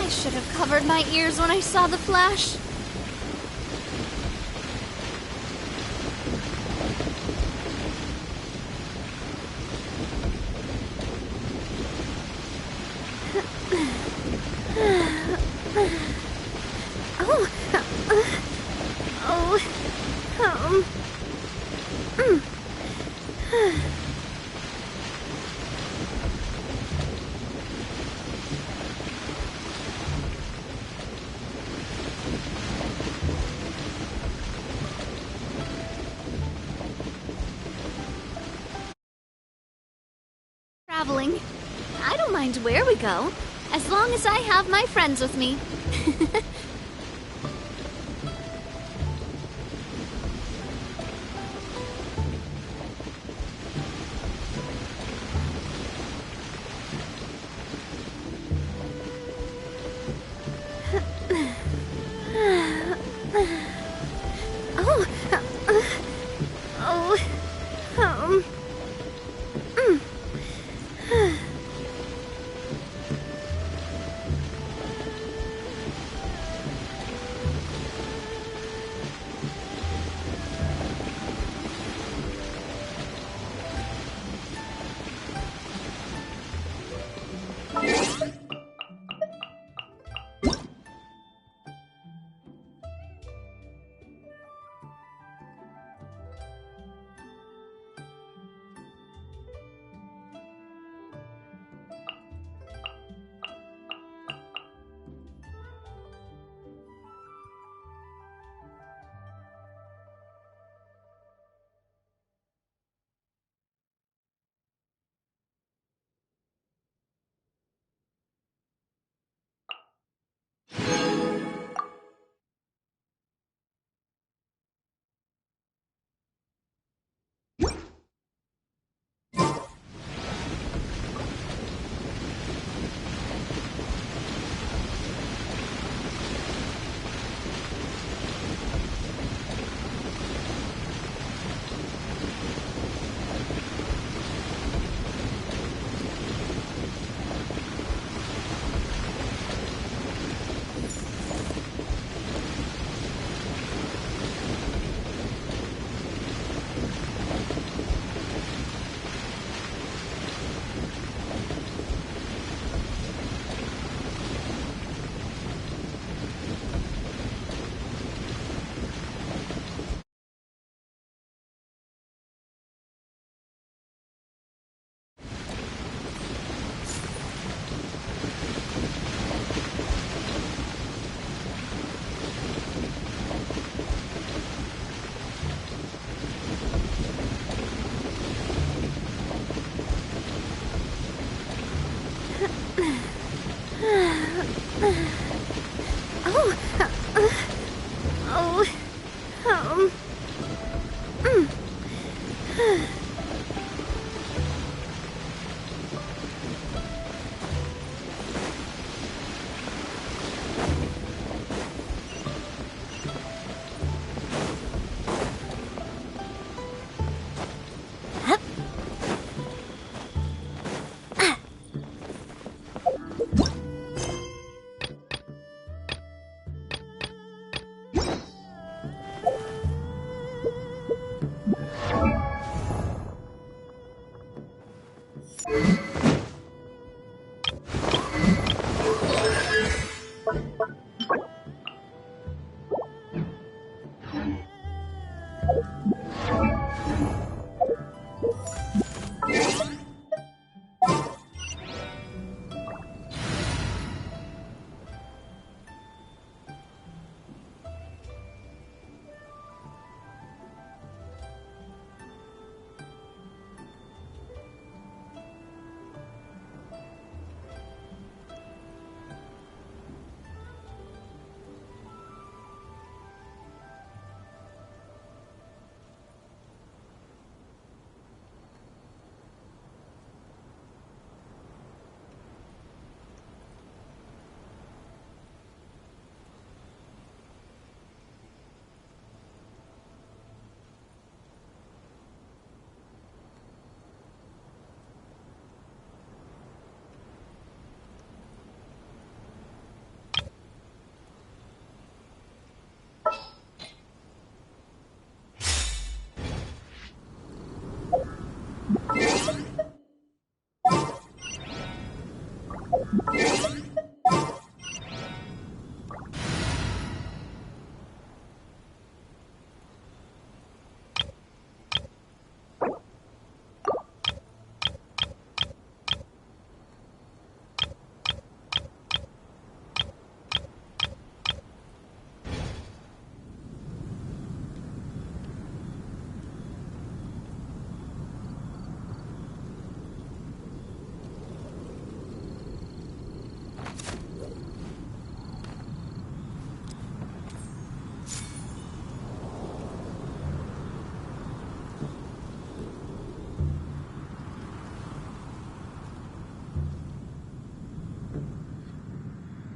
I should have covered my ears when I saw the flash. Traveling. I don't mind where we go, as long as I have my friends with me.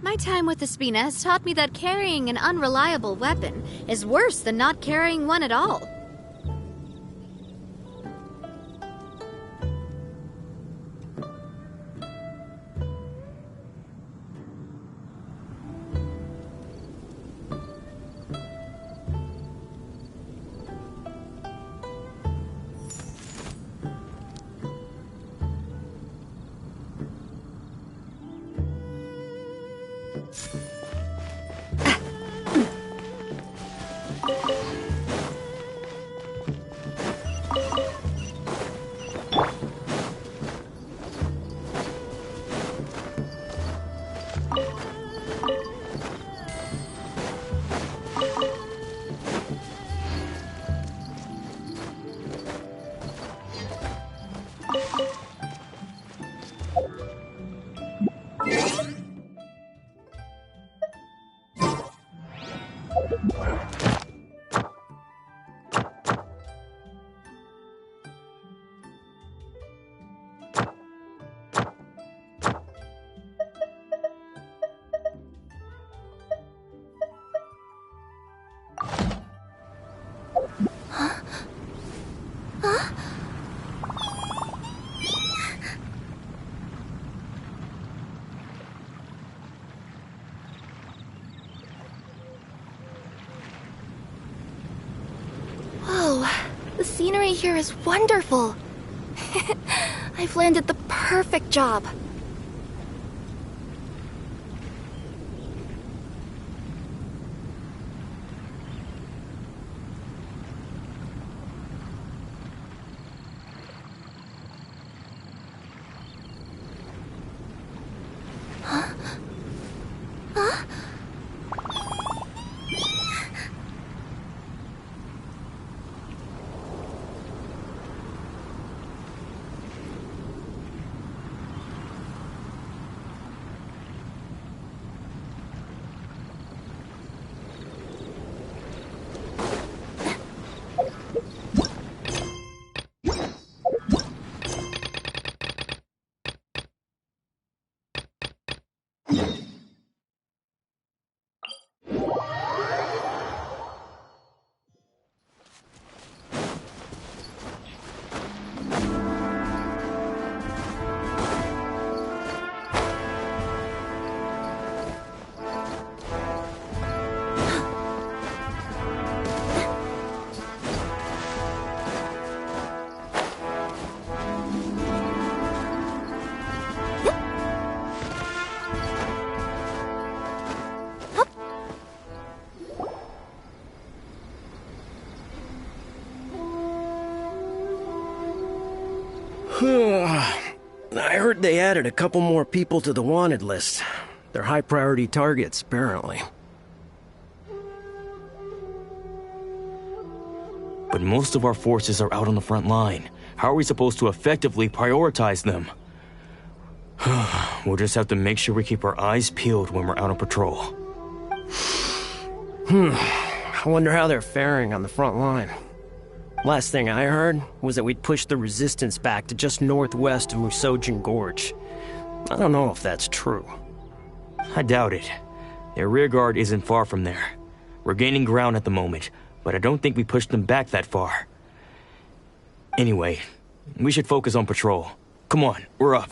My time with Espina has taught me that carrying an unreliable weapon is worse than not carrying one at all. The scenery here is wonderful. I've landed the perfect job. I heard they added a couple more people to the wanted list. They're high-priority targets, apparently. But most of our forces are out on the front line. How are we supposed to effectively prioritize them? We'll just have to make sure we keep our eyes peeled when we're out on patrol. I wonder how they're faring on the front line. Last thing I heard was that we'd pushed the resistance back to just northwest of Musojin Gorge. I don't know if that's true. I doubt it. Their rearguard isn't far from there. We're gaining ground at the moment, but I don't think we pushed them back that far. Anyway, we should focus on patrol. Come on, we're up.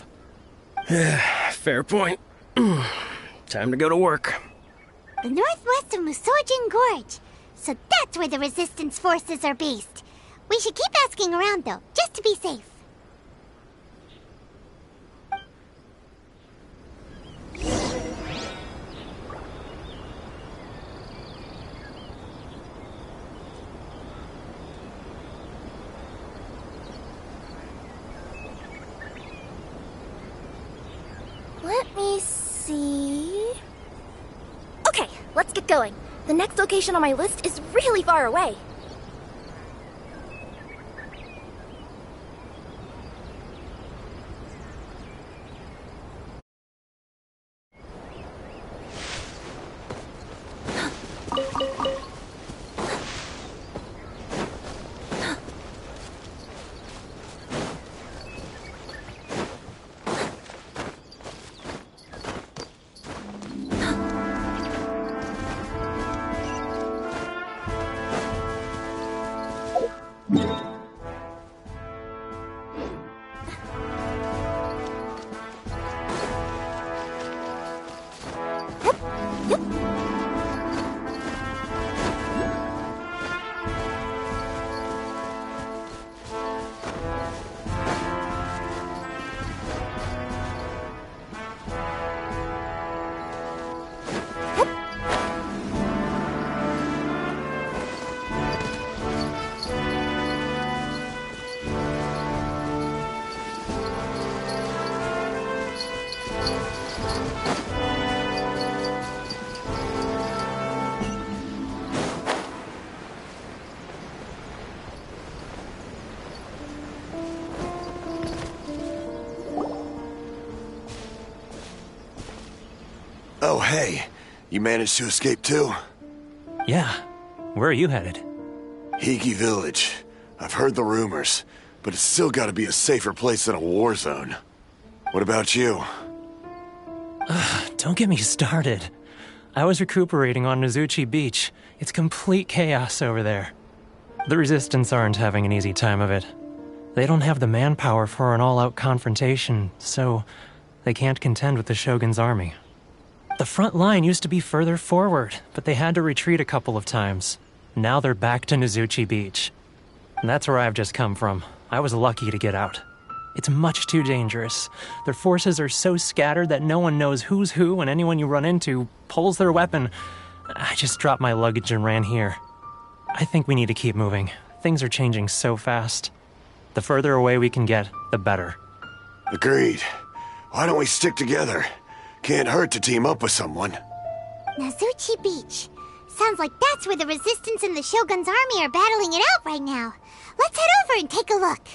Fair point. Time to go to work. The northwest of Musojin Gorge. So that's where the resistance forces are based. We should keep asking around, though, just to be safe. Let me see... Okay, let's get going. The next location on my list is really far away. Oh, hey. You managed to escape too? Yeah. Where are you headed? Higi Village. I've heard the rumors, but it's still gotta be a safer place than a war zone. What about you? Don't get me started. I was recuperating on Nizuchi Beach. It's complete chaos over there. The Resistance aren't having an easy time of it. They don't have the manpower for an all-out confrontation, so they can't contend with the Shogun's army. The front line used to be further forward, but they had to retreat a couple of times. Now they're back to Nizuchi Beach. And that's where I've just come from. I was lucky to get out. It's much too dangerous. Their forces are so scattered that no one knows who's who, and anyone you run into pulls their weapon. I just dropped my luggage and ran here. I think we need to keep moving. Things are changing so fast. The further away we can get, the better. Agreed. Why don't we stick together? Can't hurt to team up with someone. Nizuchi Beach. Sounds like that's where the Resistance and the Shogun's army are battling it out right now. Let's head over and take a look.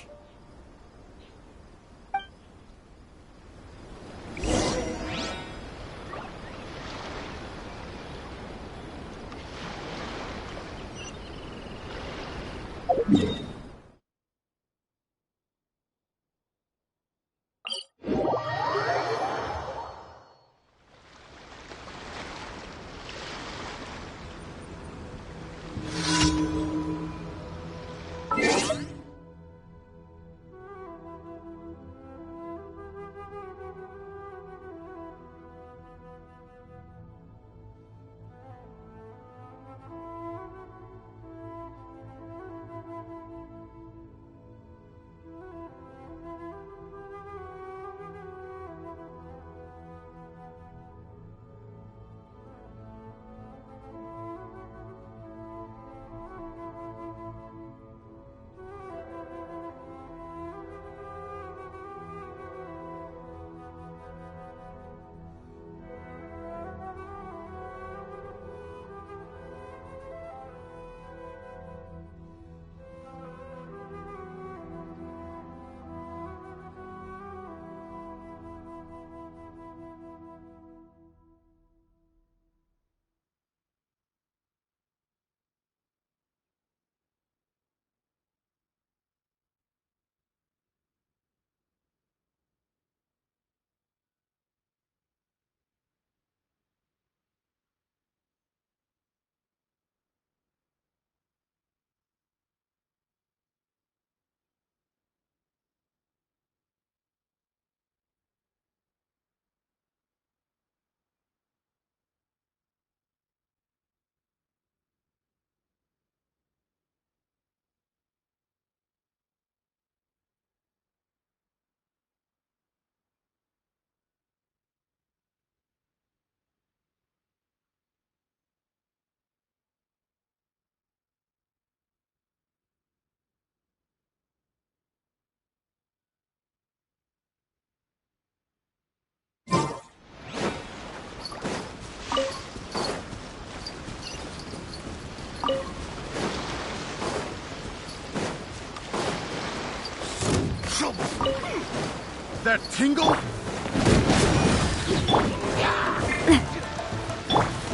That tingle?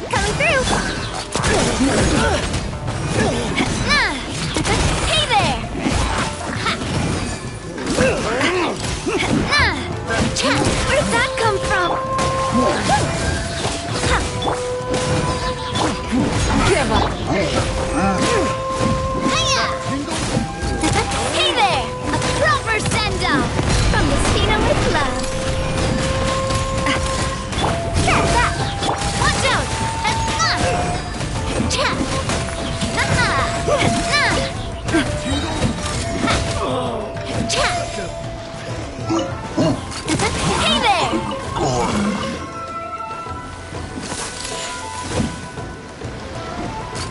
Coming through! Hey there! Where'd that come from? Give up! Hey there! A proper send-off! From the Spina with love! Watch out! Hey there!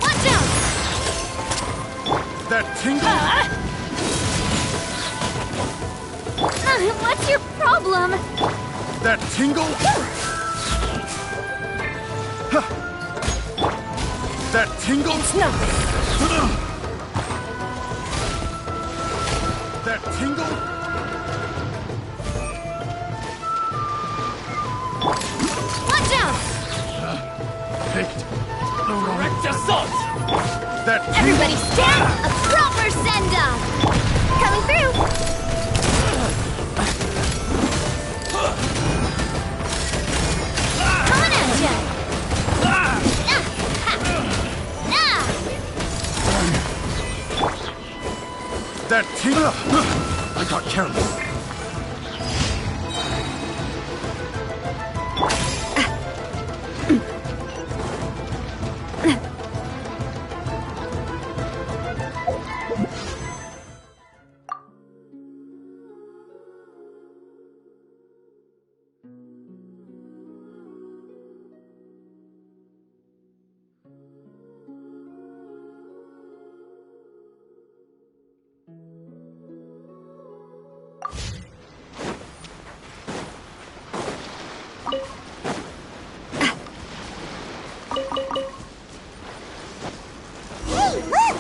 Watch out! That tingle? What's your problem? That tingle? That tingle? It's nothing. That tingle? Watch out! Picked. Direct assault! That tingle? Everybody stand! A proper send-off! Coming through! Coming at ya! That tingle? I got careless. Hey, look!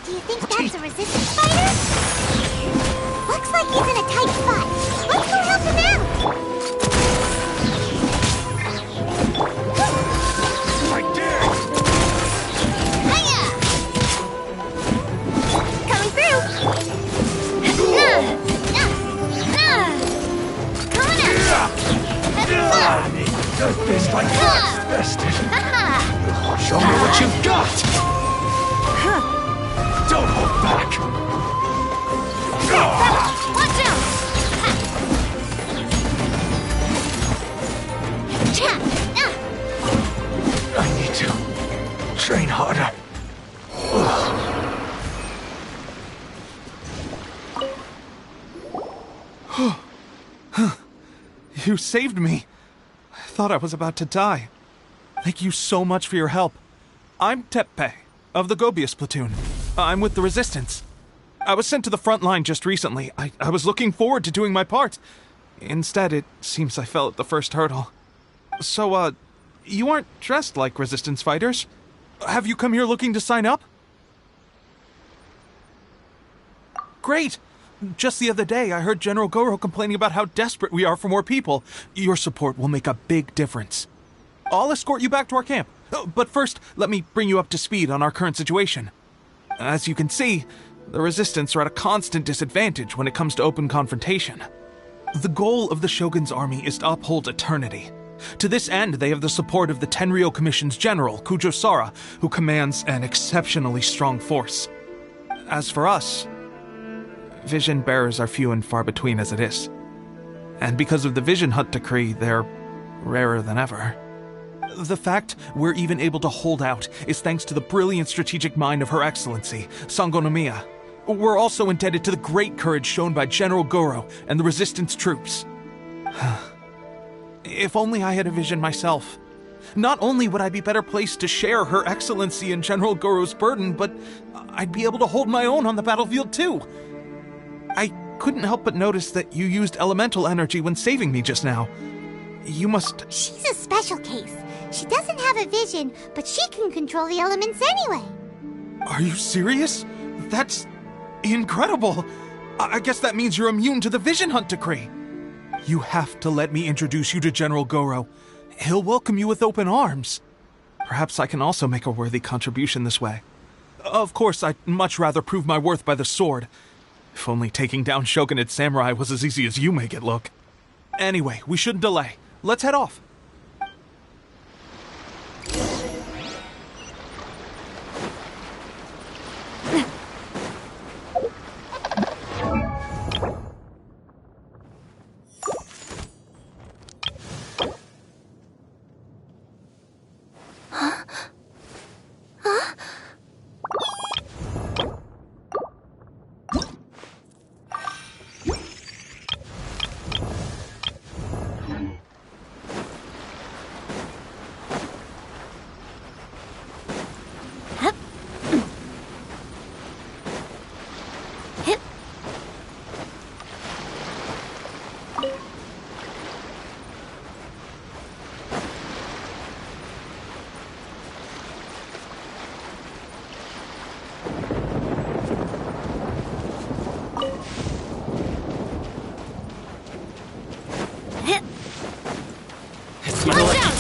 Do you think that's a resistance fighter? Looks like he's in a tight spot. Let's go help him out! I dare! Hiya! Coming through! Coming at ya! A fist like that, bested. Show me what you've got! Don't hold back! Watch out! I need to train harder. You saved me. I thought I was about to die. Thank you so much for your help. I'm Teppei, of the Gobius platoon. I'm with the Resistance. I was sent to the front line just recently. I was looking forward to doing my part. Instead, it seems I fell at the first hurdle. So, you aren't dressed like Resistance fighters? Have you come here looking to sign up? Great! Just the other day, I heard General Goro complaining about how desperate we are for more people. Your support will make a big difference. I'll escort you back to our camp. But first, let me bring you up to speed on our current situation. As you can see, the Resistance are at a constant disadvantage when it comes to open confrontation. The goal of the Shogun's army is to uphold eternity. To this end, they have the support of the Tenryou Commission's general, Kujo Sara, who commands an exceptionally strong force. As for us, vision bearers are few and far between as it is. And because of the Vision Hut decree, they're rarer than ever. The fact we're even able to hold out is thanks to the brilliant strategic mind of Her Excellency, Sango no Miya. We're also indebted to the great courage shown by General Goro and the Resistance troops. If only I had a vision myself. Not only would I be better placed to share Her Excellency and General Goro's burden, but I'd be able to hold my own on the battlefield too. I couldn't help but notice that you used elemental energy when saving me just now. You must... She's a special case. She doesn't have a vision, but she can control the elements anyway. Are you serious? That's incredible. I guess that means you're immune to the Vision Hunt decree. You have to let me introduce you to General Goro. He'll welcome you with open arms. Perhaps I can also make a worthy contribution this way. Of course, I'd much rather prove my worth by the sword. If only taking down Shogunate samurai was as easy as you make it look. Anyway, we shouldn't delay. Let's head off.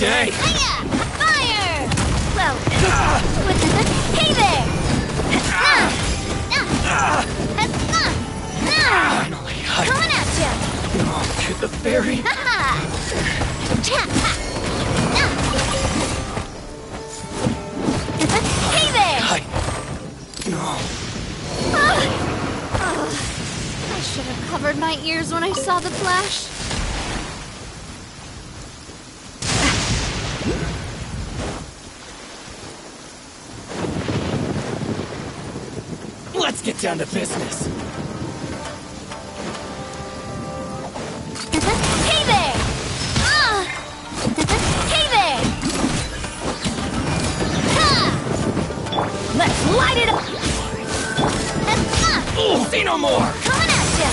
Dang! Fire! Well, hey there! Finally, Coming at ya! to the ferry. Hey there! I should have covered my ears when I saw the flash. Let's get down to business. Hey there! Hey there! Let's light it up! Say no more! Coming at ya!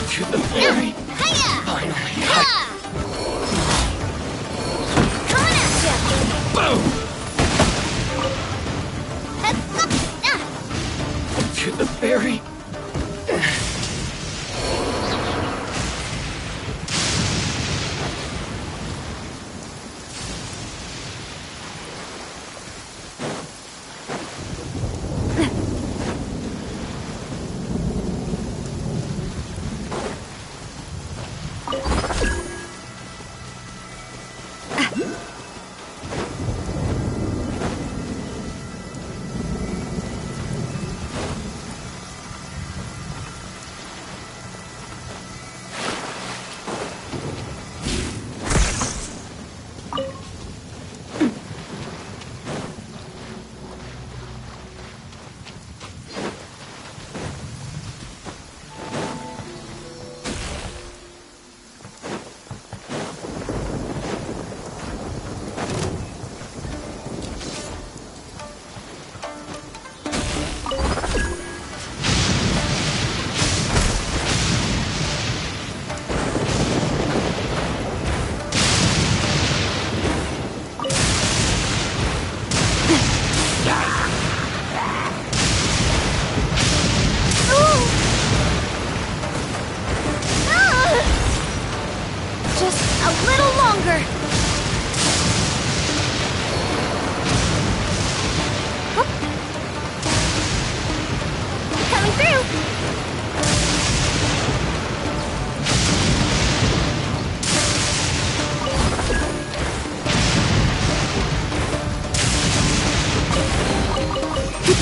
To the ferry. Coming at ya! Boom! To the ferry.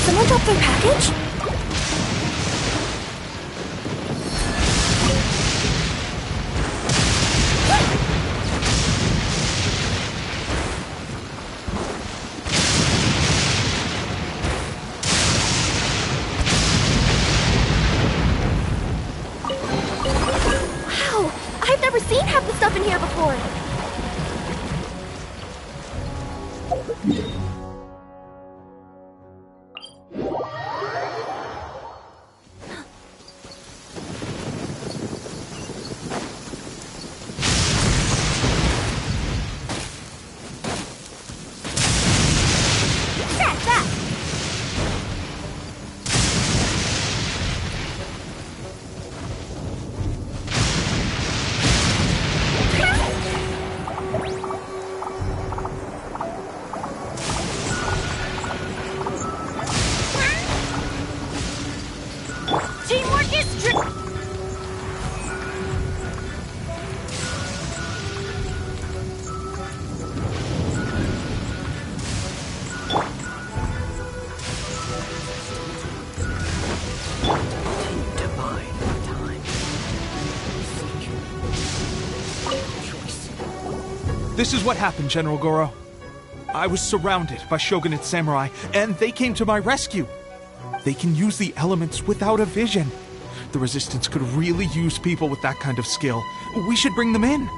Someone drop their package? Wow! I've never seen half the stuff in here before! This is what happened, General Goro. I was surrounded by shogunate samurai, and they came to my rescue. They can use the elements without a vision. The Resistance could really use people with that kind of skill. We should bring them in.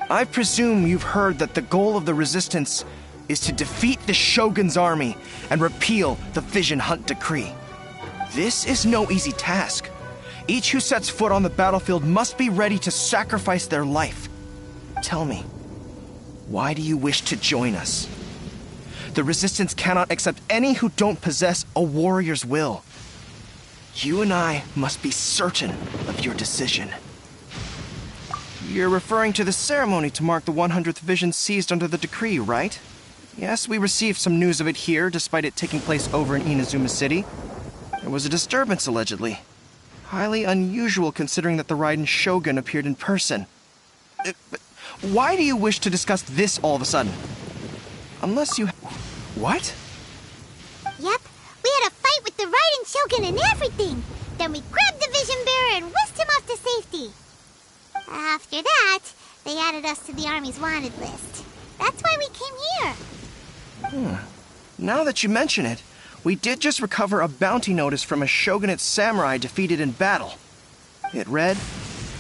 I presume you've heard that the goal of the Resistance is to defeat the Shogun's army and repeal the Vision Hunt Decree. This is no easy task. Each who sets foot on the battlefield must be ready to sacrifice their life. Tell me, why do you wish to join us? The Resistance cannot accept any who don't possess a warrior's will. You and I must be certain of your decision. You're referring to the ceremony to mark the 100th Vision seized under the decree, right? Yes, we received some news of it here, despite it taking place over in Inazuma City. There was a disturbance, allegedly. Highly unusual considering that the Raiden Shogun appeared in person. But why do you wish to discuss this all of a sudden? Unless you... What? Yep, we had a fight with the Raiden Shogun and everything. Then we grabbed the Vision Bearer and whisked him off to safety. After that, they added us to the Army's wanted list. That's why we came here. Now that you mention it, we did just recover a bounty notice from a shogunate samurai defeated in battle. It read,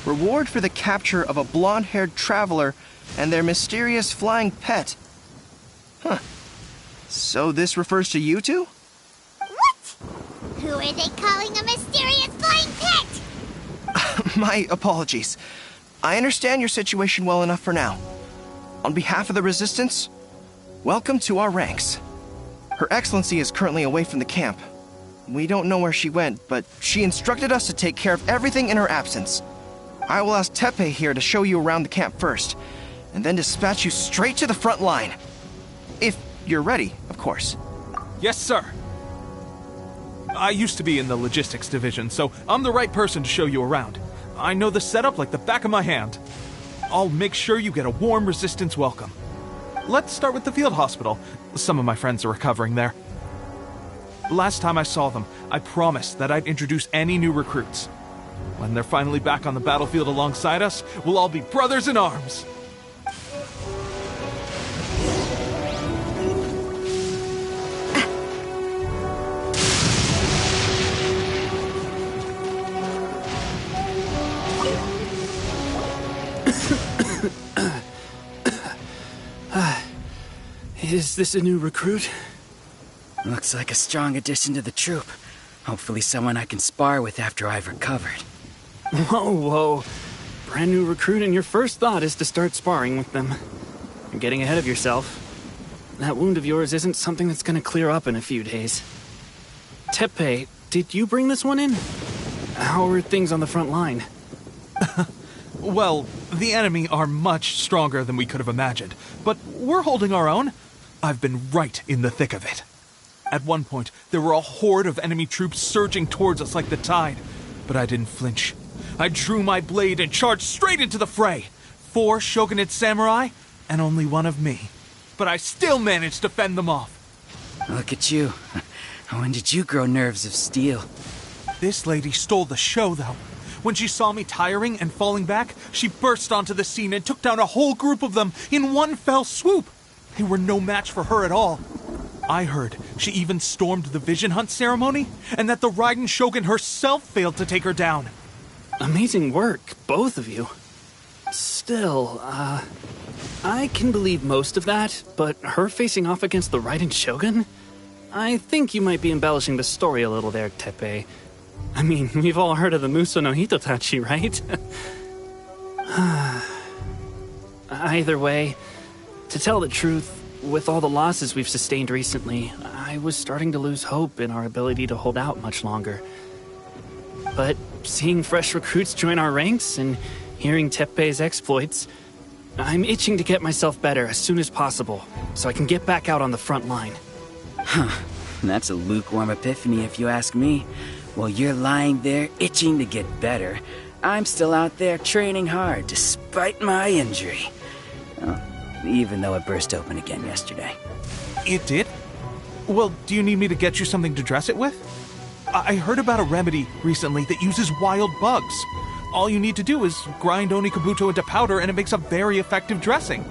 "Reward for the capture of a blonde-haired traveler and their mysterious flying pet." So this refers to you two? What? Who are they calling a mysterious flying pet? My apologies. I understand your situation well enough for now. On behalf of the Resistance, welcome to our ranks. Her Excellency is currently away from the camp. We don't know where she went, but she instructed us to take care of everything in her absence. I will ask Teppei here to show you around the camp first, and then dispatch you straight to the front line. If you're ready, of course. Yes, sir. I used to be in the logistics division, so I'm the right person to show you around. I know the setup like the back of my hand. I'll make sure you get a warm Resistance welcome. Let's start with the field hospital. Some of my friends are recovering there. Last time I saw them, I promised that I'd introduce any new recruits. When they're finally back on the battlefield alongside us, we'll all be brothers in arms. Is this a new recruit? Looks like a strong addition to the troop. Hopefully someone I can spar with after I've recovered. Whoa. Brand new recruit and your first thought is to start sparring with them. You're getting ahead of yourself. That wound of yours isn't something that's gonna clear up in a few days. Teppei, did you bring this one in? How are things on the front line? Well, the enemy are much stronger than we could have imagined, but we're holding our own. I've been right in the thick of it. At one point, there were a horde of enemy troops surging towards us like the tide, but I didn't flinch. I drew my blade and charged straight into the fray. 4 shogunate samurai, and only one of me. But I still managed to fend them off. Look at you. When did you grow nerves of steel? This lady stole the show, though. When she saw me tiring and falling back, she burst onto the scene and took down a whole group of them in one fell swoop. They were no match for her at all. I heard she even stormed the Vision Hunt ceremony, and that the Raiden Shogun herself failed to take her down. Amazing work, both of you. Still, I can believe most of that, but her facing off against the Raiden Shogun? I think you might be embellishing the story a little there, Teppei. I mean, we've all heard of the Muso no Hitotachi, right? Either way, to tell the truth, with all the losses we've sustained recently, I was starting to lose hope in our ability to hold out much longer. But seeing fresh recruits join our ranks and hearing Teppei's exploits, I'm itching to get myself better as soon as possible, so I can get back out on the front line. That's a lukewarm epiphany if you ask me. While you're lying there itching to get better, I'm still out there training hard despite my injury. Oh, even though it burst open again yesterday. It did? Well, do you need me to get you something to dress it with? I heard about a remedy recently that uses wild bugs. All you need to do is grind Onikabuto into powder and it makes a very effective dressing.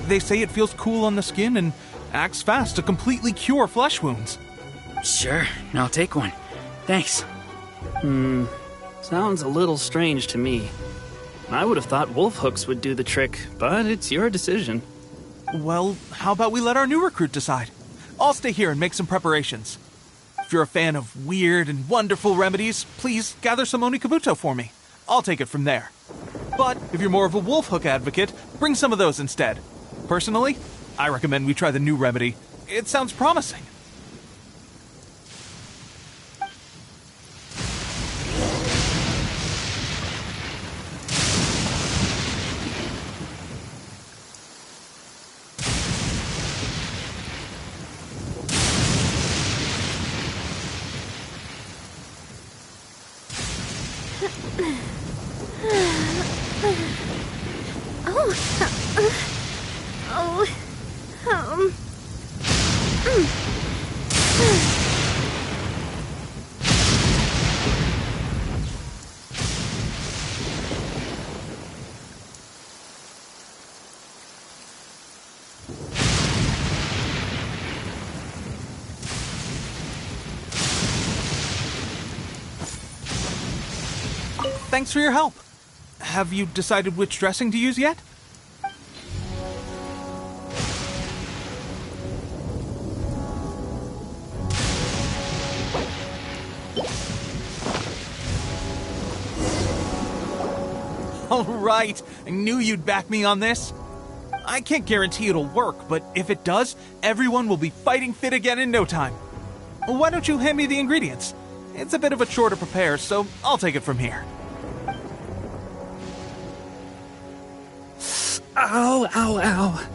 They say it feels cool on the skin and acts fast to completely cure flesh wounds. Sure, I'll take one. Thanks. Sounds a little strange to me. I would have thought wolf hooks would do the trick, but it's your decision. Well, how about we let our new recruit decide? I'll stay here and make some preparations. If you're a fan of weird and wonderful remedies, please gather some Onikabuto for me. I'll take it from there. But if you're more of a wolf hook advocate, bring some of those instead. Personally, I recommend we try the new remedy. It sounds promising. Thanks for your help. Have you decided which dressing to use yet? All right, I knew you'd back me on this. I can't guarantee it'll work, but if it does, everyone will be fighting fit again in no time. Why don't you hand me the ingredients? It's a bit of a chore to prepare, so I'll take it from here. Ow, ow, ow.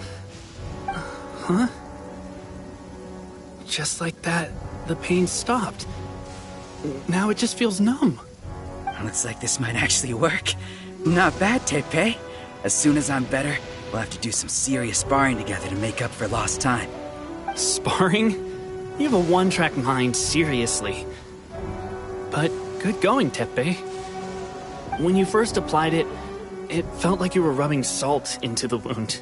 Huh? Just like that, the pain stopped. Now it just feels numb. Looks like this might actually work. Not bad, Tepe. As soon as I'm better, we'll have to do some serious sparring together to make up for lost time. Sparring? You have a one-track mind, seriously. But good going, Tepe. When you first applied it, it felt like you were rubbing salt into the wound.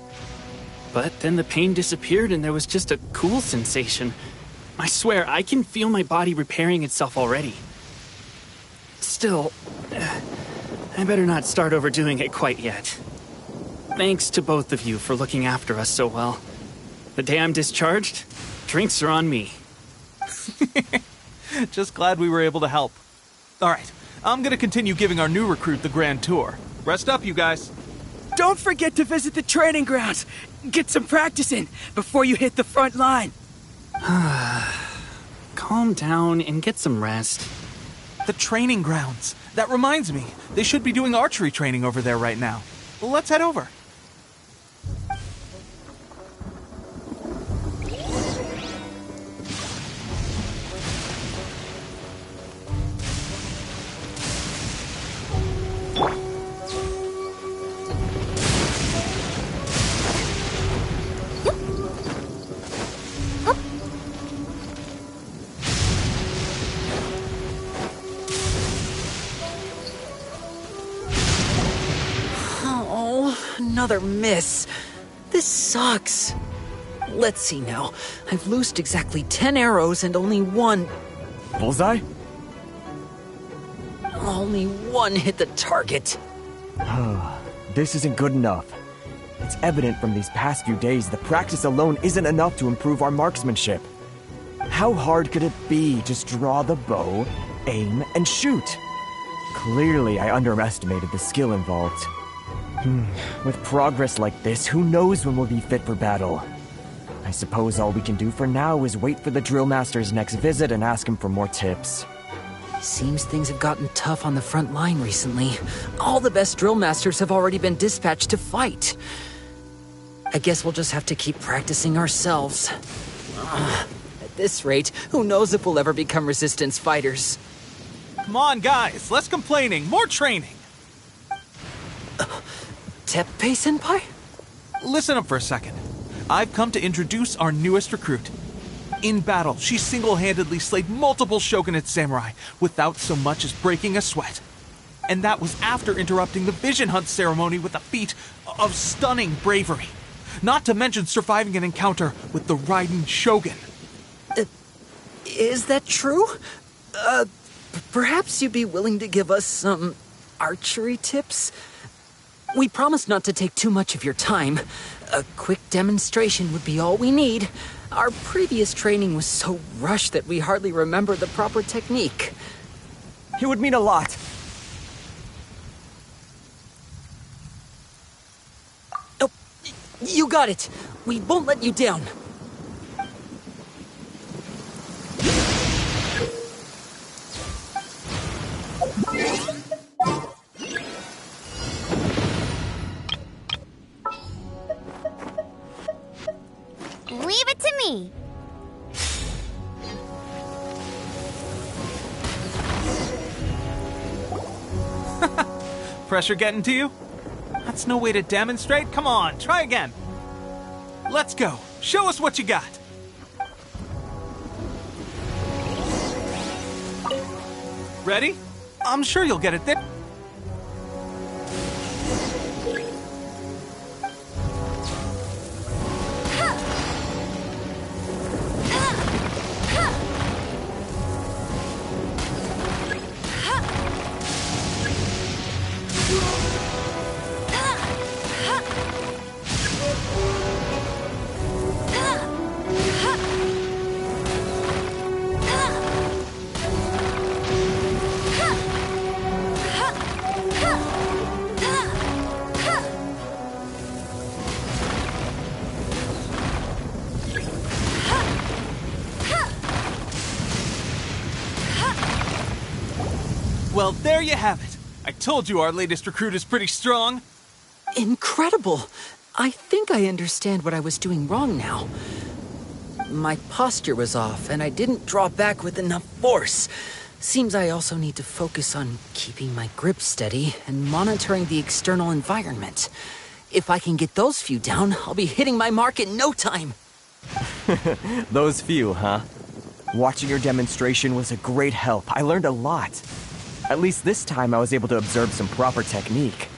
But then the pain disappeared and there was just a cool sensation. I swear, I can feel my body repairing itself already. Still, I better not start overdoing it quite yet. Thanks to both of you for looking after us so well. The day I'm discharged, drinks are on me. Just glad we were able to help. All right, I'm gonna continue giving our new recruit the grand tour. Rest up, you guys. Don't forget to visit the training grounds. Get some practice in before you hit the front line. Calm down and get some rest. The training grounds. That reminds me, they should be doing archery training over there right now. Let's head over. Another miss. This sucks. Let's see now. I've loosed exactly 10 arrows and only one... Bullseye? Only one hit the target. This isn't good enough. It's evident from these past few days that practice alone isn't enough to improve our marksmanship. How hard could it be? Just draw the bow, aim, and shoot. Clearly, I underestimated the skill involved. With progress like this, who knows when we'll be fit for battle? I suppose all we can do for now is wait for the drill master's next visit and ask him for more tips. Seems things have gotten tough on the front line recently. All the best drill masters have already been dispatched to fight. I guess we'll just have to keep practicing ourselves. At this rate, who knows if we'll ever become resistance fighters. Come on, guys, less complaining, more training. Teppei-senpai? Listen up for a second. I've come to introduce our newest recruit. In battle, she single-handedly slayed multiple shogunate samurai without so much as breaking a sweat. And that was after interrupting the vision hunt ceremony with a feat of stunning bravery. Not to mention surviving an encounter with the Raiden Shogun. Is that true? Perhaps you'd be willing to give us some archery tips? We promise not to take too much of your time. A quick demonstration would be all we need. Our previous training was so rushed that we hardly remember the proper technique. It would mean a lot. Oh, you got it. We won't let you down. Leave it to me. Pressure getting to you? That's no way to demonstrate. Come on, try again. Let's go. Show us what you got. Ready? I'm sure you'll get it there. Well, there you have it. I told you our latest recruit is pretty strong. Incredible! I think I understand what I was doing wrong now. My posture was off, and I didn't draw back with enough force. Seems I also need to focus on keeping my grip steady and monitoring the external environment. If I can get those few down, I'll be hitting my mark in no time. Those few, huh? Watching your demonstration was a great help. I learned a lot. At least this time I was able to observe some proper technique.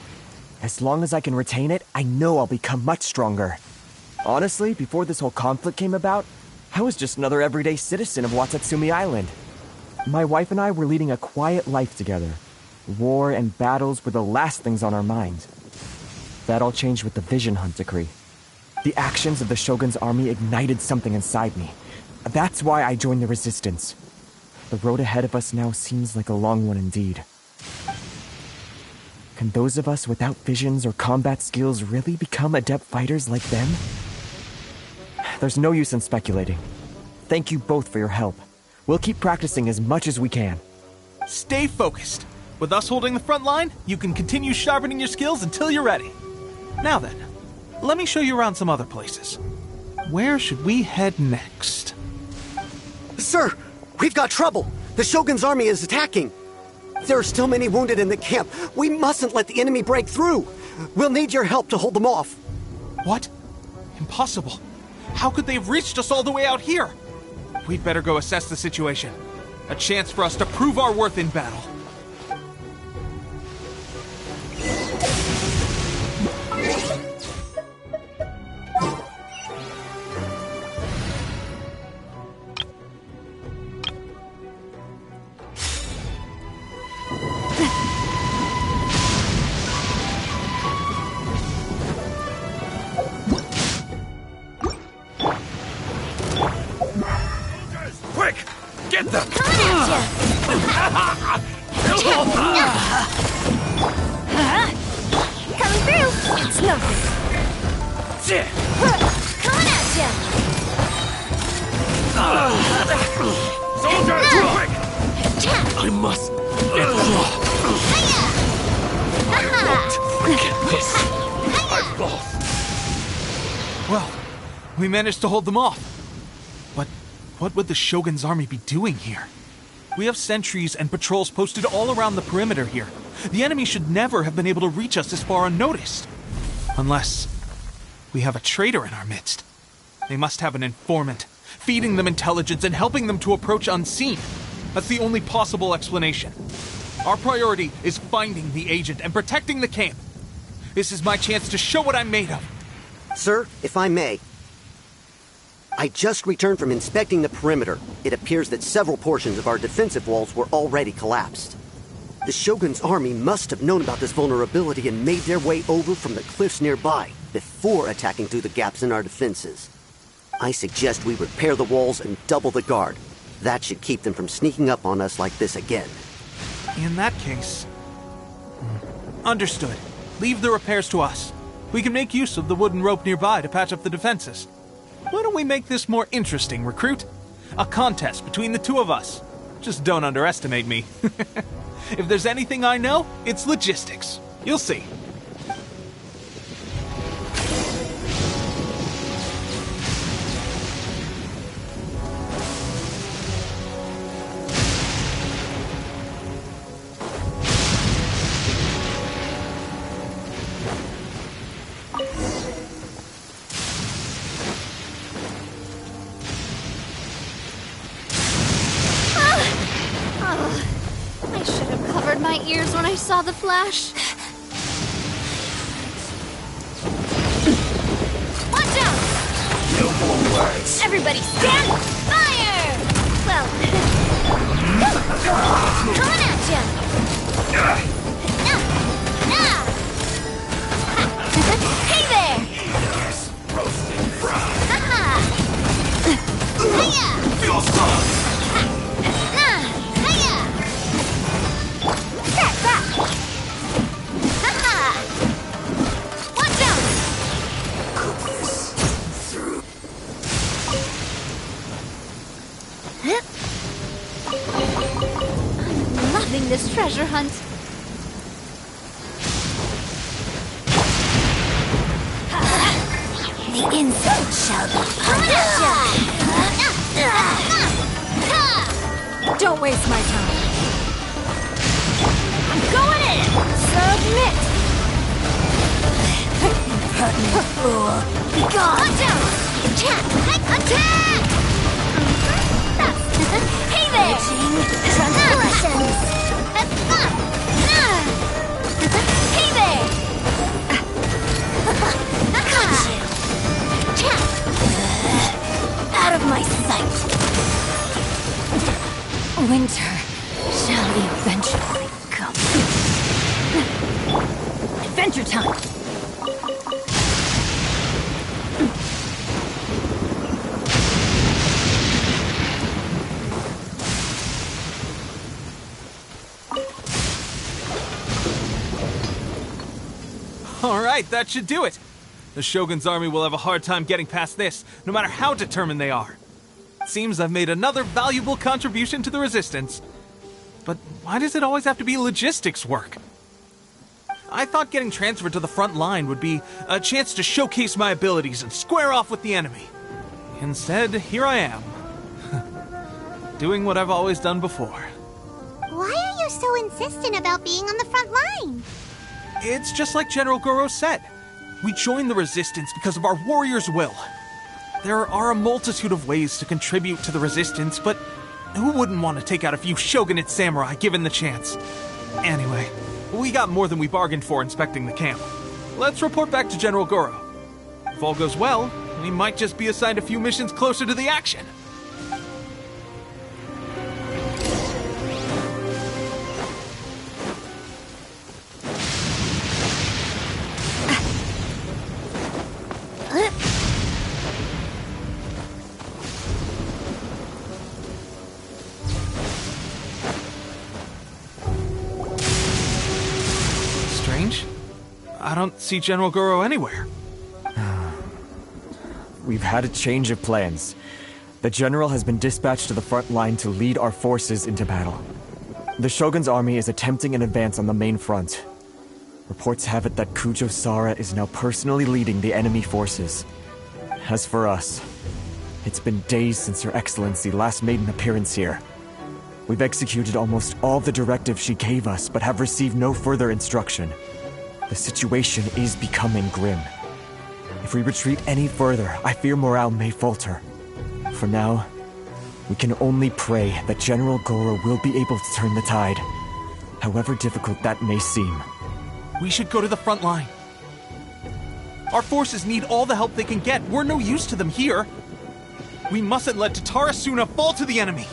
As long as I can retain it, I know I'll become much stronger. Honestly, before this whole conflict came about, I was just another everyday citizen of Watatsumi Island. My wife and I were leading a quiet life together. War and battles were the last things on our mind. That all changed with the Vision Hunt decree. The actions of the Shogun's army ignited something inside me. That's why I joined the Resistance. The road ahead of us now seems like a long one indeed. Can those of us without visions or combat skills really become adept fighters like them? There's no use in speculating. Thank you both for your help. We'll keep practicing as much as we can. Stay focused. With us holding the front line, you can continue sharpening your skills until you're ready. Now then, let me show you around some other places. Where should we head next? Sir, we've got trouble. The Shogun's army is attacking. There are still many wounded in the camp. We mustn't let the enemy break through. We'll need your help to hold them off. What? Impossible. How could they have reached us all the way out here? We'd better go assess the situation. A chance for us to prove our worth in battle. Get them! Coming through! It's nothing. Coming at ya! Soldiers, quick! I must get forget this. I've lost. Well, we managed to hold them off. But what would the Shogun's army be doing here? We have sentries and patrols posted all around the perimeter here. The enemy should never have been able to reach us this far unnoticed. Unless we have a traitor in our midst. They must have an informant, feeding them intelligence and helping them to approach unseen. That's the only possible explanation. Our priority is finding the agent and protecting the camp. This is my chance to show what I'm made of. Sir, if I may. I just returned from inspecting the perimeter. It appears that several portions of our defensive walls were already collapsed. The Shogun's army must have known about this vulnerability and made their way over from the cliffs nearby before attacking through the gaps in our defenses. I suggest we repair the walls and double the guard. That should keep them from sneaking up on us like this again. In that case... Understood. Leave the repairs to us. We can make use of the wooden rope nearby to patch up the defenses. Why don't we make this more interesting, recruit? A contest between the two of us. Just don't underestimate me. If there's anything I know, it's logistics. You'll see. My ears when I saw the flash. Watch out! No more words. Everybody stand! Fire! Well... coming at ya! Hey there! Yes, roasted fried. Haha! Hiya! Feel some. This treasure hunt. The insult shall be punished. Don't waste my time. I'm going in. Submit. Impertinent fool. Be gone. Watch out. Attack. Hey there. Transgressions. Hey there! Out of my sight. Winter shall eventually come. Adventure time. Alright, that should do it. The Shogun's army will have a hard time getting past this, no matter how determined they are. It seems I've made another valuable contribution to the resistance. But why does it always have to be logistics work? I thought getting transferred to the front line would be a chance to showcase my abilities and square off with the enemy. Instead, here I am. Doing what I've always done before. Why are you so insistent about being on the front line? It's just like General Goro said. We joined the Resistance because of our warriors' will. There are a multitude of ways to contribute to the Resistance, but who wouldn't want to take out a few shogunate samurai given the chance? Anyway, we got more than we bargained for inspecting the camp. Let's report back to General Goro. If all goes well, we might just be assigned a few missions closer to the action. I don't see General Goro anywhere. We've had a change of plans. The General has been dispatched to the front line to lead our forces into battle. The Shogun's army is attempting an advance on the main front. Reports have it that Kujo Sara is now personally leading the enemy forces. As for us, it's been days since Her Excellency last made an appearance here. We've executed almost all the directives she gave us, but have received no further instruction. The situation is becoming grim. If we retreat any further, I fear morale may falter. For now, we can only pray that General Goro will be able to turn the tide. however difficult that may seem. We should go to the front line. Our forces need all the help they can get. We're no use to them here. We mustn't let Tatara Suna fall to the enemy.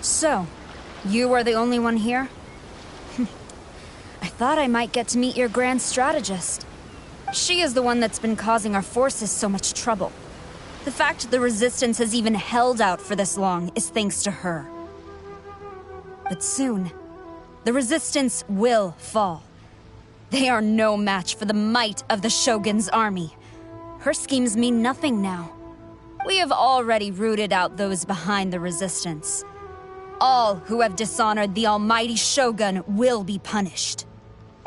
So, you are the only one here? I thought I might get to meet your grand strategist. She is the one that's been causing our forces so much trouble. The fact the Resistance has even held out for this long is thanks to her. But soon, the Resistance will fall. They are no match for the might of the Shogun's army. Her schemes mean nothing now. We have already rooted out those behind the Resistance. All who have dishonored the almighty Shogun will be punished.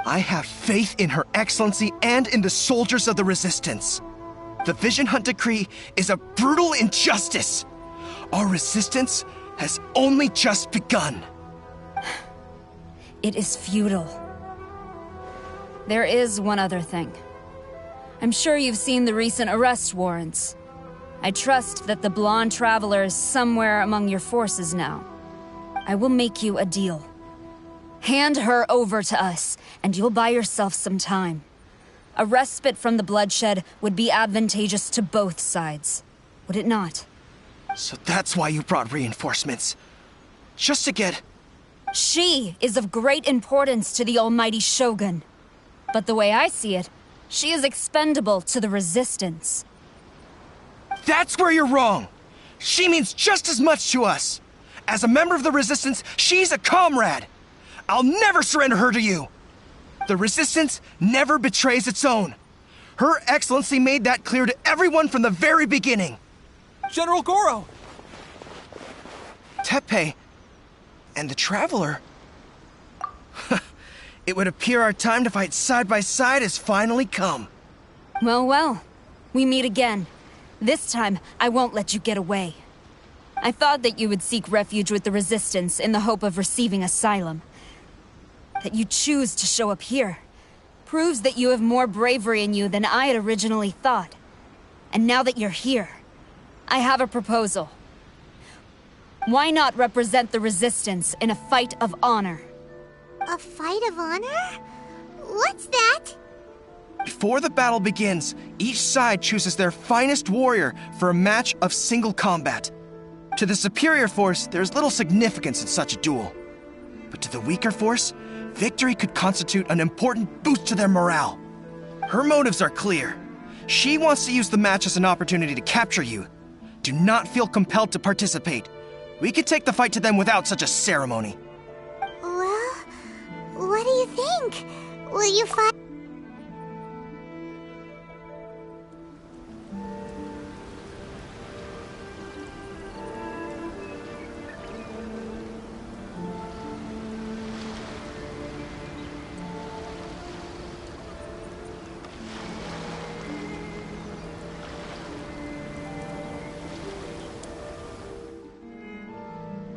I have faith in Her Excellency and in the soldiers of the Resistance. The Vision Hunt Decree is a brutal injustice. Our resistance has only just begun. It is futile. There is one other thing. I'm sure you've seen the recent arrest warrants. I trust that the blonde traveler is somewhere among your forces now. I will make you a deal. Hand her over to us, and you'll buy yourself some time. A respite from the bloodshed would be advantageous to both sides, would it not? So that's why you brought reinforcements. Just to get... She is of great importance to the almighty Shogun. But the way I see it, she is expendable to the Resistance. That's where you're wrong! She means just as much to us! As a member of the Resistance, she's a comrade! I'll never surrender her to you! The Resistance never betrays its own. Her Excellency made that clear to everyone from the very beginning. General Goro! Teppei and the Traveler. It would appear our time to fight side by side has finally come. Well, well. We meet again. This time, I won't let you get away. I thought that you would seek refuge with the Resistance in the hope of receiving asylum. That you choose to show up here proves that you have more bravery in you than I had originally thought. And now that you're here, I have a proposal. Why not represent the Resistance in a fight of honor? A fight of honor? What's that? Before the battle begins, each side chooses their finest warrior for a match of single combat. To the superior force, there's little significance in such a duel. But to the weaker force, victory could constitute an important boost to their morale. Her motives are clear. She wants to use the match as an opportunity to capture you. Do not feel compelled to participate. We could take the fight to them without such a ceremony. Well, what do you think? Will you fight?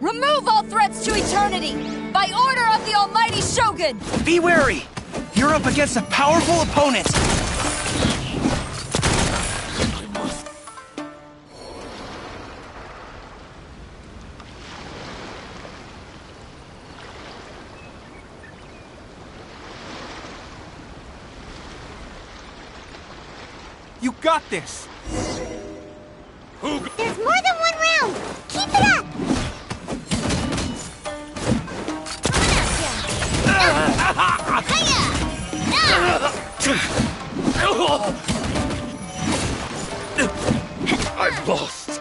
Remove all threats to eternity! By order of the almighty Shogun! Be wary! You're up against a powerful opponent! You got this! There's more than one round! Keep it up! I've lost.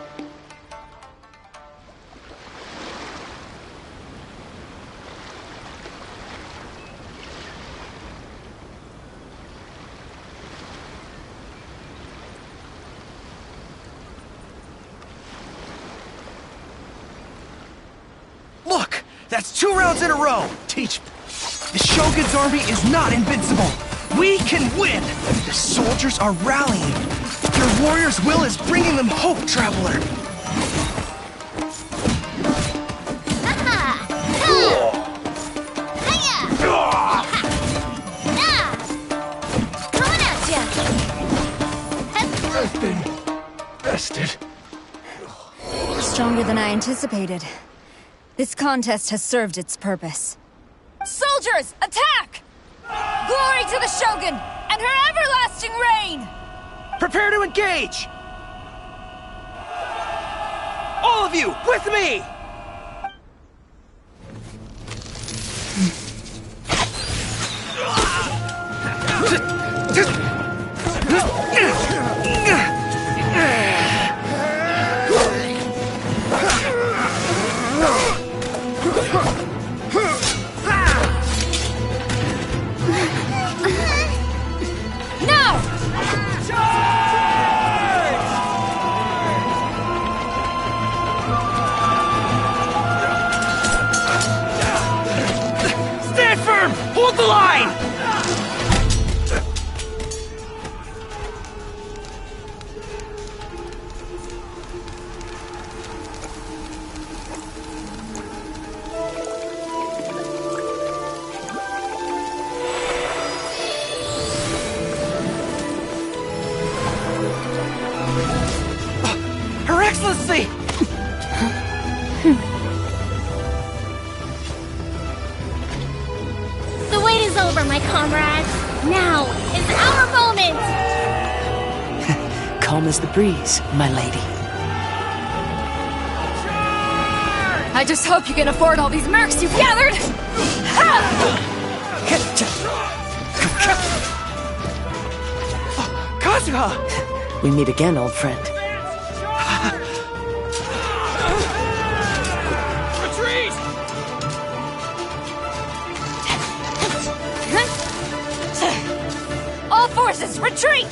Look! That's 2 rounds in a row! Teach me. The Shogun's army is not invincible! We can win! The soldiers are rallying! Your warrior's will is bringing them hope, Traveler! I've been bested. Stronger than I anticipated. This contest has served its purpose. Soldiers, attack! Glory to the Shogun and her everlasting reign! Prepare to engage! All of you, with me! Hold the line! Her Excellency! The wait is over, my comrades. Now is our moment! Calm as the breeze, my lady. I just hope you can afford all these mercs you've gathered! Kazuha! We meet again, old friend. Retreat! All forces, retreat!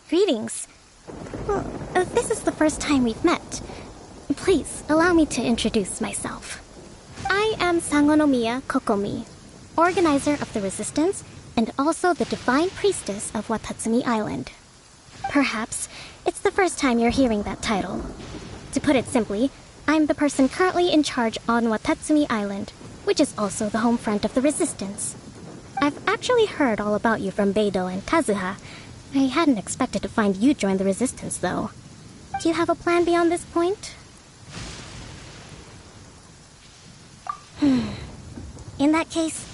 Greetings. Well, this is the first time we've met. Please, allow me to introduce myself. I am Sangonomiya Kokomi, organizer of the Resistance and also the Divine Priestess of Watatsumi Island. Perhaps it's the first time you're hearing that title. To put it simply, I'm the person currently in charge on Watatsumi Island, which is also the home front of the Resistance. I've actually heard all about you from Beidou and Kazuha. I hadn't expected to find you join the Resistance, though. Do you have a plan beyond this point? In that case,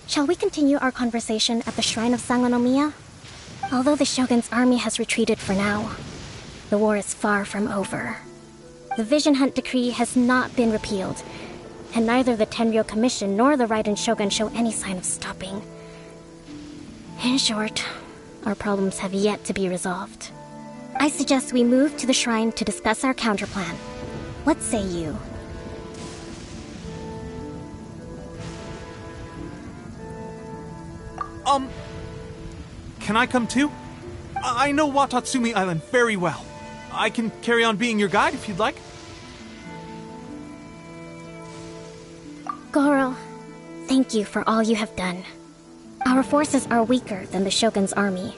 shall we continue our conversation at the Shrine of Sangonomiya? Although the Shogun's army has retreated for now, the war is far from over. The Vision Hunt Decree has not been repealed, and neither the Tenryo Commission nor the Raiden Shogun show any sign of stopping. In short, our problems have yet to be resolved. I suggest we move to the shrine to discuss our counterplan. What say you? Can I come too? I know Watatsumi Island very well. I can carry on being your guide if you'd like. Goro, thank you for all you have done. Our forces are weaker than the Shogun's army,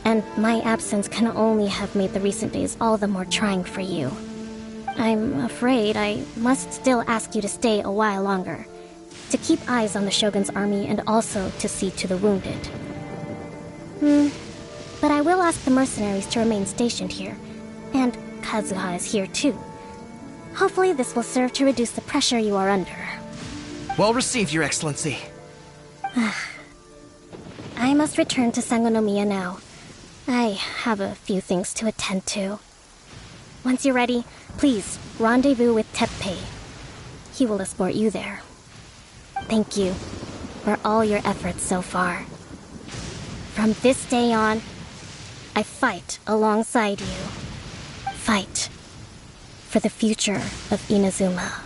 and my absence can only have made the recent days all the more trying for you. I'm afraid I must still ask you to stay a while longer, to keep eyes on the Shogun's army and also to see to the wounded. But I will ask the mercenaries to remain stationed here, And Kazuha is here too. Hopefully this will serve to reduce the pressure you are under. Well received, Your Excellency. I must return to Sangonomiya now. I have a few things to attend to. Once you're ready, please rendezvous with Teppei. He will escort you there. Thank you for all your efforts so far. From this day on, I fight alongside you. Fight for the future of Inazuma.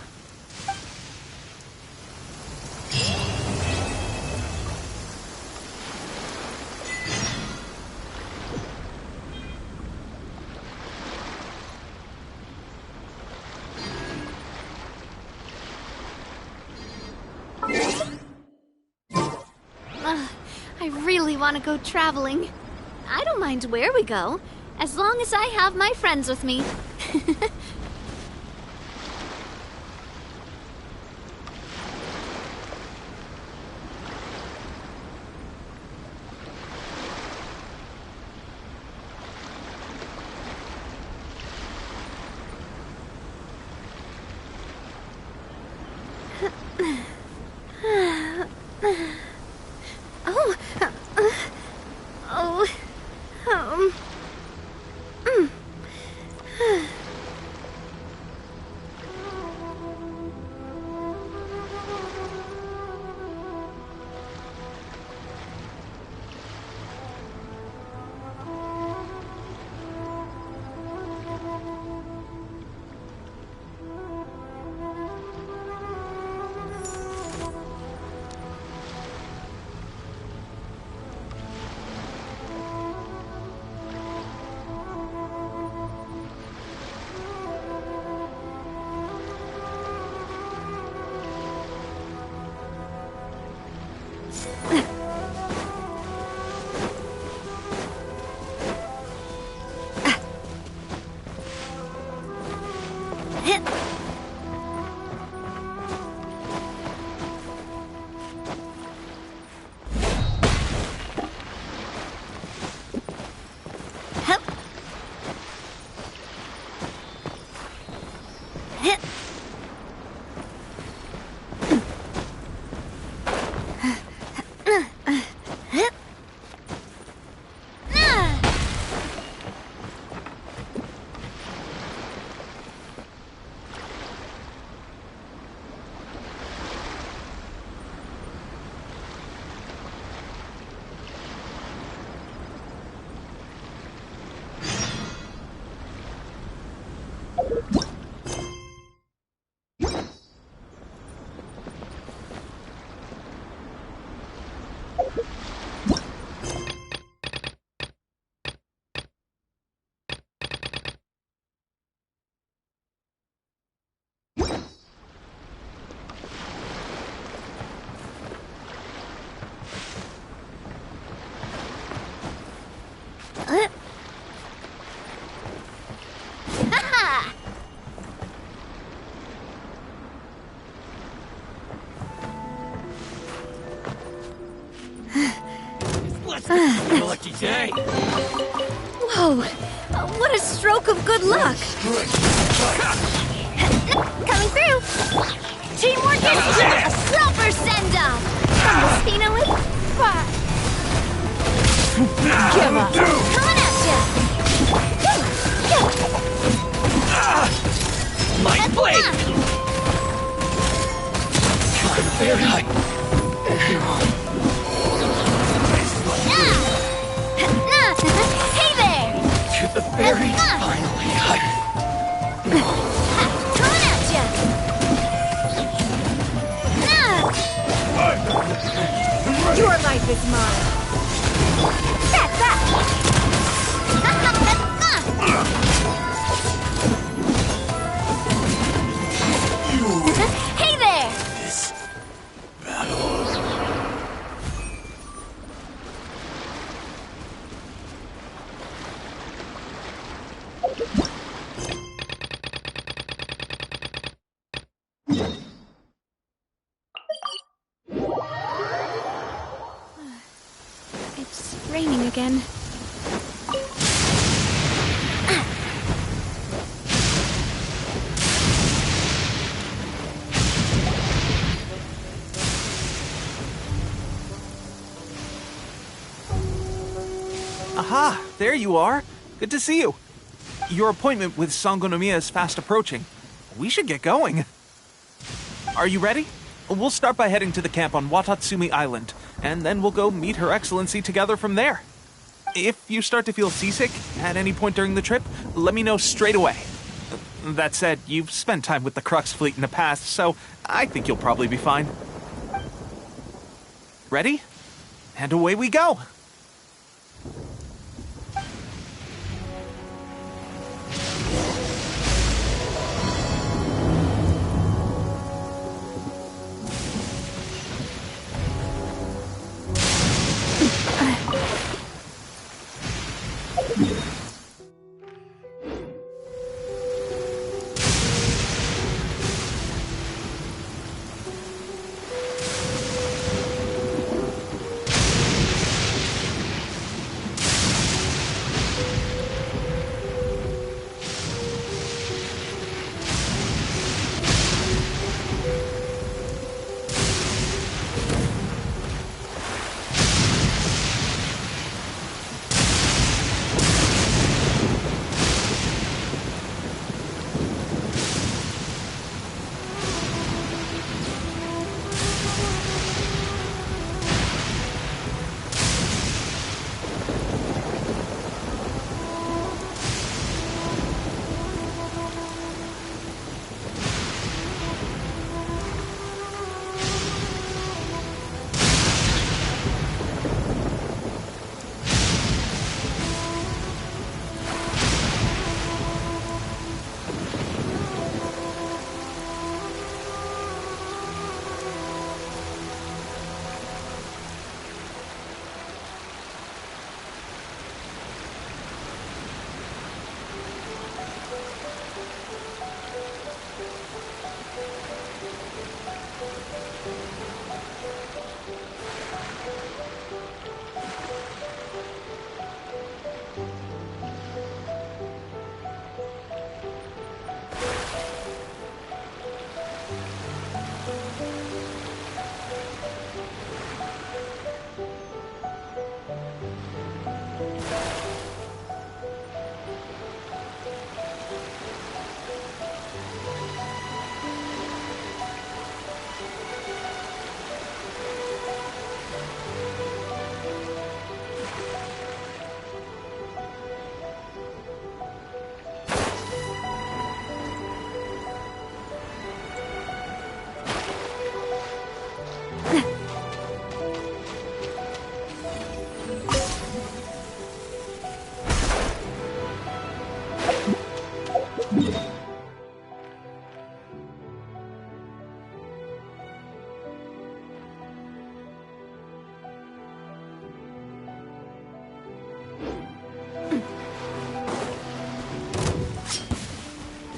I really want to go traveling. I don't mind where we go, as long as I have my friends with me. Lucky day. Whoa! What a stroke of good luck! Coming through! Teamwork is a proper send-off! From the Spino Give up! Coming at ya! My blade! Very high. Hey there! To the very finally high. Coming at ya! Your life is mine. That's that! Hey there! This battle. It's raining again. Aha, there you are. Good to see you. Your appointment with Sangonomiya is fast approaching. We should get going. Are you ready? We'll start by heading to the camp on Watatsumi Island, and then we'll go meet Her Excellency together from there. If you start to feel seasick at any point during the trip, let me know straight away. That said, you've spent time with the Crux fleet in the past, so I think you'll probably be fine. Ready? And away we go!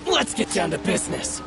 Let's get down to business.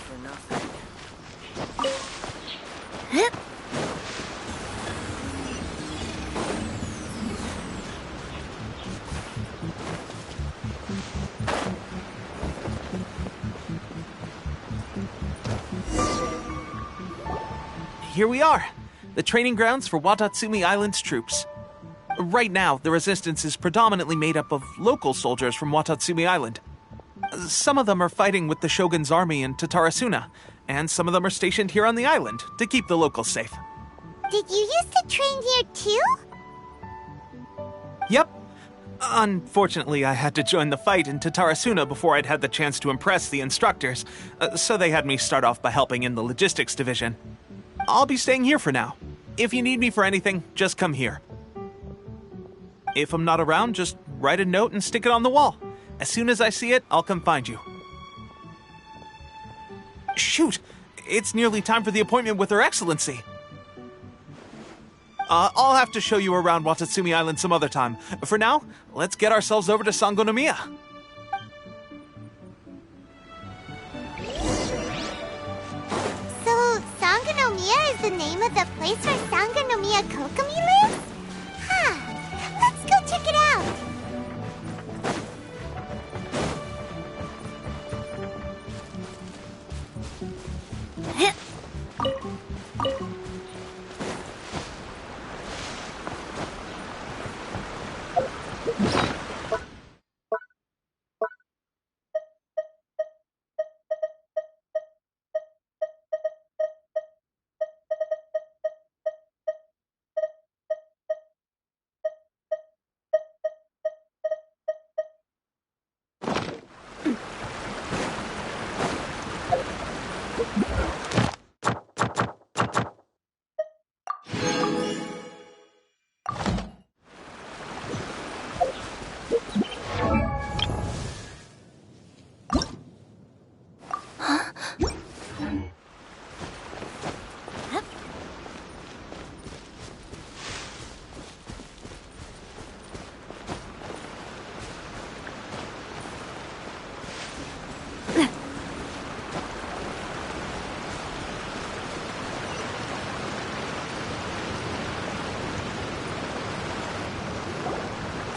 for nothing. Here we are, the training grounds for Watatsumi Island's troops. Right now, the resistance is predominantly made up of local soldiers from Watatsumi Island. Some of them are fighting with the Shogun's army in Tatarasuna, and some of them are stationed here on the island to keep the locals safe. Did you used to train here too? Yep. Unfortunately, I had to join the fight in Tatarasuna before I'd had the chance to impress the instructors, so they had me start off by helping in the logistics division. I'll be staying here for now. If you need me for anything, just come here. If I'm not around, just write a note and stick it on the wall. As soon as I see it, I'll come find you. Shoot! It's nearly time for the appointment with Her Excellency. I'll have to show you around Watatsumi Island some other time. For now, let's get ourselves over to Sangonomiya. So, Sangonomiya is the name of the place where Sangonomiya Kokomi lives? Huh. Let's go check it out.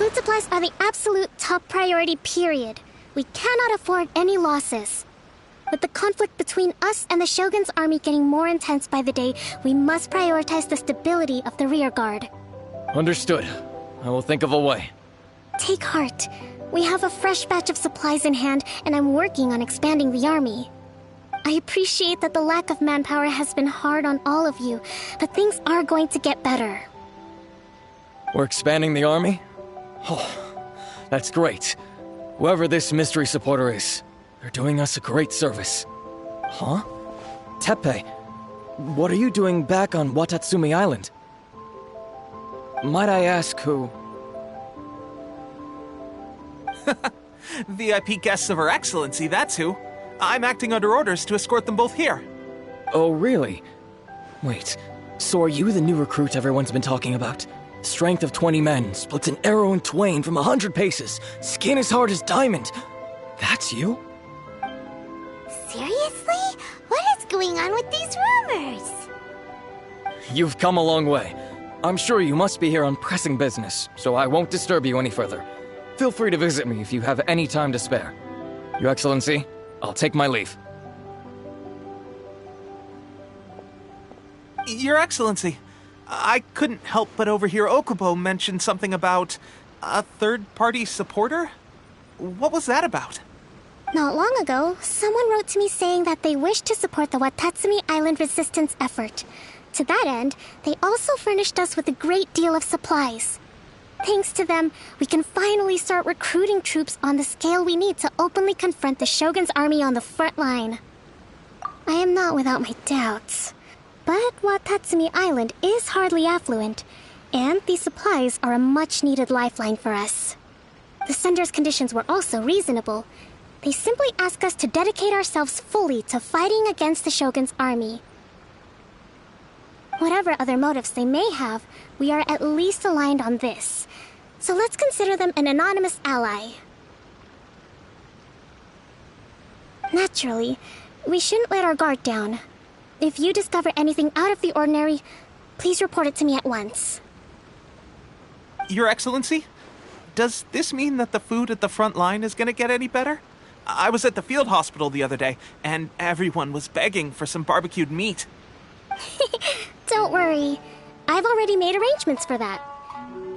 Food supplies are the absolute top priority, period. We cannot afford any losses. With the conflict between us and the Shogun's army getting more intense by the day, we must prioritize the stability of the rear guard. Understood. I will think of a way. Take heart. We have a fresh batch of supplies in hand, and I'm working on expanding the army. I appreciate that the lack of manpower has been hard on all of you, but things are going to get better. We're expanding the army? Oh, that's great. Whoever this mystery supporter is, they're doing us a great service. Huh? Teppei, what are you doing back on Watatsumi Island? Might I ask who? VIP guests of Her Excellency, that's who. I'm acting under orders to escort them both here. Oh, really? Wait, so are you the new recruit everyone's been talking about? Strength of 20 men, splits an arrow in twain from 100 paces, skin as hard as diamond. That's you? Seriously? What is going on with these rumors? You've come a long way. I'm sure you must be here on pressing business, so I won't disturb you any further. Feel free to visit me if you have any time to spare. Your Excellency, I'll take my leave. Your Excellency, I couldn't help but overhear Okubo mention something about a third-party supporter? What was that about? Not long ago, someone wrote to me saying that they wished to support the Watatsumi Island resistance effort. To that end, they also furnished us with a great deal of supplies. Thanks to them, we can finally start recruiting troops on the scale we need to openly confront the Shogun's army on the front line. I am not without my doubts. But Watatsumi Island is hardly affluent, and these supplies are a much-needed lifeline for us. The sender's conditions were also reasonable. They simply ask us to dedicate ourselves fully to fighting against the Shogun's army. Whatever other motives they may have, we are at least aligned on this. So let's consider them an anonymous ally. Naturally, We shouldn't let our guard down. If you discover anything out of the ordinary, please report it to me at once. Your Excellency, does this mean that the food at the front line is gonna get any better? I was at the field hospital the other day, and everyone was begging for some barbecued meat. Don't worry. I've already made arrangements for that.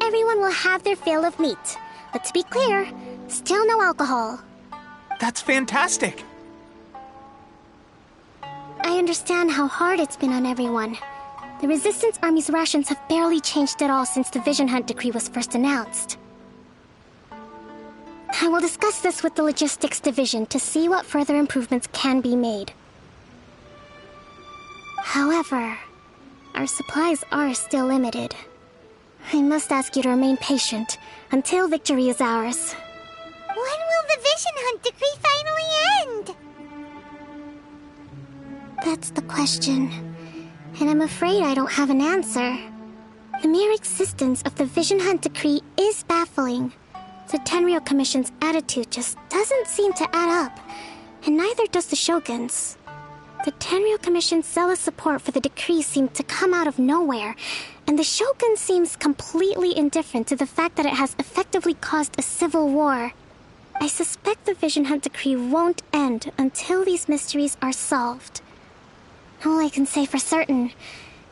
Everyone will have their fill of meat. But to be clear, still no alcohol. That's fantastic! I understand how hard it's been on everyone. The Resistance Army's rations have barely changed at all since the Vision Hunt decree was first announced. I will discuss this with the Logistics Division to see what further improvements can be made. However, our supplies are still limited. I must ask you to remain patient until victory is ours. When will the Vision Hunt decree finally end? That's the question, and I'm afraid I don't have an answer. The mere existence of the Vision Hunt decree is baffling. The Tenryou Commission's attitude just doesn't seem to add up, and neither does the Shogun's. The Tenryou Commission's zealous support for the decree seemed to come out of nowhere, and the Shogun seems completely indifferent to the fact that it has effectively caused a civil war. I suspect the Vision Hunt decree won't end until these mysteries are solved. All I can say for certain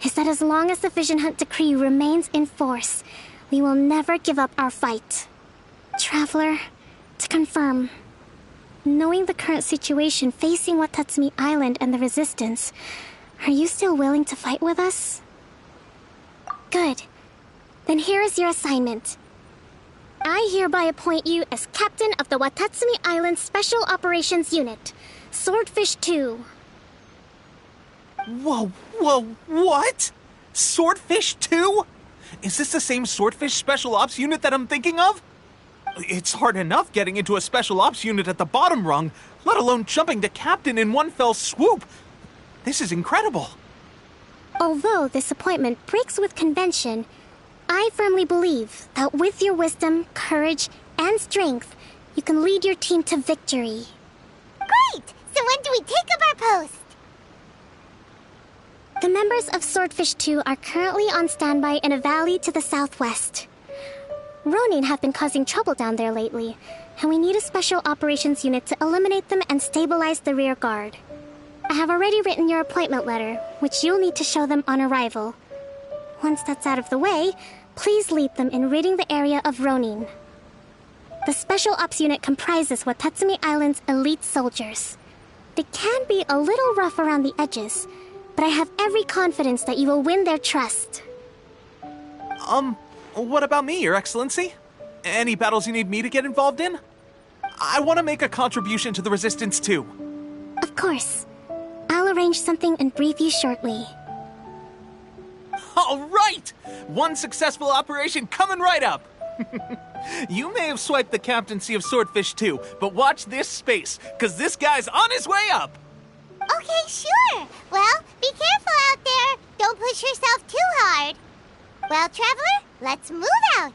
is that as long as the Vision Hunt decree remains in force, we will never give up our fight. Traveler, to confirm, knowing the current situation facing Watatsumi Island and the Resistance, are you still willing to fight with us? Good. Then here is your assignment. I hereby appoint you as Captain of the Watatsumi Island Special Operations Unit, Swordfish 2. Whoa, what? Swordfish 2? Is this the same Swordfish Special Ops unit that I'm thinking of? It's hard enough getting into a Special Ops unit at the bottom rung, let alone jumping to Captain in one fell swoop. This is incredible. Although this appointment breaks with convention, I firmly believe that with your wisdom, courage, and strength, you can lead your team to victory. Great! So when do we take up our post? The members of Swordfish 2 are currently on standby in a valley to the southwest. Ronin have been causing trouble down there lately, and we need a special operations unit to eliminate them and stabilize the rear guard. I have already written your appointment letter, which you'll need to show them on arrival. Once that's out of the way, please lead them in ridding the area of Ronin. The Special Ops unit comprises Watatsumi Island's elite soldiers. They can be a little rough around the edges, but I have every confidence that you will win their trust. What about me, Your Excellency? Any battles you need me to get involved in? I want to make a contribution to the Resistance too. Of course. I'll arrange something and brief you shortly. All right! One successful operation coming right up! You may have swiped the captaincy of Swordfish 2, but watch this space, because this guy's on his way up! Okay, sure. Well, be careful out there. Don't push yourself too hard. Well, Traveler, let's move out.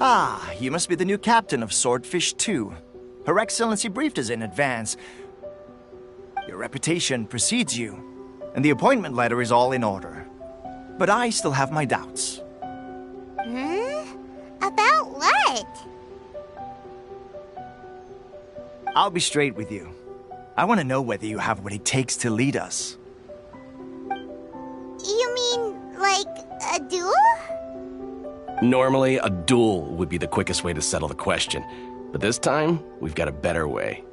Ah, you must be the new captain of Swordfish 2. Her Excellency briefed us in advance. Your reputation precedes you, and the appointment letter is all in order. But I still have my doubts. About what? I'll be straight with you. I want to know whether you have what it takes to lead us. You mean, like, a duel? Normally, a duel would be the quickest way to settle the question, but this time, we've got a better way.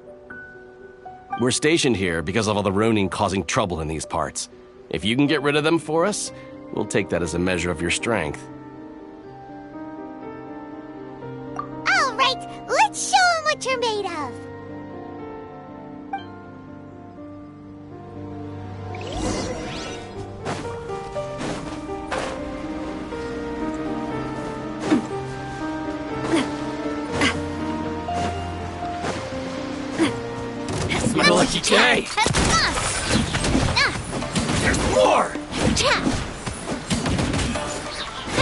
We're stationed here because of all the Ronin causing trouble in these parts. If you can get rid of them for us, we'll take that as a measure of your strength. All right, let's show them what you're made of. It's my lucky day! There's more!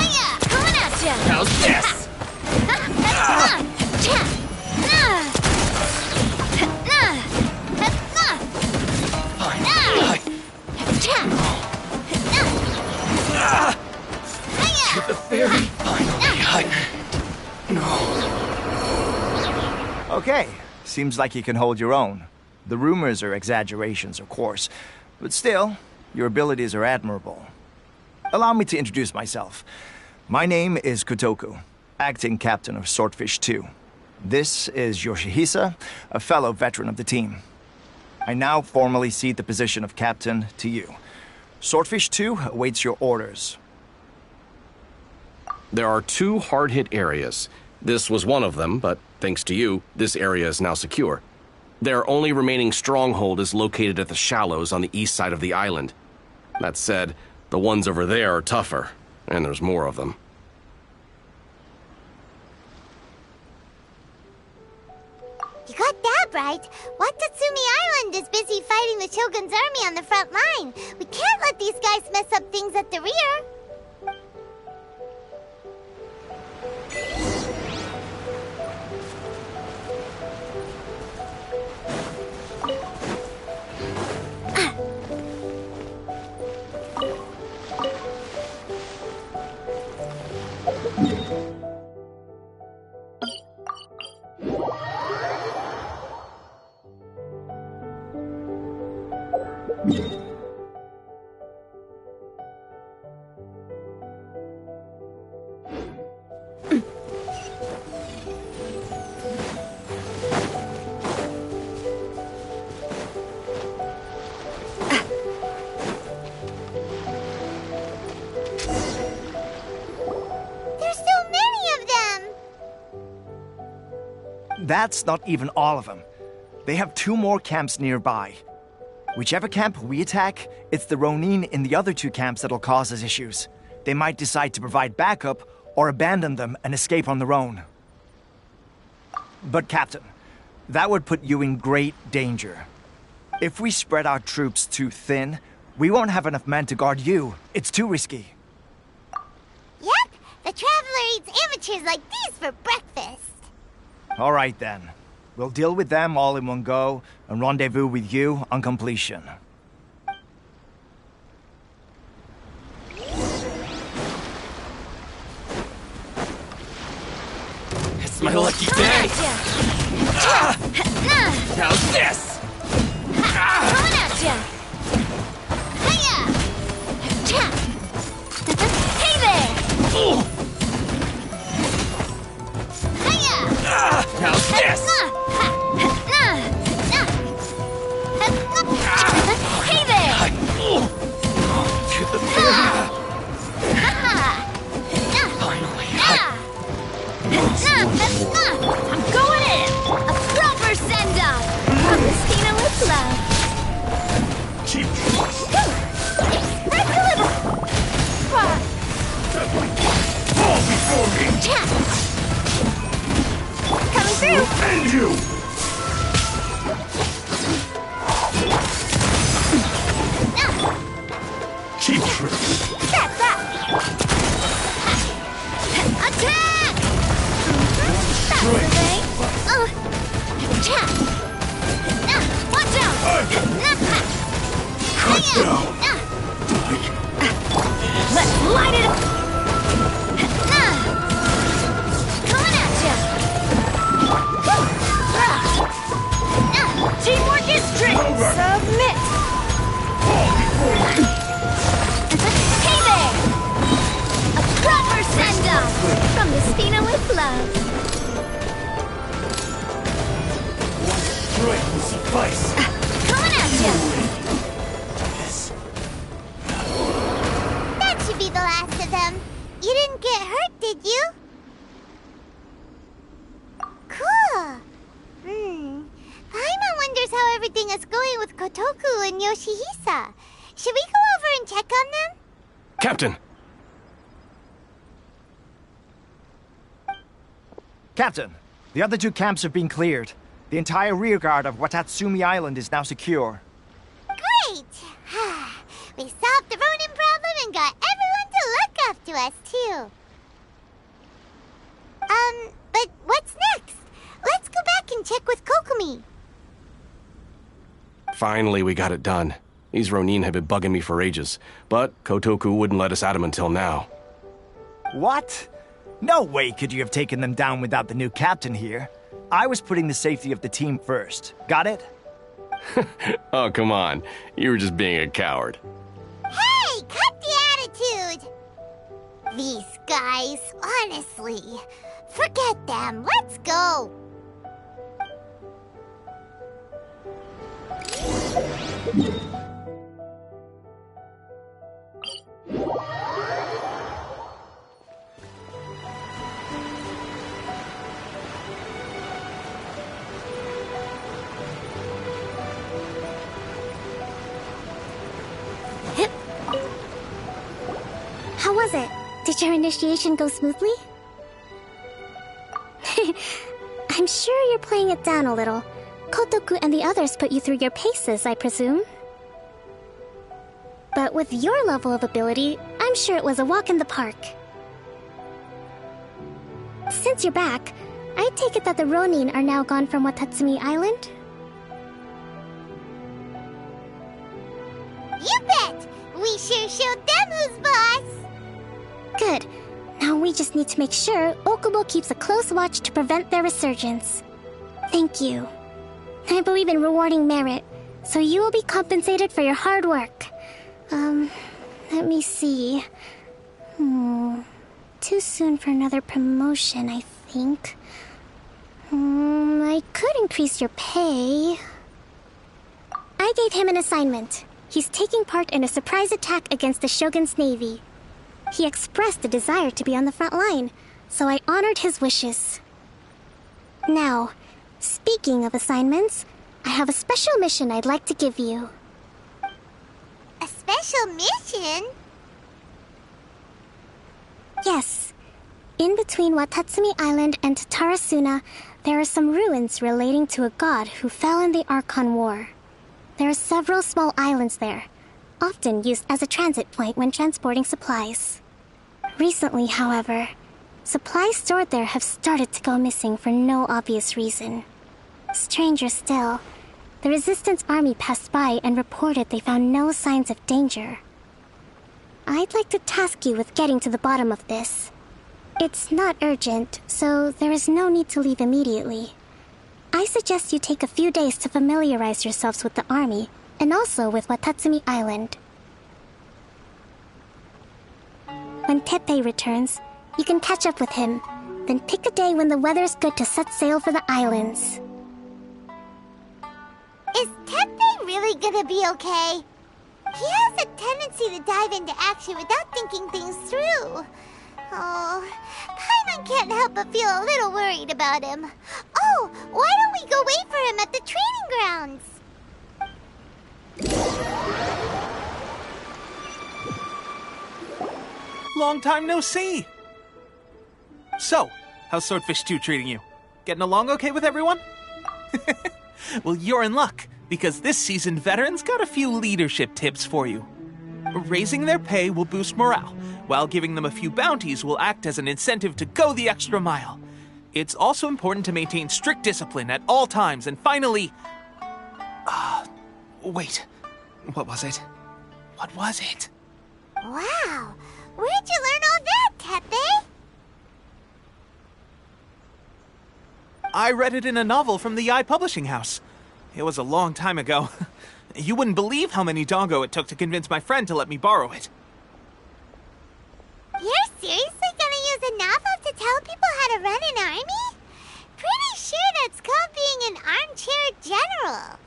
Coming at ya! How's this? The fairy finally. Okay, seems like you can hold your own. The rumors are exaggerations, of course, but still, your abilities are admirable. Allow me to introduce myself. My name is Kotoku, acting captain of Swordfish 2. This is Yoshihisa, a fellow veteran of the team. I now formally cede the position of captain to you. Swordfish 2 awaits your orders. There are 2 hard-hit areas. This was one of them, but thanks to you, this area is now secure. Their only remaining stronghold is located at the shallows on the east side of the island. That said, the ones over there are tougher, and there's more of them. You got that right. Watatsumi Island is busy fighting the Shogun's army on the front line. We can't let these guys mess up things at the rear. That's not even all of them. They have 2 more camps nearby. Whichever camp we attack, it's the Ronin in the other 2 camps that'll cause us issues. They might decide to provide backup or abandon them and escape on their own. But Captain, that would put you in great danger. If we spread our troops too thin, we won't have enough men to guard you. It's too risky. Yep, the Traveler eats amateurs like these for breakfast. All right, then. We'll deal with them all in one go and rendezvous with you on completion. It's my lucky day! How's this? Coming at ya! Hey there! How's this? Hey there! To the fairy! Finally, I'm going in! A proper send-off! From the Spina with love. Express deliver! Fall before me! Coming through! And you! Cheap trick! That's that! Attack! That's the way! Watch out! Teresa. Should we go over and check on them? Captain! Captain, the other two camps have been cleared. The entire rearguard of Watatsumi Island is now secure. Great! We solved the Ronin problem and got everyone to look up to us, too. But what's next? Let's go back and check with Kokomi. Finally, we got it done. These Ronin have been bugging me for ages, but Kotoku wouldn't let us at them until now. What? No way could you have taken them down without the new captain here. I was putting the safety of the team first. Got it? Oh, come on. You were just being a coward. Hey, cut the attitude! These guys, honestly. Forget them. Let's go. How was it? Did your initiation go smoothly? I'm sure you're playing it down a little. Kotoku and the others put you through your paces, I presume. But with your level of ability, I'm sure it was a walk in the park. Since you're back, I take it that the Ronin are now gone from Watatsumi Island? You bet! We sure showed them who's boss! Good. Now we just need to make sure Okubo keeps a close watch to prevent their resurgence. Thank you. I believe in rewarding merit, so you will be compensated for your hard work. Let me see. Too soon for another promotion, I think. I could increase your pay. I gave him an assignment. He's taking part in a surprise attack against the Shogun's navy. He expressed a desire to be on the front line, so I honored his wishes. Now, speaking of assignments, I have a special mission I'd like to give you. A special mission? Yes. In between Watatsumi Island and Tarasuna, there are some ruins relating to a god who fell in the Archon War. There are several small islands there, often used as a transit point when transporting supplies. Recently, however, supplies stored there have started to go missing for no obvious reason. Stranger still, the Resistance army passed by and reported they found no signs of danger. I'd like to task you with getting to the bottom of this. It's not urgent, so there is no need to leave immediately. I suggest you take a few days to familiarize yourselves with the army, and also with Watatsumi Island. When Teppei returns, you can catch up with him, then pick a day when the weather's good to set sail for the islands. Is Teppei really gonna be okay? He has a tendency to dive into action without thinking things through. Oh, Paimon can't help but feel a little worried about him. Oh, why don't we go wait for him at the training grounds? Long time no see! So, how's Swordfish 2 treating you? Getting along okay with everyone? Well, you're in luck, because this seasoned veteran's got a few leadership tips for you. Raising their pay will boost morale, while giving them a few bounties will act as an incentive to go the extra mile. It's also important to maintain strict discipline at all times, and finally... wait. What was it? What was it? Wow, where'd you learn all that, Teppei? I read it in a novel from the Publishing House. It was a long time ago. You wouldn't believe how many doggo it took to convince my friend to let me borrow it. You're seriously gonna use a novel to tell people how to run an army? Pretty sure that's called being an armchair general.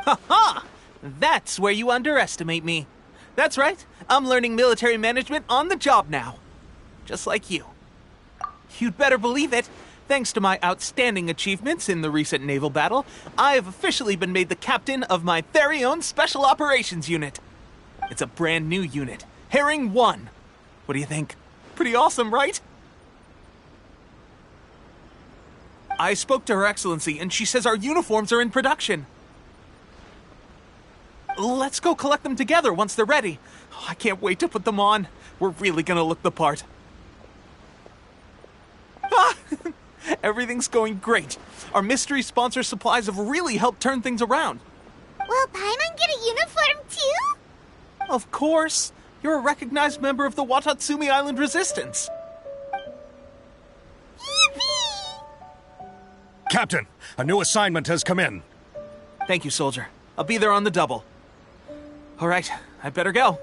Ha ha! That's where you underestimate me. That's right, I'm learning military management on the job now. Just like you. You'd better believe it. Thanks to my outstanding achievements in the recent naval battle, I have officially been made the captain of my very own Special Operations Unit. It's a brand new unit, Herring 1. What do you think? Pretty awesome, right? I spoke to Her Excellency, and she says our uniforms are in production. Let's go collect them together once they're ready. Oh, I can't wait to put them on. We're really gonna look the part. Ah! Everything's going great. Our mystery sponsor supplies have really helped turn things around. Will Paimon get a uniform too? Of course. You're a recognized member of the Watatsumi Island Resistance. Yippee! Captain, a new assignment has come in. Thank you, soldier. I'll be there on the double. All right, I better go.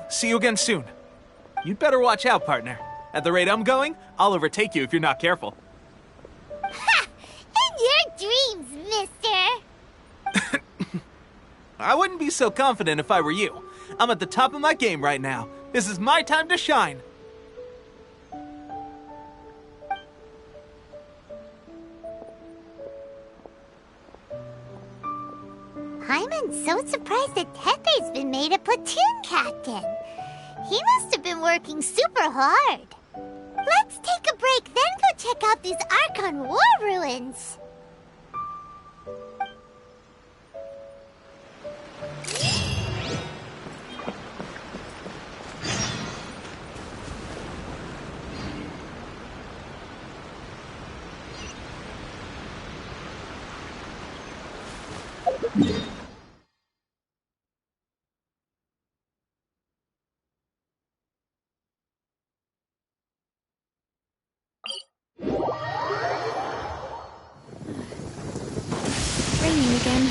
See you again soon. You'd better watch out, partner. At the rate I'm going, I'll overtake you if you're not careful. Ha! In your dreams, mister! I wouldn't be so confident if I were you. I'm at the top of my game right now. This is my time to shine. Paimon's so surprised that Tepe's been made a platoon captain. He must have been working super hard. Let's take a break, then go check out these Archon War ruins. Raining again.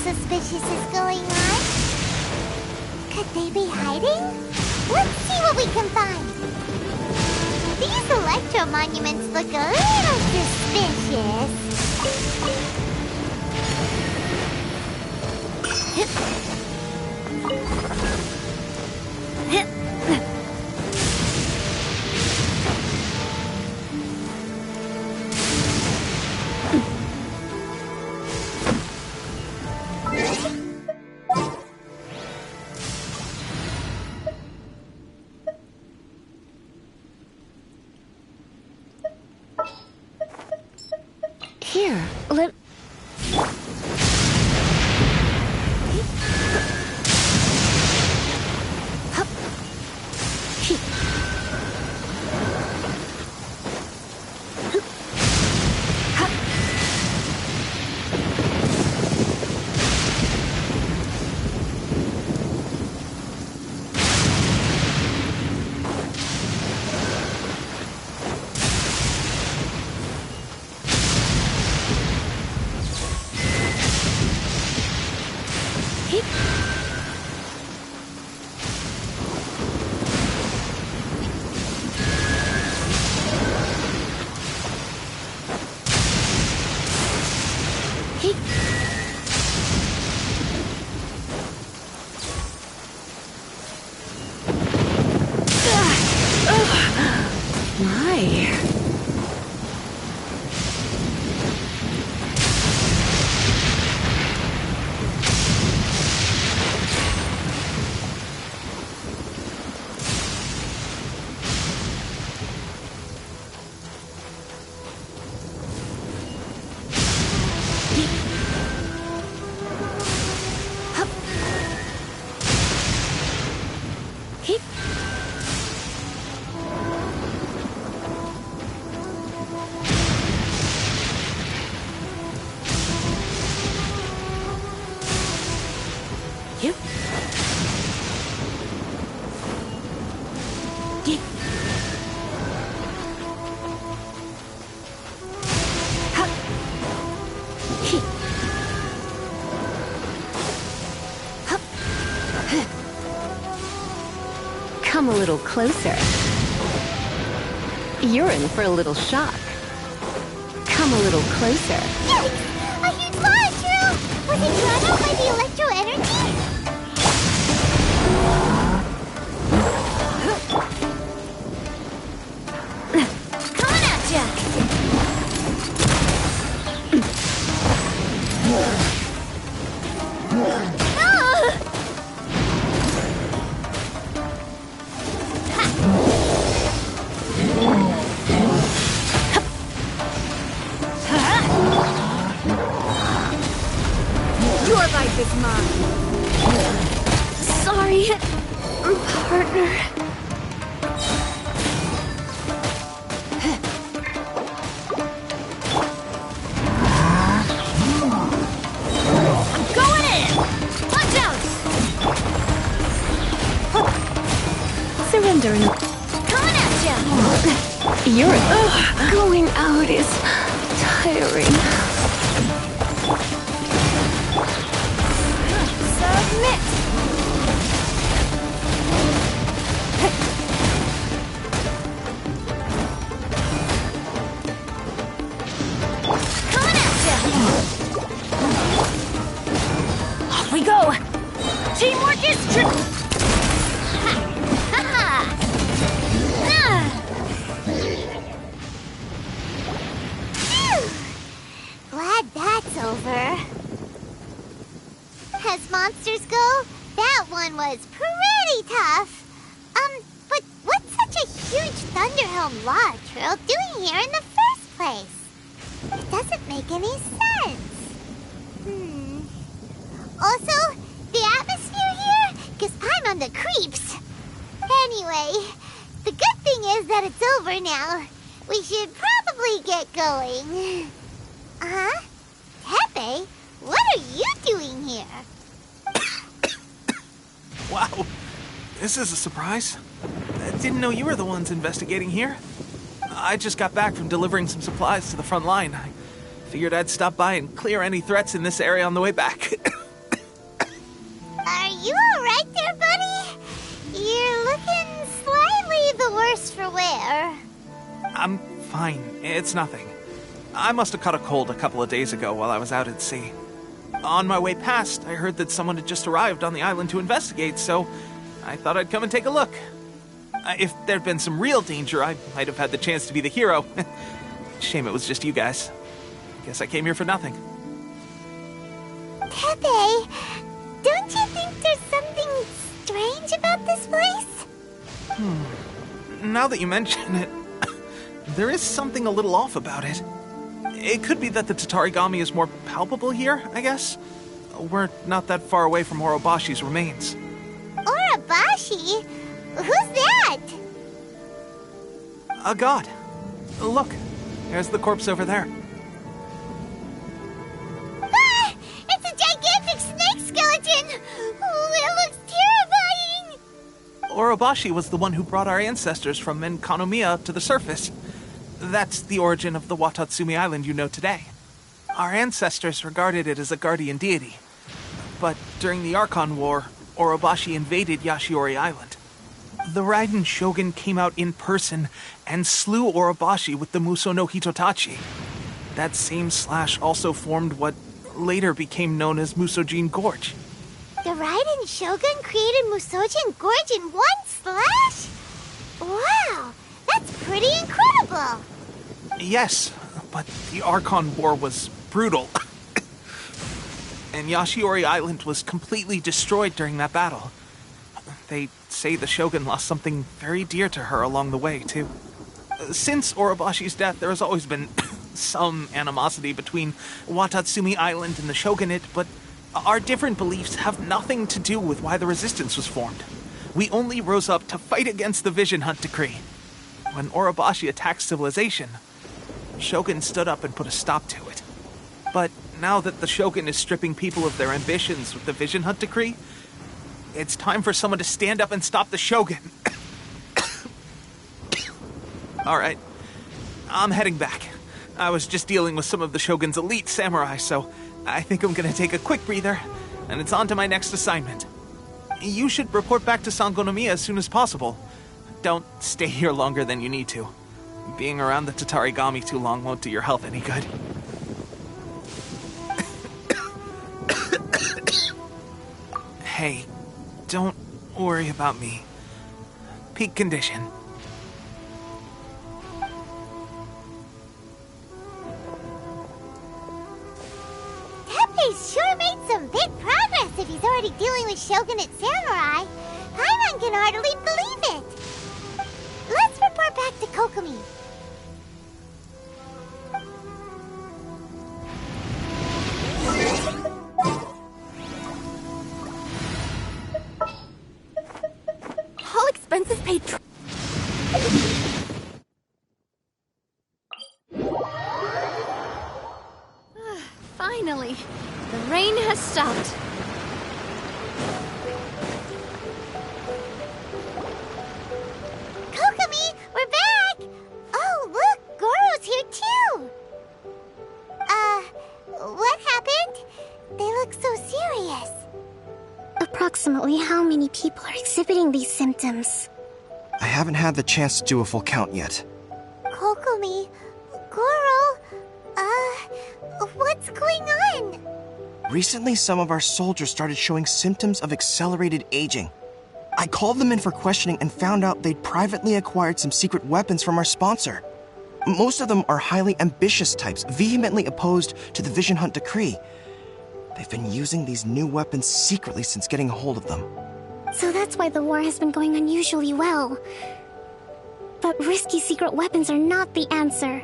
Suspicious is going on? Could they be hiding? Let's see what we can find. These electro monuments look a little suspicious. Here, let... Come a little closer. You're in for a little shock. Come a little closer. Yikes! A huge fire, True! Was it drawn out by the electro energy? Coming at ya! Your life is mine. Sorry, partner. I'm going in! Watch out! Surrender. Coming at ya! You're going out is tiring. Submit! Coming at ya! Off we go! Teamwork is true! Glad that's over. As monsters go, that one was pretty tough. But what's such a huge Thunderhelm Law Trail doing here in the first place? It doesn't make any sense. Also, the atmosphere here gives I'm on the creeps. Anyway, the good thing is that it's over now. We should probably get going. Tepe, what are you doing here? Wow, this is a surprise. I didn't know you were the ones investigating here. I just got back from delivering some supplies to the front line. I figured I'd stop by and clear any threats in this area on the way back. Are you alright there, buddy? You're looking slightly the worse for wear. I'm fine. It's nothing. I must have caught a cold a couple of days ago while I was out at sea. On my way past, I heard that someone had just arrived on the island to investigate, so I thought I'd come and take a look. If there'd been some real danger, I might have had the chance to be the hero. Shame it was just you guys. Guess I came here for nothing. Tepe, don't you think there's something strange about this place? Now that you mention it, there is something a little off about it. It could be that the Tatarigami is more palpable here, I guess. We're not that far away from Orobashi's remains. Orobashi? Who's that? A god. Look, there's the corpse over there. Ah! It's a gigantic snake skeleton! Oh, it looks terrifying! Orobashi was the one who brought our ancestors from Menkanomiya to the surface. That's the origin of the Watatsumi Island you know today. Our ancestors regarded it as a guardian deity. But during the Archon War, Orobashi invaded Yashiori Island. The Raiden Shogun came out in person and slew Orobashi with the Muso no Hitotachi. That same slash also formed what later became known as Musojin Gorge. The Raiden Shogun created Musojin Gorge in one slash? Wow, that's pretty incredible! Yes, but the Archon War was brutal. And Yashiori Island was completely destroyed during that battle. They say the Shogun lost something very dear to her along the way, too. Since Orobashi's death, there has always been some animosity between Watatsumi Island and the Shogunate, but our different beliefs have nothing to do with why the resistance was formed. We only rose up to fight against the Vision Hunt Decree. When Orobashi attacked civilization, Shogun stood up and put a stop to it. But now that the Shogun is stripping people of their ambitions with the Vision Hunt Decree, it's time for someone to stand up and stop the Shogun. Alright, I'm heading back. I was just dealing with some of the Shogun's elite samurai, so I think I'm gonna take a quick breather, and it's on to my next assignment. You should report back to Sangonomiya as soon as possible. don't stay here longer than you need to. Being around the Tatarigami too long won't do your health any good. Hey, don't worry about me. Peak condition. Tepe's sure made some big progress if he's already dealing with Shogunate Samurai. Paimon can hardly believe it. Let's report back to Kokomi. All expenses paid. Finally, the rain has stopped. Kokomi, we're back! Oh, look, Goro's here too! What happened? They look so serious. Approximately how many people are exhibiting these symptoms? I haven't had the chance to do a full count yet. Kokomi, Goro, what's going on? Recently, some of our soldiers started showing symptoms of accelerated aging. I called them in for questioning and found out they'd privately acquired some secret weapons from our sponsor. Most of them are highly ambitious types, vehemently opposed to the Vision Hunt decree. They've been using these new weapons secretly since getting a hold of them. So that's why the war has been going unusually well. But risky secret weapons are not the answer.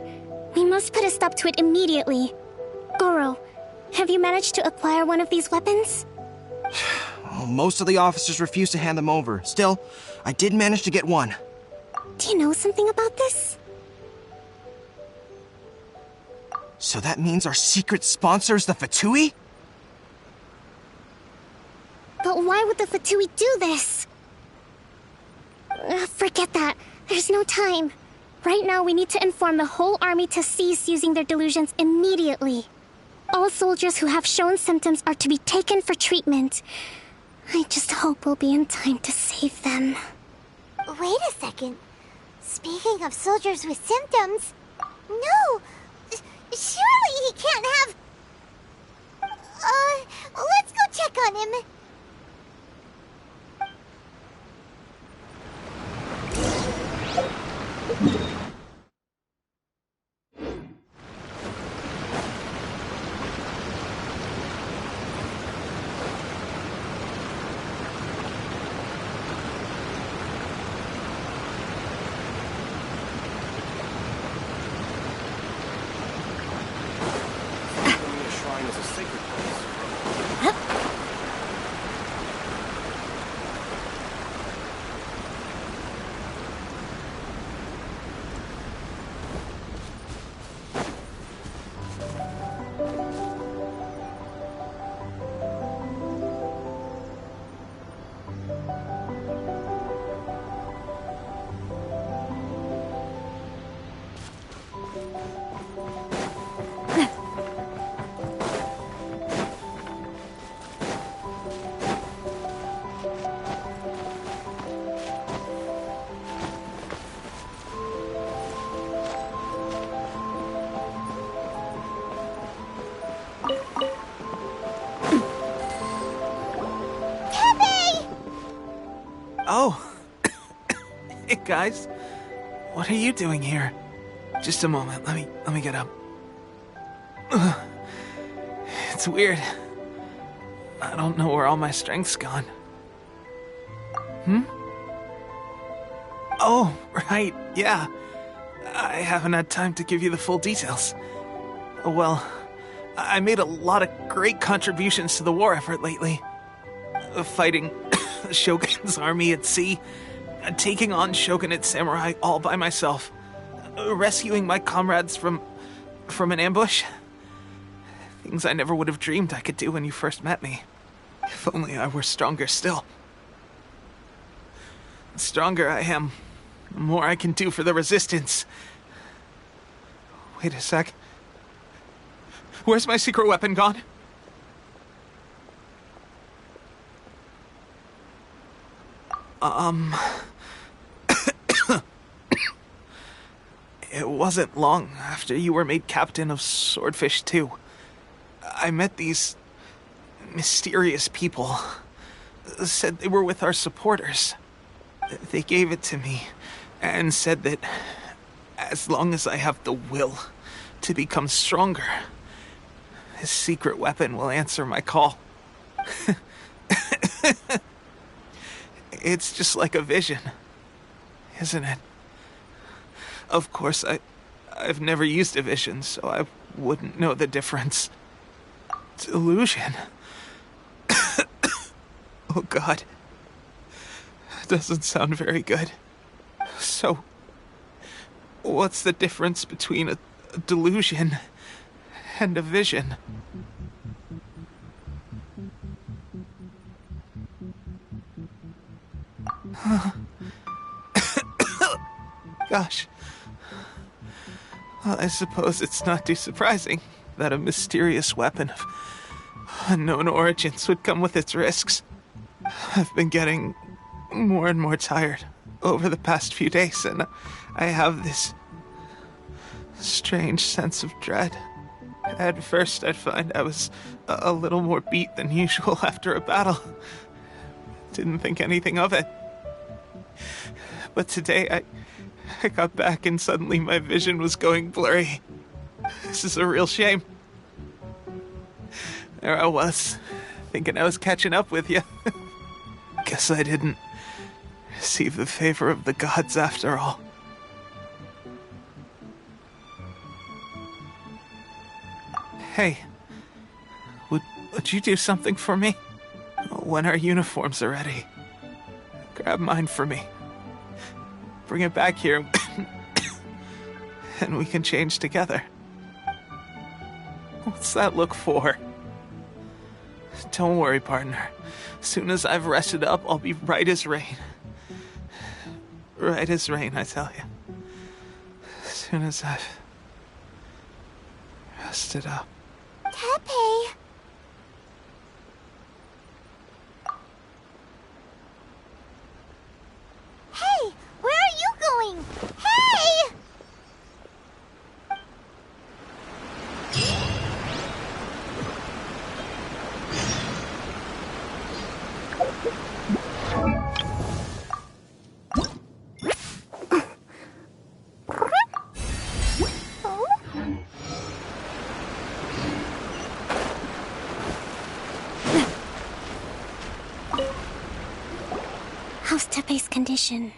We must put a stop to it immediately. Goro, have you managed to acquire one of these weapons? Well, most of the officers refuse to hand them over. Still, I did manage to get one. Do you know something about this? So that means our secret sponsor is the Fatui? But why would the Fatui do this? Forget that. There's no time. Right now, we need to inform the whole army to cease using their delusions immediately. All soldiers who have shown symptoms are to be taken for treatment. I just hope we'll be in time to save them. Wait a second. Speaking of soldiers with symptoms... No! Surely he can't have... let's go check on him. Oh. Hey, guys. What are you doing here? Just a moment. Let me get up. Ugh. It's weird. I don't know where all my strength's gone. Oh, right. Yeah. I haven't had time to give you the full details. Well, I made a lot of great contributions to the war effort lately. Fighting the Shogun's army at sea, taking on Shogunate samurai all by myself, rescuing my comrades from an ambush. Things I never would have dreamed I could do when you first met me. If only I were stronger still. The stronger I am, the more I can do for the Resistance. Wait a sec. Where's my secret weapon gone? It wasn't long after you were made captain of Swordfish 2. I met these mysterious people. Said they were with our supporters. They gave it to me and said that as long as I have the will to become stronger, his secret weapon will answer my call. It's just like a vision, isn't it? Of course, I've never used a vision, so I wouldn't know the difference. Delusion. Oh God. Doesn't sound very good. So, what's the difference between a delusion and a vision? Gosh. Well, I suppose it's not too surprising that a mysterious weapon of unknown origins would come with its risks. I've been getting more and more tired over the past few days, and I have this strange sense of dread. At first, I'd find I was a little more beat than usual after a battle. Didn't think anything of it. But today, I got back and suddenly my vision was going blurry. This is a real shame. There I was, thinking I was catching up with you. Guess I didn't receive the favor of the gods after all. Hey, would you do something for me? When our uniforms are ready, grab mine for me. Bring it back here, and we can change together. What's that look for? Don't worry, partner. Soon as I've rested up, I'll be right as rain. Right as rain, I tell you. Soon as I've rested up. Tepe! Hey! Where are you going? Hey! How's Tepe's condition?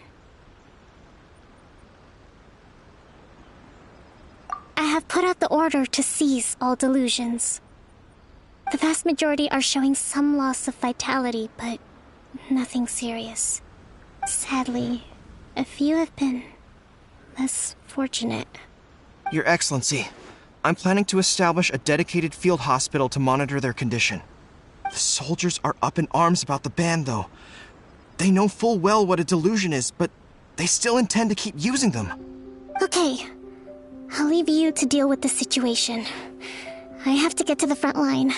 I have put out the order to seize all delusions. The vast majority are showing some loss of vitality, but nothing serious. Sadly, a few have been less fortunate. Your Excellency, I'm planning to establish a dedicated field hospital to monitor their condition. The soldiers are up in arms about the ban, though. They know full well what a delusion is, but they still intend to keep using them. Okay, I'll leave you to deal with the situation. I have to get to the front line.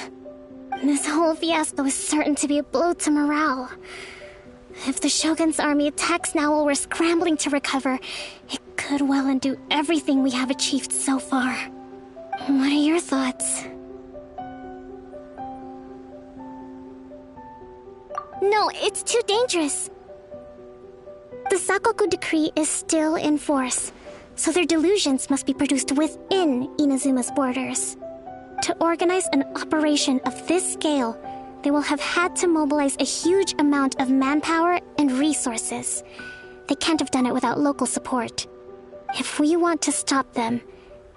This whole fiasco is certain to be a blow to morale. If the Shogun's army attacks now while we're scrambling to recover, it could well undo everything we have achieved so far. What are your thoughts? No, it's too dangerous. The Sakoku decree is still in force, so their delusions must be produced within Inazuma's borders. To organize an operation of this scale, they will have had to mobilize a huge amount of manpower and resources. They can't have done it without local support. If we want to stop them,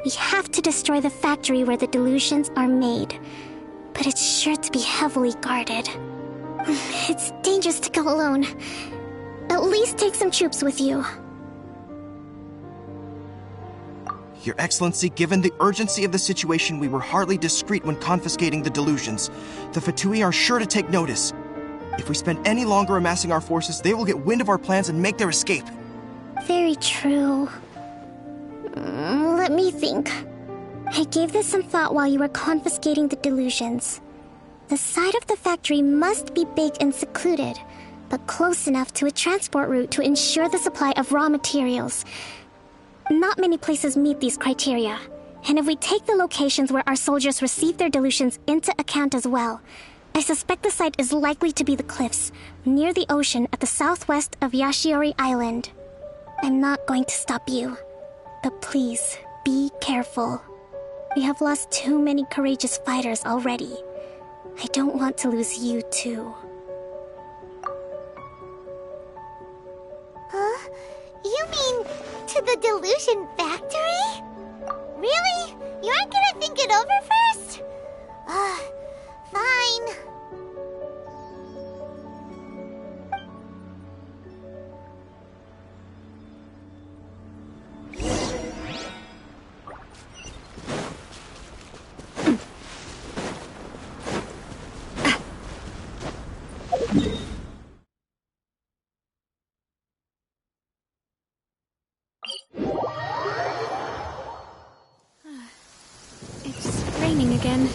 we have to destroy the factory where the delusions are made. But it's sure to be heavily guarded. It's dangerous to go alone. At least take some troops with you. Your Excellency, given the urgency of the situation, we were hardly discreet when confiscating the delusions. The Fatui are sure to take notice. If we spend any longer amassing our forces, they will get wind of our plans and make their escape. Very true. Let me think. I gave this some thought while you were confiscating the delusions. The side of the factory must be big and secluded, but close enough to a transport route to ensure the supply of raw materials. Not many places meet these criteria. And if we take the locations where our soldiers receive their dilutions into account as well, I suspect the site is likely to be the cliffs, near the ocean at the southwest of Yashiori Island. I'm not going to stop you, but please, be careful. We have lost too many courageous fighters already. I don't want to lose you too. Huh? You mean to the delusion factory? Really? You aren't gonna think it over first? Fine. It's raining again.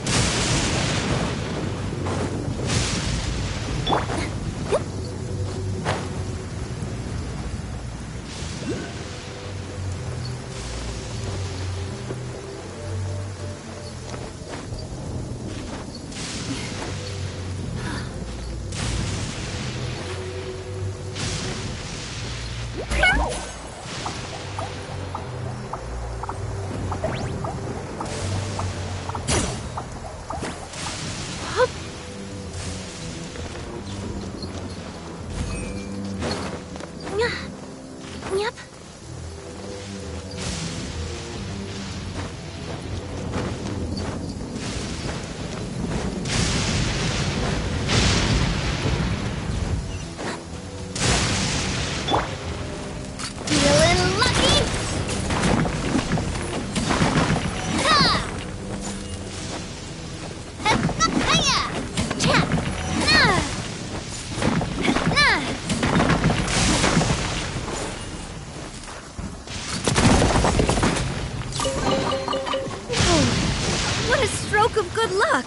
Yep. Feeling lucky? Ha! Hiya! Cha! Nah! Nah! What a stroke of good luck!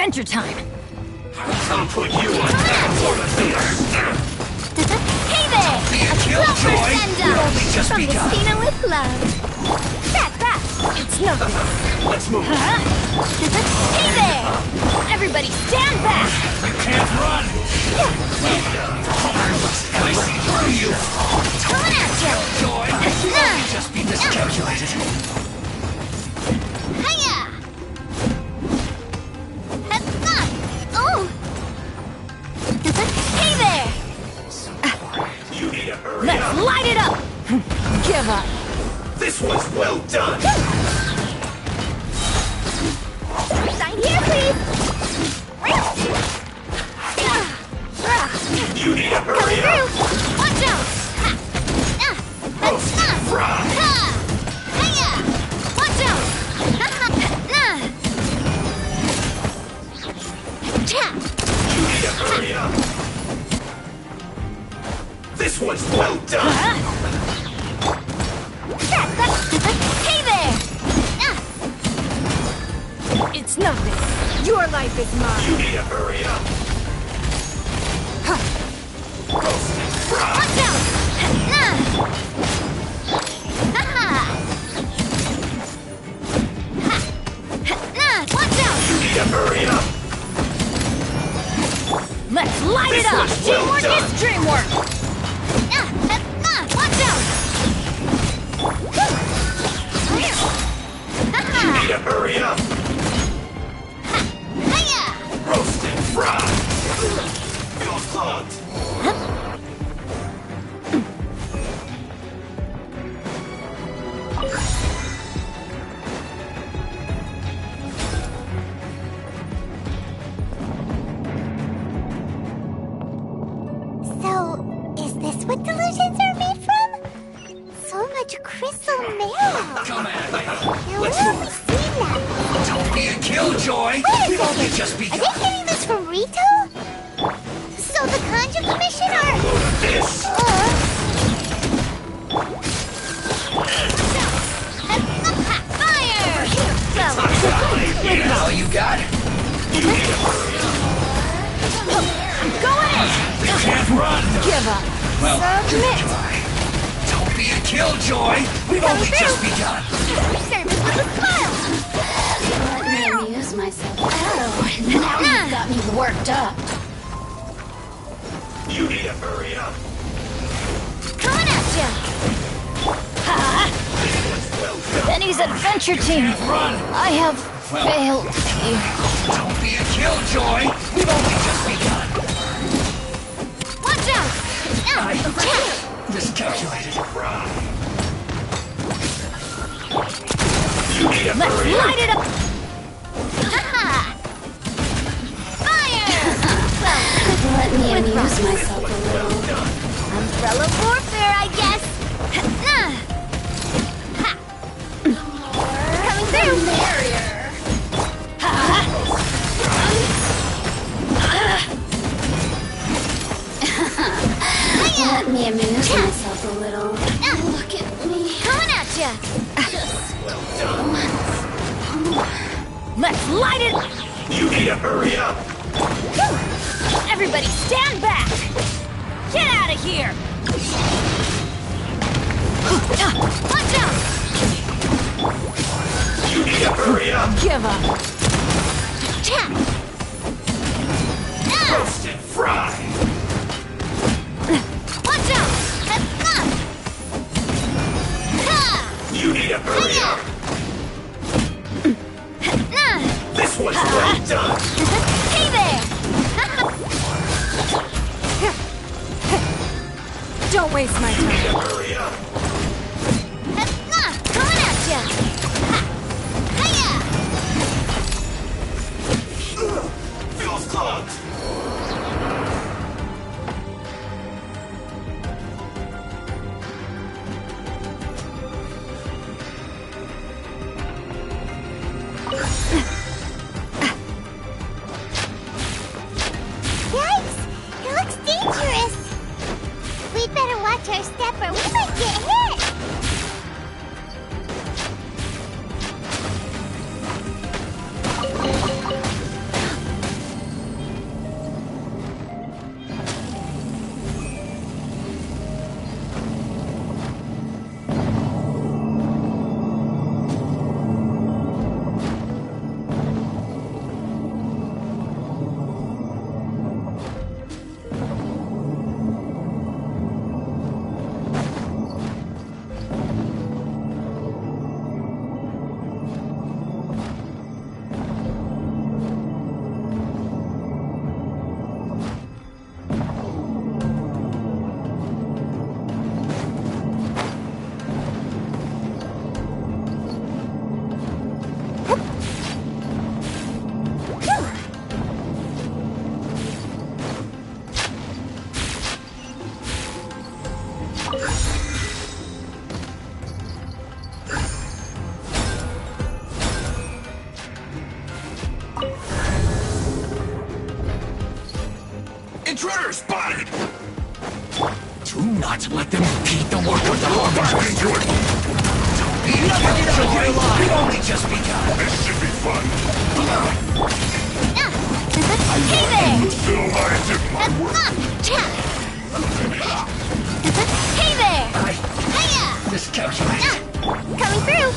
adventure time! I'll put you on Hey there! A killjoy! send-up just from begun. Messina with love. That! It's nothing. Let's move. Hey there! Everybody stand back! You can't run! I see through you! Coming at you! Killjoy! Just be miscalculated. Hiya! Oh! Hey there! You need to hurry Let's up! light it up! Give up! This was well done! Sign here, please! You need to hurry up! Watch out! Watch out! You need to hurry up! This was well done! Hey there! It's nothing. Your life is mine. You need to hurry up! Watch out! Watch out! You need to hurry up! Let's light This it up! was well Teamwork done. is dreamwork! Watch out! You need to hurry up! Roasted fried! You're clogged! So, is this what delusions are made from? So much crystal marrow. Come at me! Now, Let's where have move! we seen that? Don't be a killjoy! Wait a We've only second. just Are begun! they getting this from Rito? So the Kanji Commission are... This! Fire! Is all you got? You need to hurry up! Go in! You can't run! Give up. Well, Submit. don't be a killjoy! We've only just begun! Service with a smile. Let me amuse myself. Oh, now you've got me worked up. You need to hurry up! Coming at you. Ha! Benny's adventure team. I have failed you. Don't be a killjoy! We've only just begun! Watch out! Miscalculated. You need to Let's hurry up! light it up. Fire! Let me amuse myself a little. Umbrella warfare, I guess. Coming through. Let me amuse myself a little. Look at me. Coming at ya. Let's light it. You need to hurry up! Everybody stand back. Get out of here. Watch out. You need to hurry up! Give up. Roasted fried! Watch out. You need to hurry up! This was well done! Hey there. Don't waste my You need time. to hurry up! Coming at ya. Feels clogged! Yikes! It looks dangerous. We'd better watch our step or we might get hit. Do not let them impede the work of the Harbingers. Never get out of here alive. We've only just begun. This should be fun. Hey there! Still lies in my work. Hey there! Hiya! This couch right. Coming through!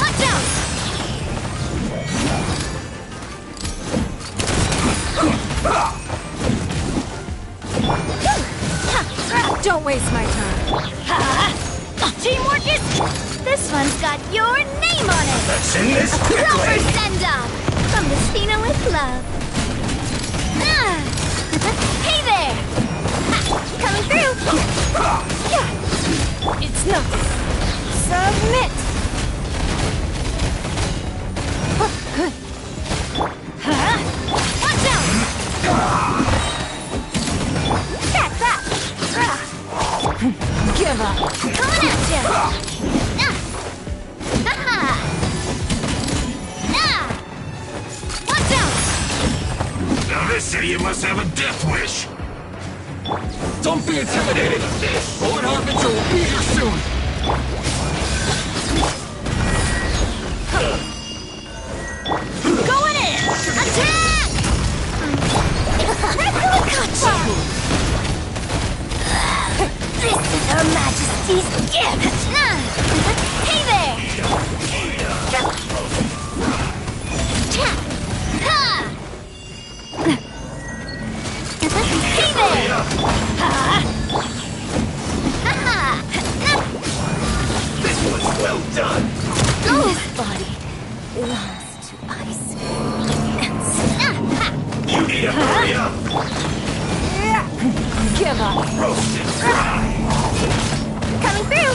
Watch out! Don't waste my time. Teamwork is... This one's got your name on it! Let's end this quickly! Proper send-off! From the Spina with love. Hey there! Coming through! It's nothing. Submit! Watch out! That's that! Give up! Coming at ya! Watch out! Now this idiot must have a death wish. Don't be intimidated. Lord Harbinger will be here soon. Going in! Attack! Gotcha! This is Her Majesty's gift! Hey there! Hey there! This one's well done. This body belongs to ice and snow. You need to hurry up. Give up! Roast and fry. Coming through!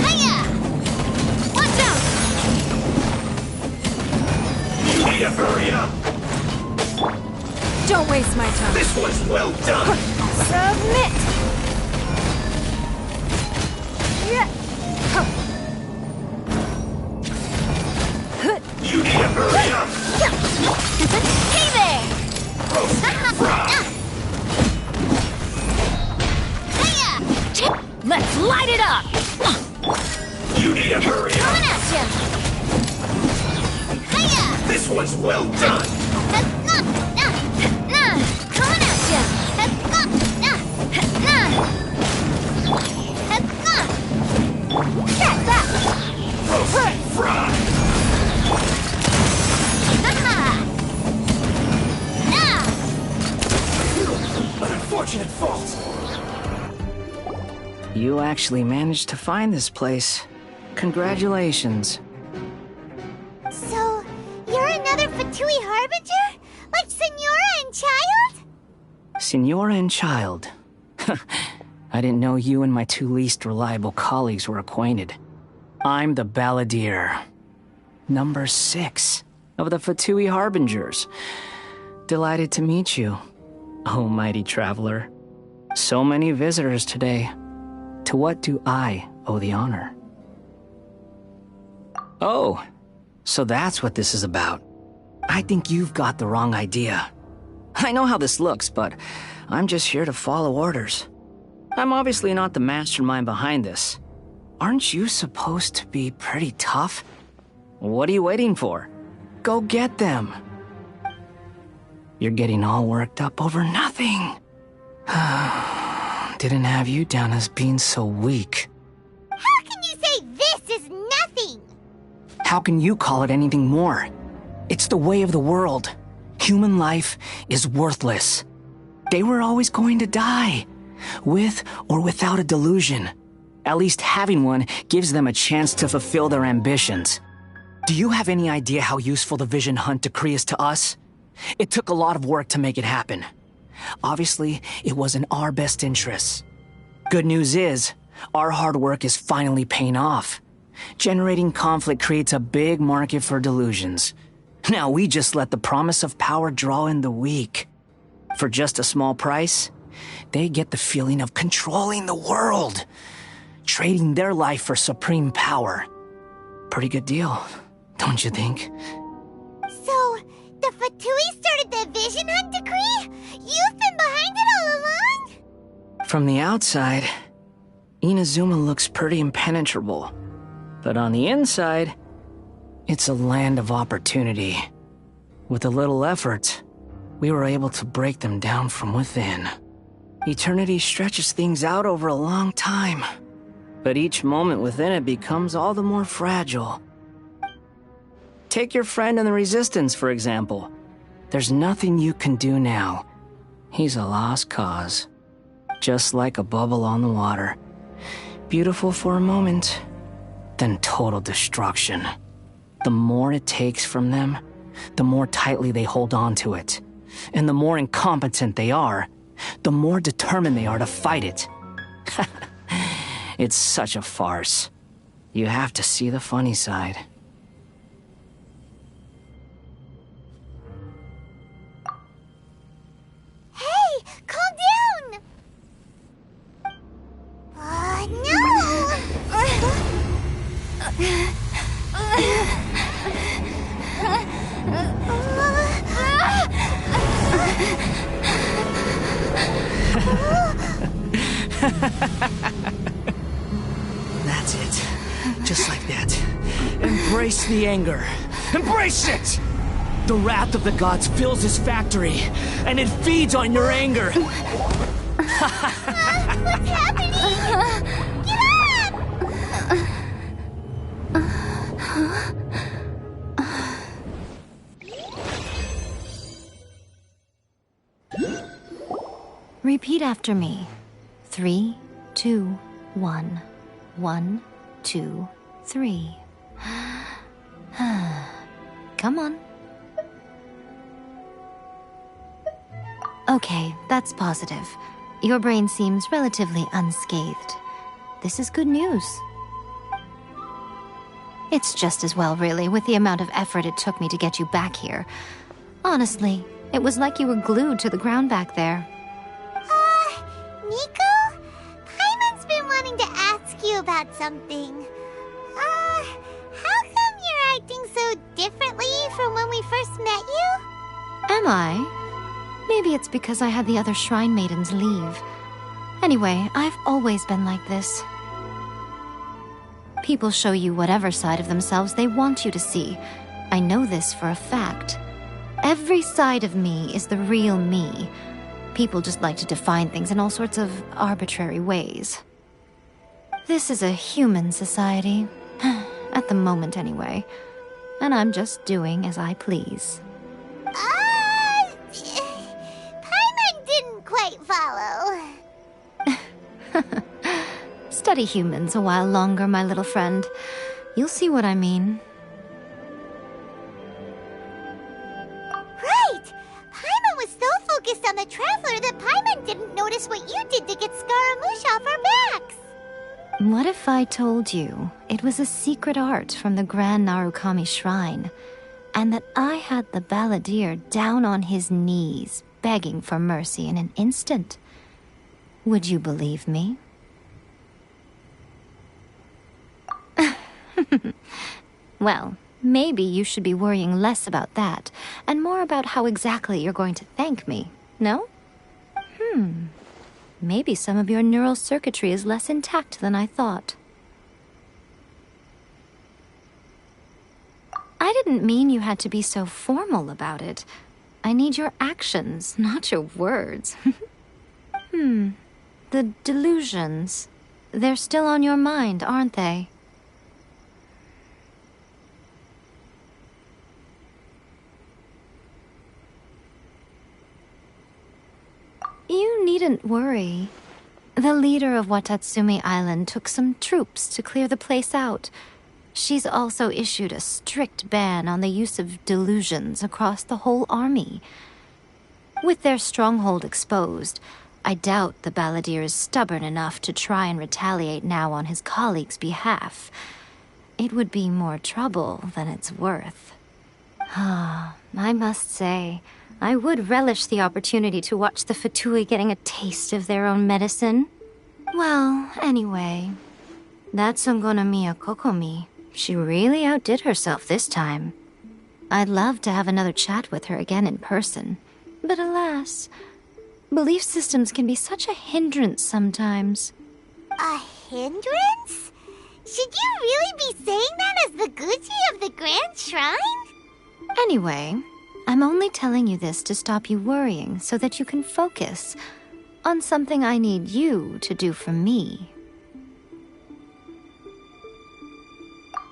Hiya! Watch out! You need to hurry up. Don't waste my time. This one's well done. Submit! You need to hurry up. Hey there! Roast and fry. Hiya! Let's light it up! You need to hurry Coming up. at ya! Hiya! This one's well done. Coming at ya! That's that! Roast and fry. An unfortunate fault. You actually managed to find this place. Congratulations. So, you're another Fatui Harbinger? Like Senora and Child? Senora and Child. I didn't know you and my two least reliable colleagues were acquainted. I'm the Balladeer. Number 6 of the Fatui Harbingers. Delighted to meet you, oh mighty traveler. So many visitors today. To what do I owe the honor? Oh, so that's what this is about. I think you've got the wrong idea. I know how this looks, but I'm just here to follow orders. I'm obviously not the mastermind behind this. Aren't you supposed to be pretty tough? What are you waiting for? Go get them. You're getting all worked up over nothing. Didn't have you down as being so weak. How can you say this is nothing? How can you call it anything more? It's the way of the world. Human life is worthless. They were always going to die, with or without a delusion. At least having one gives them a chance to fulfill their ambitions. Do you have any idea how useful the Vision Hunt decree is to us? It took a lot of work to make it happen. Obviously, it was in our best interests. Good news is, our hard work is finally paying off. Generating conflict creates a big market for delusions. Now we just let the promise of power draw in the weak. For just a small price, they get the feeling of controlling the world, trading their life for supreme power. Pretty good deal, don't you think? So, the Fatui From the outside, Inazuma looks pretty impenetrable. But on the inside, it's a land of opportunity. With a little effort, we were able to break them down from within. Eternity stretches things out over a long time, but each moment within it becomes all the more fragile. Take your friend in the Resistance, for example. There's nothing you can do now. He's a lost cause. Just like a bubble on the water. Beautiful for a moment, then total destruction. The more it takes from them, the more tightly they hold on to it. And the more incompetent they are, the more determined they are to fight it. It's such a farce. You have to see the funny side. Hey, calm down! That's it. Just like that. Embrace the anger. Embrace it! The wrath of the gods fills this factory, and it feeds on your anger. What's happening? Get up! Repeat after me. 3, 2, 1. 1, 2, 3. Come on. Okay, that's positive. Your brain seems relatively unscathed. This is good news. It's just as well, really, with the amount of effort it took me to get you back here. Honestly, it was like you were glued to the ground back there. Nico? Paimon's been wanting to ask you about something. How come you're acting so differently from when we first met you? Am I? Maybe it's because I had the other Shrine Maidens leave. Anyway, I've always been like this. People show you whatever side of themselves they want you to see. I know this for a fact. Every side of me is the real me. People just like to define things in all sorts of arbitrary ways. This is a human society. At the moment, anyway. And I'm just doing as I please. Paimon didn't quite follow. Study humans a while longer, my little friend. You'll see what I mean. Right! Paimon was so focused on the Traveler that Paimon didn't notice what you did to get Scaramouche off our backs. What if I told you it was a secret art from the Grand Narukami Shrine, and that I had the balladeer down on his knees, begging for mercy in an instant? Would you believe me? Well, maybe you should be worrying less about that, and more about how exactly you're going to thank me, no? Maybe some of your neural circuitry is less intact than I thought. I didn't mean you had to be so formal about it. I need your actions, not your words. The delusions. They're still on your mind, aren't they? You needn't worry. The leader of Watatsumi Island took some troops to clear the place out. She's also issued a strict ban on the use of delusions across the whole army. With their stronghold exposed, I doubt the balladeer is stubborn enough to try and retaliate now on his colleagues' behalf. It would be more trouble than it's worth. I must say, I would relish the opportunity to watch the Fatui getting a taste of their own medicine. Well, anyway, that Sangonomiya Kokomi, she really outdid herself this time. I'd love to have another chat with her again in person, but alas, Belief systems can be such a hindrance sometimes. A hindrance? Should you really be saying that as the Gucci of the Grand Shrine? Anyway, I'm only telling you this to stop you worrying so that you can focus on something I need you to do for me.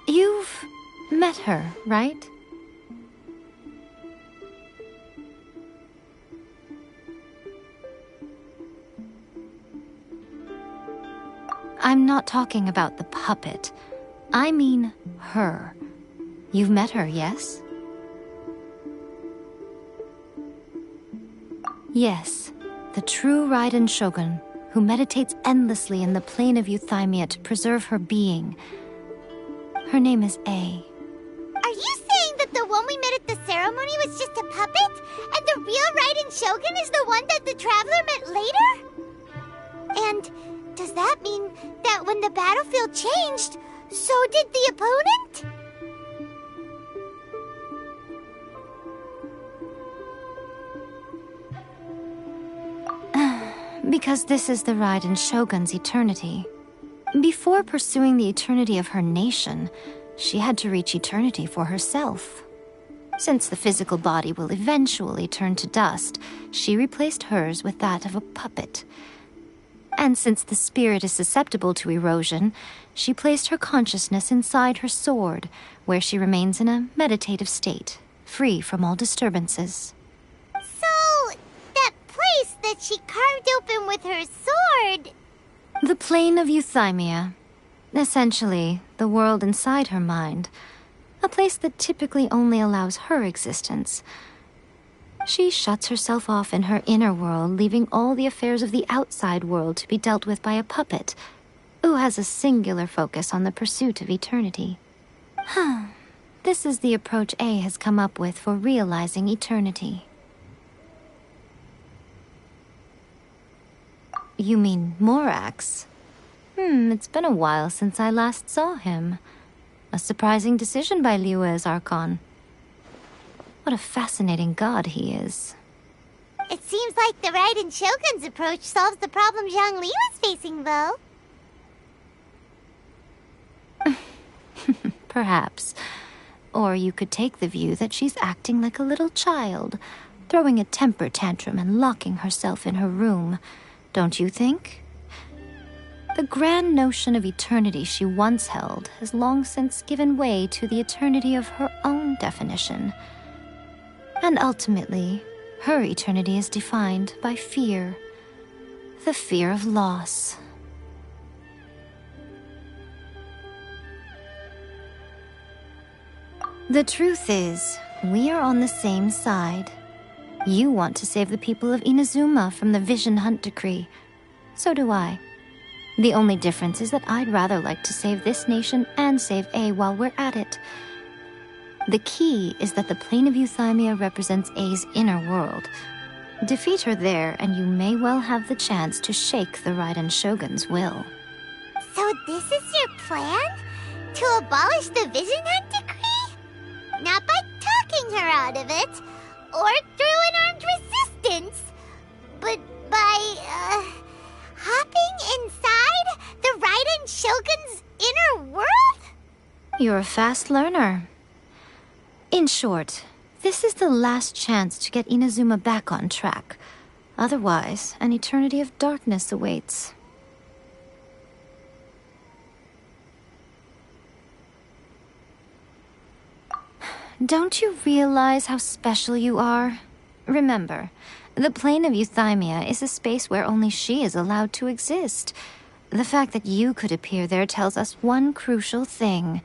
You've met her, right? I'm not talking about the puppet. I mean her. You've met her, yes? Yes, the true Raiden Shogun, who meditates endlessly in the plane of Euthymia to preserve her being. Her name is A. Are you saying that the one we met at the ceremony was just a puppet? And the real Raiden Shogun is the one that the Traveler met later? And does that mean that when the battlefield changed, so did the opponent? Because this is the Raiden Shogun's eternity. Before pursuing the eternity of her nation, she had to reach eternity for herself. Since the physical body will eventually turn to dust, she replaced hers with that of a puppet. And since the spirit is susceptible to erosion, she placed her consciousness inside her sword, where she remains in a meditative state, free from all disturbances. So, that place that she carved open with her sword... The plane of Euthymia. Essentially, the world inside her mind. A place that typically only allows her existence. She shuts herself off in her inner world, leaving all the affairs of the outside world to be dealt with by a puppet, who has a singular focus on the pursuit of eternity. This is the approach A has come up with for realizing eternity. You mean Morax? It's been a while since I last saw him. A surprising decision by Liyue's Archon. What a fascinating god he is. It seems like the Raiden Shogun's approach solves the problem Zhongli was facing, though. Perhaps. Or you could take the view that she's acting like a little child, throwing a temper tantrum and locking herself in her room. Don't you think? The grand notion of eternity she once held has long since given way to the eternity of her own definition. And ultimately, her eternity is defined by fear. The fear of loss. The truth is, we are on the same side. You want to save the people of Inazuma from the Vision Hunt decree. So do I. The only difference is that I'd rather like to save this nation and save A while we're at it. The key is that the plane of Euthymia represents A's inner world. Defeat her there, and you may well have the chance to shake the Raiden Shogun's will. So this is your plan? To abolish the Vision Hunt decree? Not by talking her out of it, or through an armed resistance, but by, hopping inside the Raiden Shogun's inner world? You're a fast learner. In short, this is the last chance to get Inazuma back on track. Otherwise, an eternity of darkness awaits. Don't you realize how special you are? Remember, the plane of Euthymia is a space where only she is allowed to exist. The fact that you could appear there tells us one crucial thing.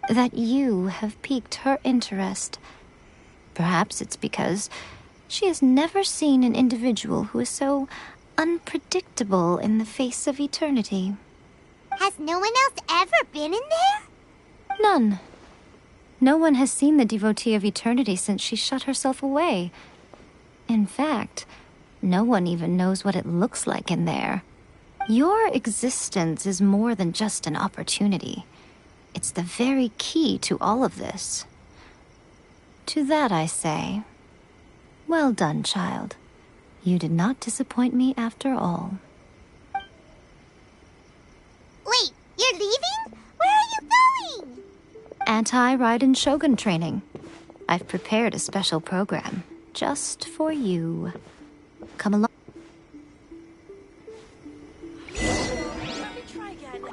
That you have piqued her interest. Perhaps it's because she has never seen an individual who is so unpredictable in the face of eternity. Has no one else ever been in there? None. No one has seen the devotee of eternity since she shut herself away. In fact, no one even knows what it looks like in there. Your existence is more than just an opportunity. It's the very key to all of this. To that I say, well done, child. You did not disappoint me after all. Wait, you're leaving? Where are you going? Anti-Raiden Shogun training. I've prepared a special program just for you. Come along. Try again.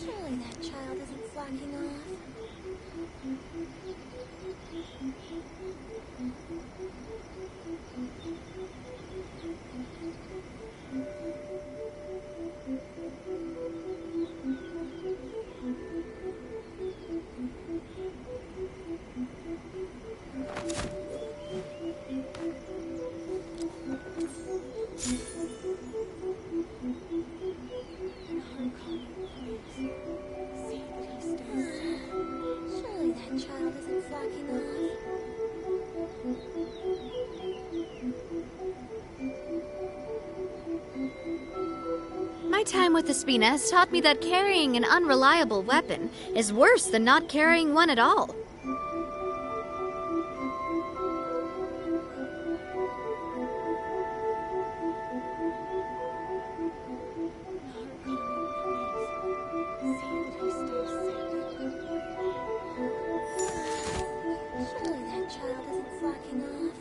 Surely that child isn't slacking off. Surely that child isn't slacking off. My time with Espina has taught me that carrying an unreliable weapon is worse than not carrying one at all. Surely that child isn't slacking off.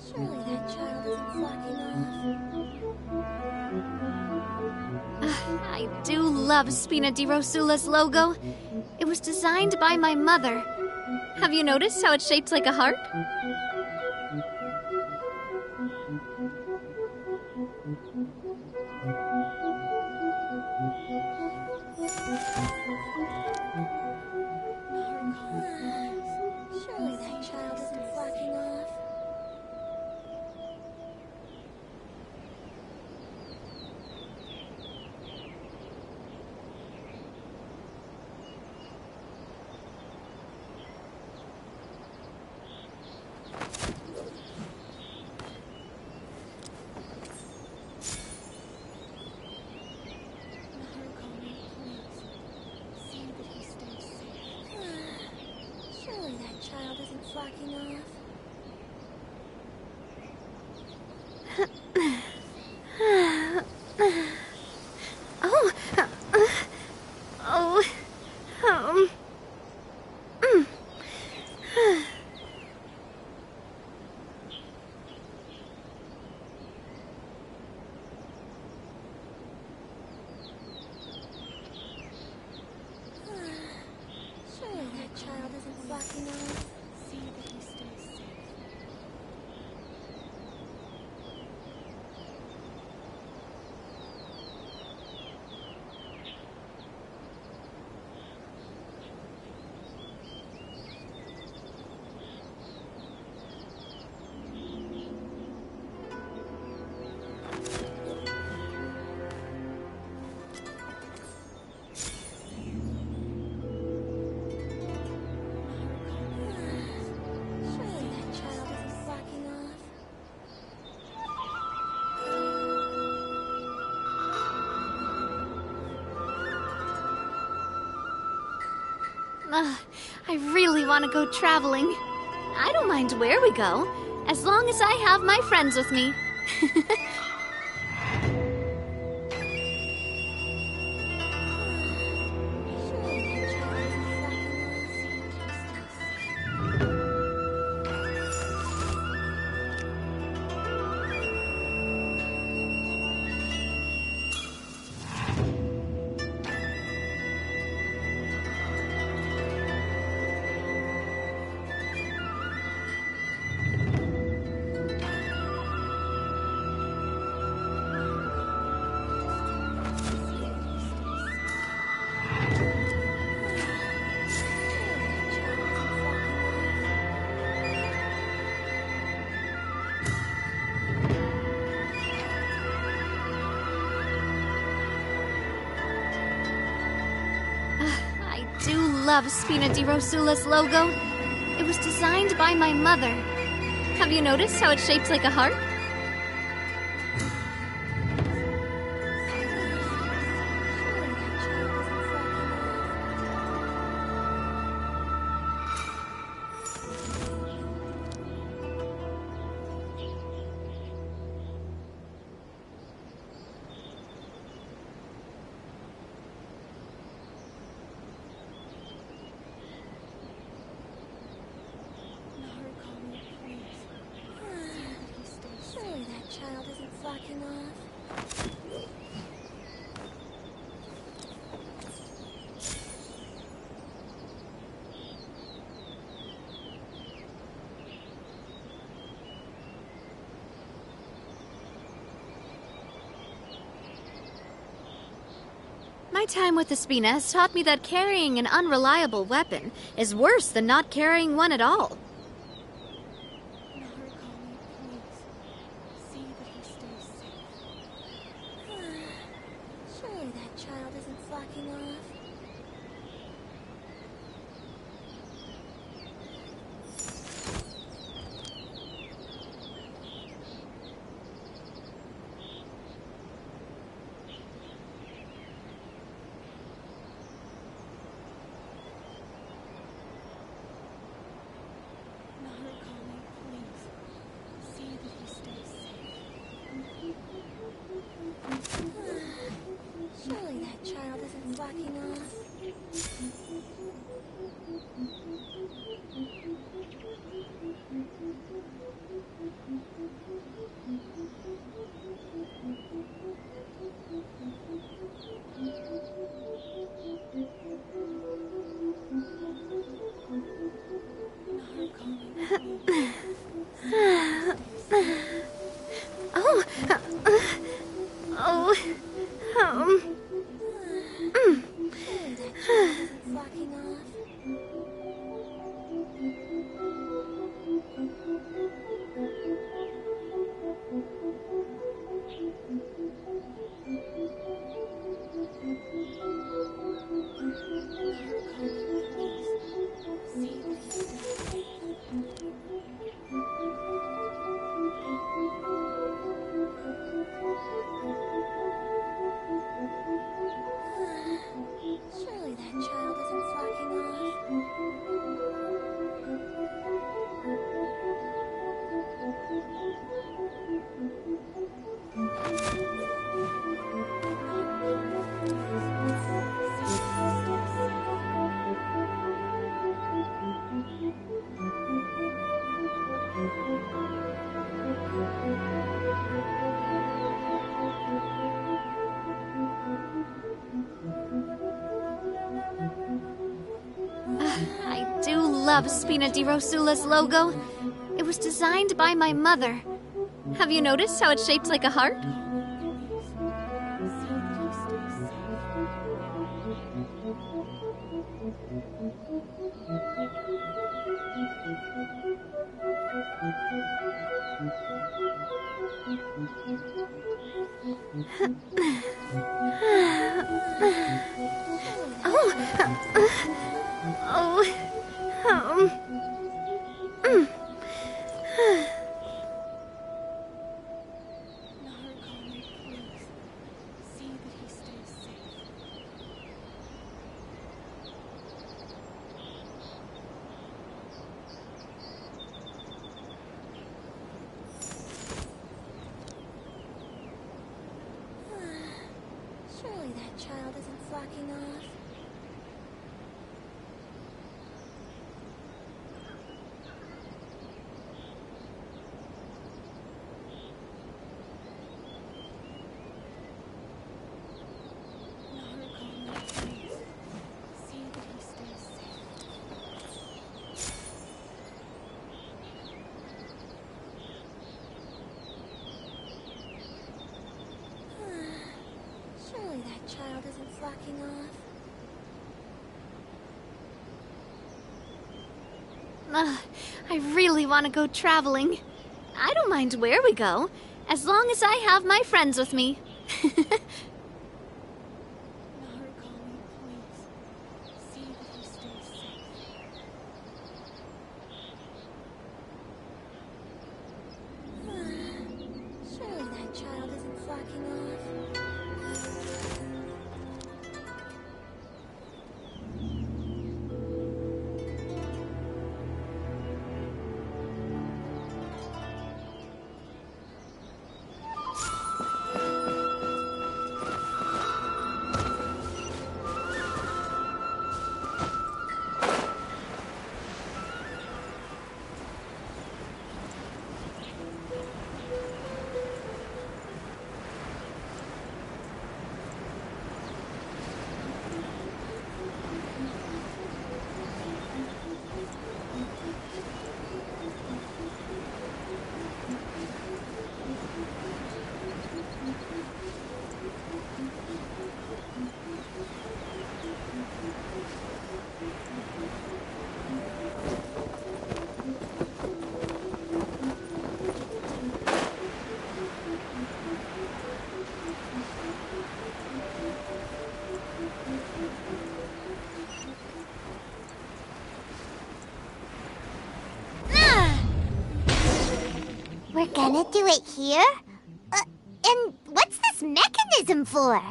Surely that child isn't slacking off. I do love Spina di Rosula's logo. It was designed by my mother. Have you noticed how it's shaped like a heart? Surely that child isn't slacking off. Surely that child isn't slacking off. I really want to go traveling. I don't mind where we go, as long as I have my friends with me. I do love Spina di Rosula's logo. It was designed by my mother. Have you noticed how it's shaped like a heart? Surely that child isn't slacking off. My time with the Spina has taught me that carrying an unreliable weapon is worse than not carrying one at all. Surely that child isn't slacking off. Surely that child isn't slacking off. Oh. Oh. Slacking off. Surely that child isn't slacking off. I do love Spina di Rosula's logo. It was designed by my mother. Have you noticed how it's shaped like a heart? slacking off. Surely that child isn't slacking off. I really want to go traveling. I don't mind where we go, as long as I have my friends with me. Surely that child isn't slacking off. We're gonna do it here? And what's this mechanism for?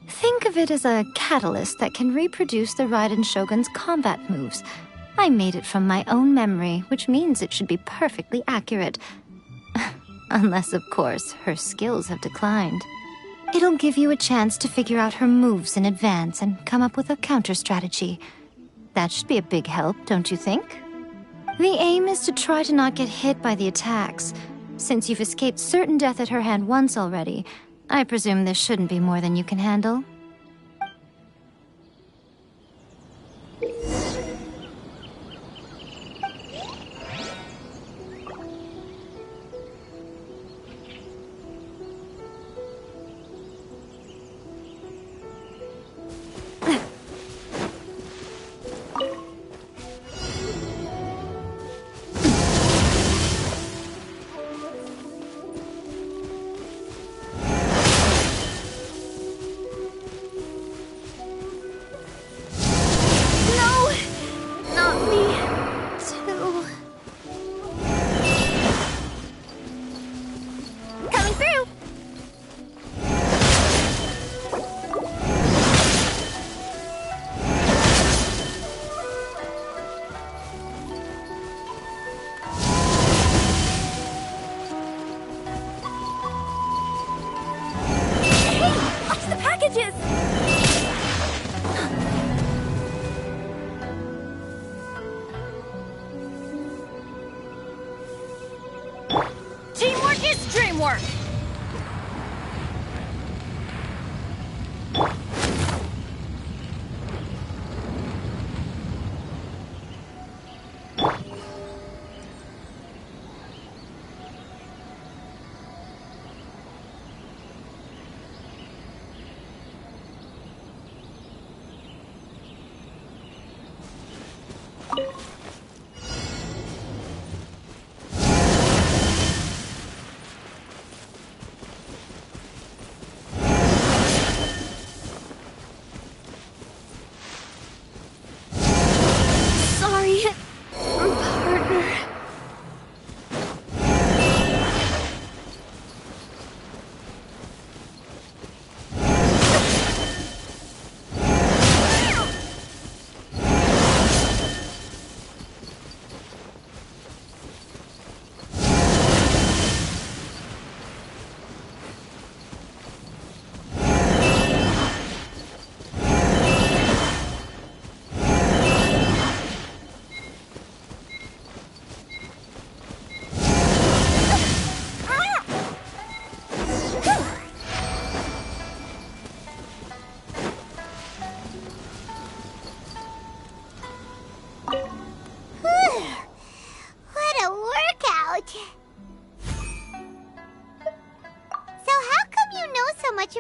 Think of it as a catalyst that can reproduce the Raiden Shogun's combat moves. I made it from my own memory, which means it should be perfectly accurate. Unless, of course, her skills have declined. It'll give you a chance to figure out her moves in advance and come up with a counter-strategy. That should be a big help, don't you think? The aim is to try to not get hit by the attacks. Since you've escaped certain death at her hand once already, I presume this shouldn't be more than you can handle. Teamwork is dreamwork!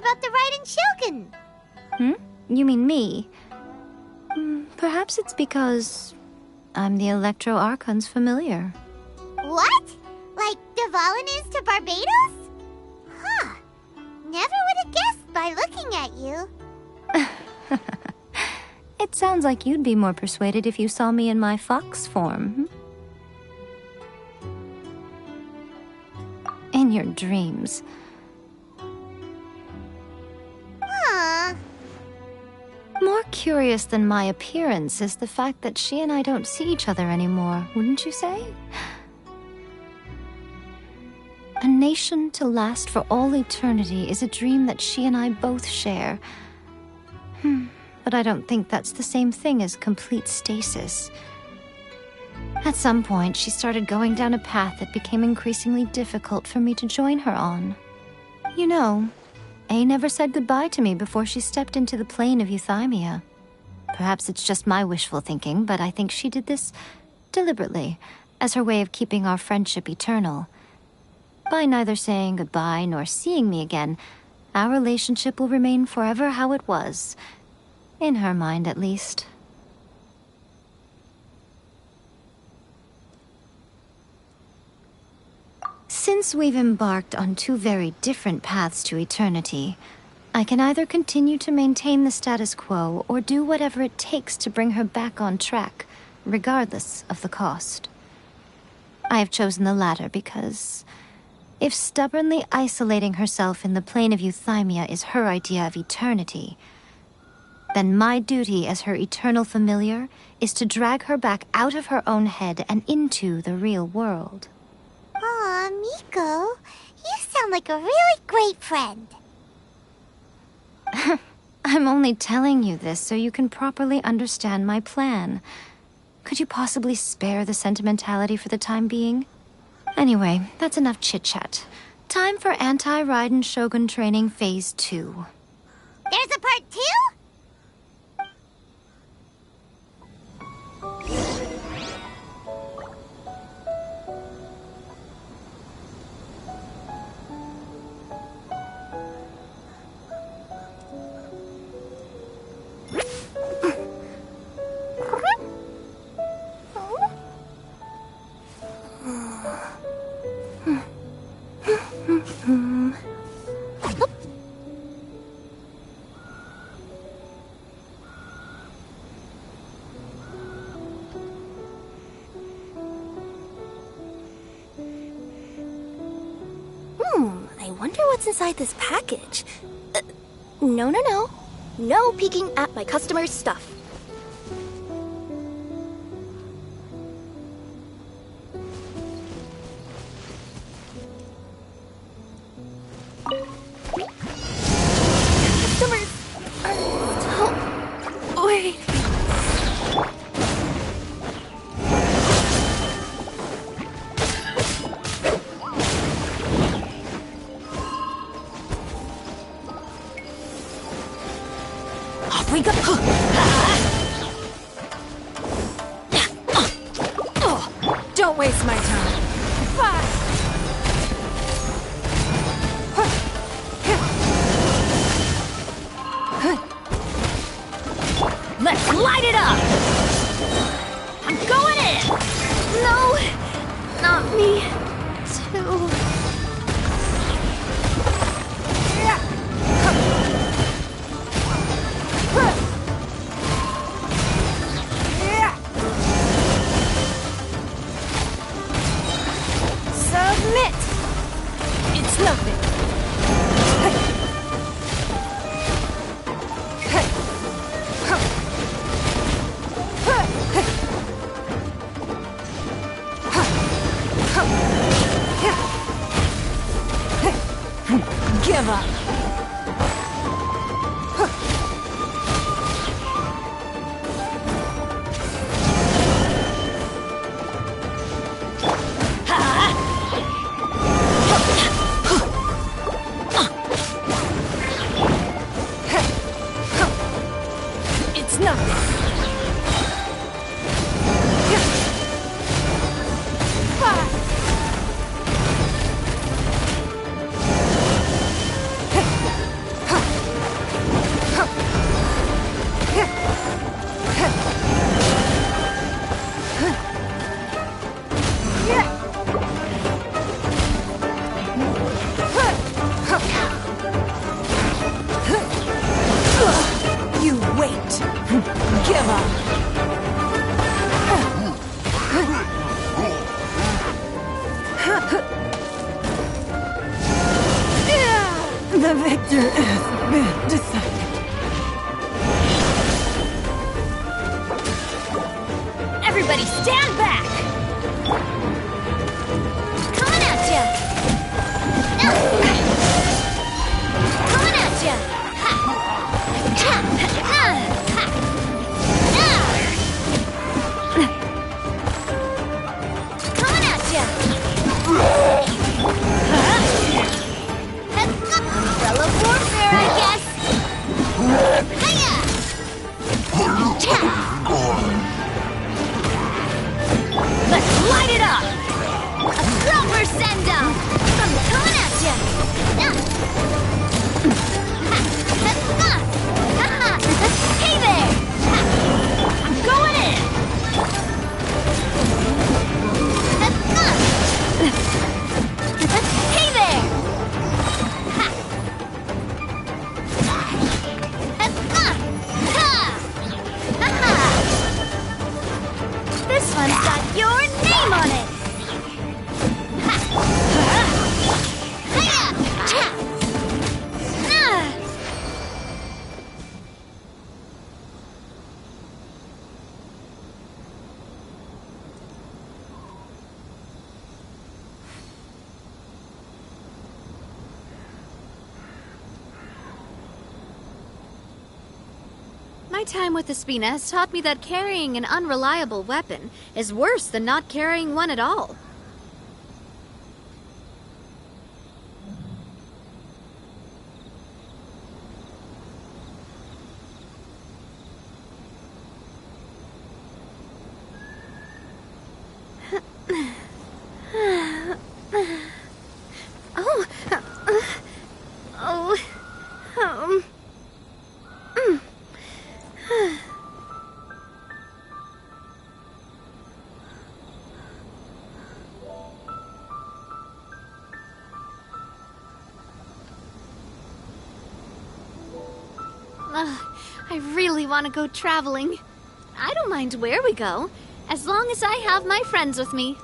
about the Raiden Shogun? You mean me? Perhaps it's because I'm the Electro Archon's familiar. What? Like Dvalin is to Barbados? Huh. Never would have guessed by looking at you. It sounds like you'd be more persuaded if you saw me in my fox form. In your dreams. More curious than my appearance is the fact that she and I don't see each other anymore, wouldn't you say? A nation to last for all eternity is a dream that she and I both share. But I don't think that's the same thing as complete stasis. At some point, she started going down a path that became increasingly difficult for me to join her on. You know, A never said goodbye to me before she stepped into the plane of Euthymia. Perhaps it's just my wishful thinking, but I think she did this deliberately, as her way of keeping our friendship eternal. By neither saying goodbye nor seeing me again, our relationship will remain forever how it was. In her mind, at least. Since we've embarked on two very different paths to eternity, I can either continue to maintain the status quo or do whatever it takes to bring her back on track, regardless of the cost. I have chosen the latter because if stubbornly isolating herself in the plane of Euthymia is her idea of eternity, then my duty as her eternal familiar is to drag her back out of her own head and into the real world. Aw, Miko, you sound like a really great friend. I'm only telling you this so you can properly understand my plan. Could you possibly spare the sentimentality for the time being? Anyway, that's enough chit-chat. Time for Anti-Raiden Shogun Training Phase 2. There's a part 2? I wonder what's inside this package. No. No peeking at my customers' stuff. Customers are still waiting. We go. Don't waste my time. Let's light it up! I'm going in! No, not me, too. After has been decided. Everybody stand back! Coming at ya! Coming at ya! Coming at ya! Umbrella warfare, I guess! Hiya! Let's light it up! A silver send-off! I'm coming at ya! Hey there! I'm going in! Hey there! This one's got your name on it! My time with the Spina has taught me that carrying an unreliable weapon is worse than not carrying one at all. I really want to go traveling. I don't mind where we go, as long as I have my friends with me.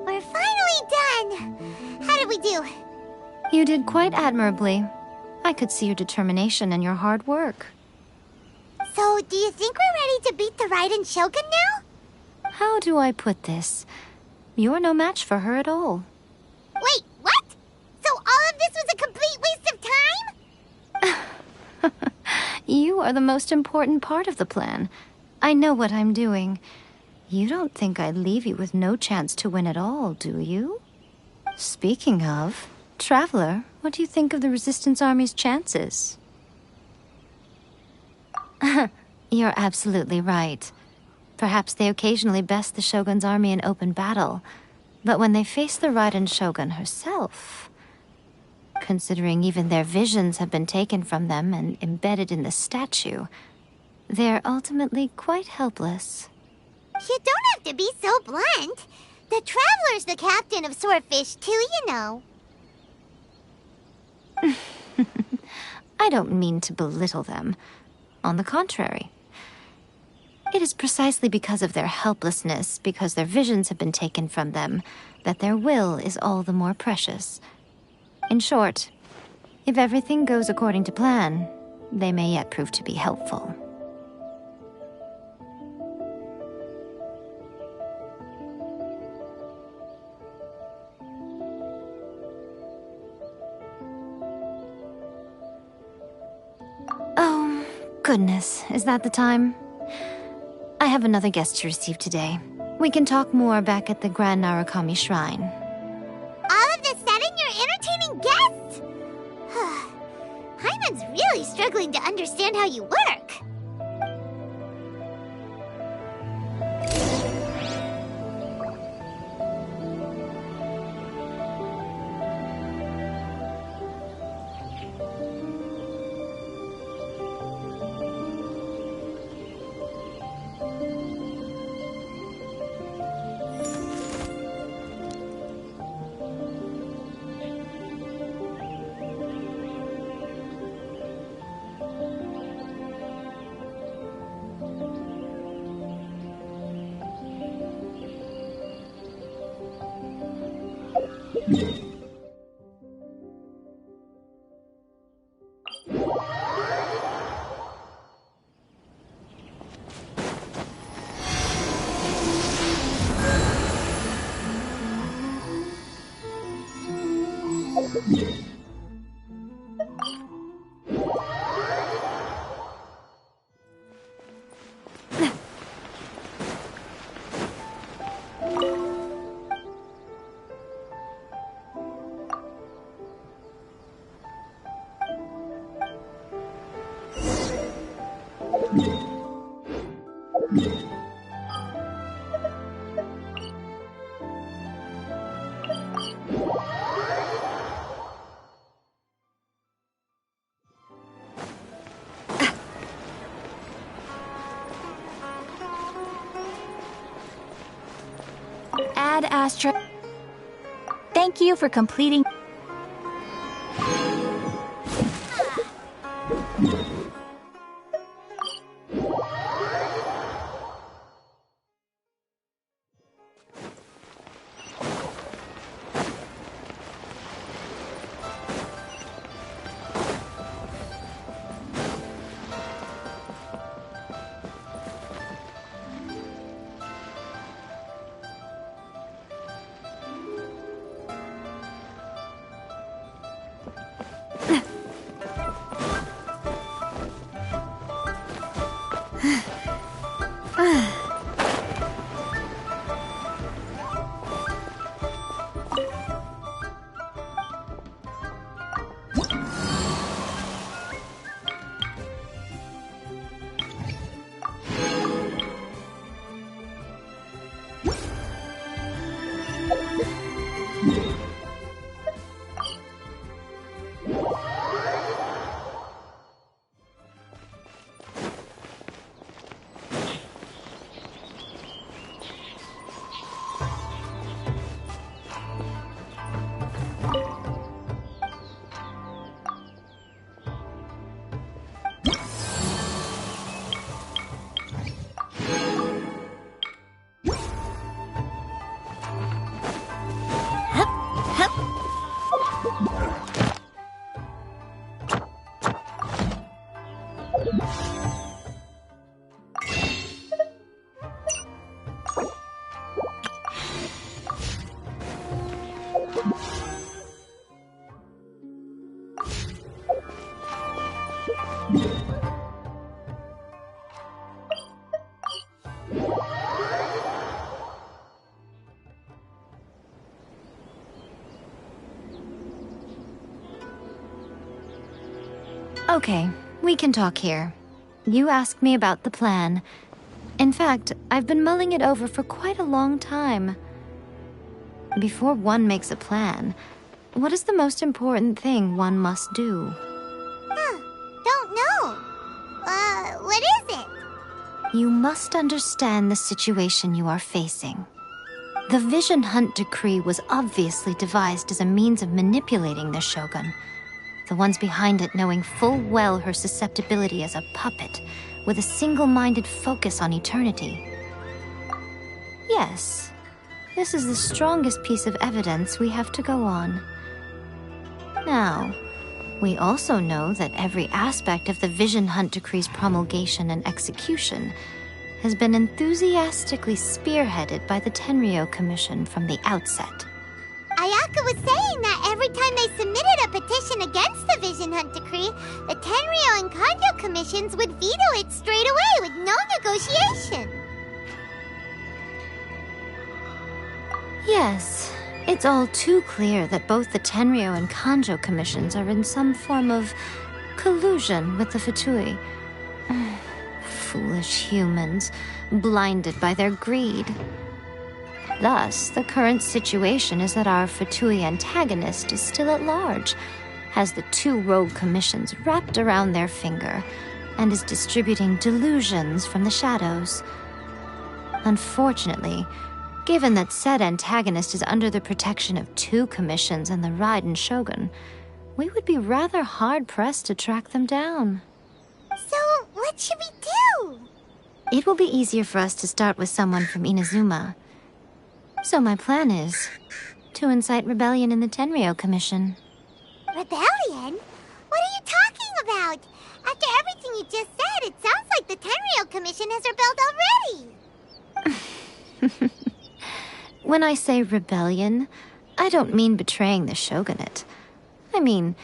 We're finally done! How did we do? You did quite admirably. I could see your determination and your hard work. So, do you think we're ready to beat the Raiden Shogun now? How do I put this? You're no match for her at all. Wait, what? So all of this was a complete waste of time? You are the most important part of the plan. I know what I'm doing. You don't think I'd leave you with no chance to win at all, do you? Speaking of, Traveler, what do you think of the Resistance Army's chances? You're absolutely right. Perhaps they occasionally best the Shogun's army in open battle, but when they face the Raiden Shogun herself, considering even their visions have been taken from them and embedded in the statue, they're ultimately quite helpless. You don't have to be so blunt. The Traveler's the captain of Swordfish too, you know. I don't mean to belittle them. On the contrary. It is precisely because of their helplessness, because their visions have been taken from them, that their will is all the more precious. In short, if everything goes according to plan, they may yet prove to be helpful. Oh, goodness, is that the time? I have another guest to receive today. We can talk more back at the Grand Narukami Shrine. All of the sudden, you're entertaining guests? Hyman's really struggling to understand how you work. Ad Astra. Thank you for completing. Okay, we can talk here. You asked me about the plan. In fact, I've been mulling it over for quite a long time. Before one makes a plan, what is the most important thing one must do? Don't know. What is it? You must understand the situation you are facing. The Vision Hunt Decree was obviously devised as a means of manipulating the Shogun. The ones behind it knowing full well her susceptibility as a puppet, with a single-minded focus on eternity. Yes, this is the strongest piece of evidence we have to go on. Now, we also know that every aspect of the Vision Hunt Decree's promulgation and execution has been enthusiastically spearheaded by the Tenryou Commission from the outset. Ayaka was saying that every time they submitted a petition against the Vision Hunt Decree, the Tenryou and Kanjo commissions would veto it straight away with no negotiation. Yes, it's all too clear that both the Tenryou and Kanjo commissions are in some form of collusion with the Fatui. Foolish humans, blinded by their greed. Thus, the current situation is that our Fatui antagonist is still at large, has the two rogue commissions wrapped around their finger, and is distributing delusions from the shadows. Unfortunately, given that said antagonist is under the protection of two commissions and the Raiden Shogun, we would be rather hard-pressed to track them down. So, what should we do? It will be easier for us to start with someone from Inazuma. So my plan is to incite rebellion in the Tenryou Commission. Rebellion? What are you talking about? After everything you just said, it sounds like the Tenryou Commission has rebelled already. When I say rebellion, I don't mean betraying the shogunate. I mean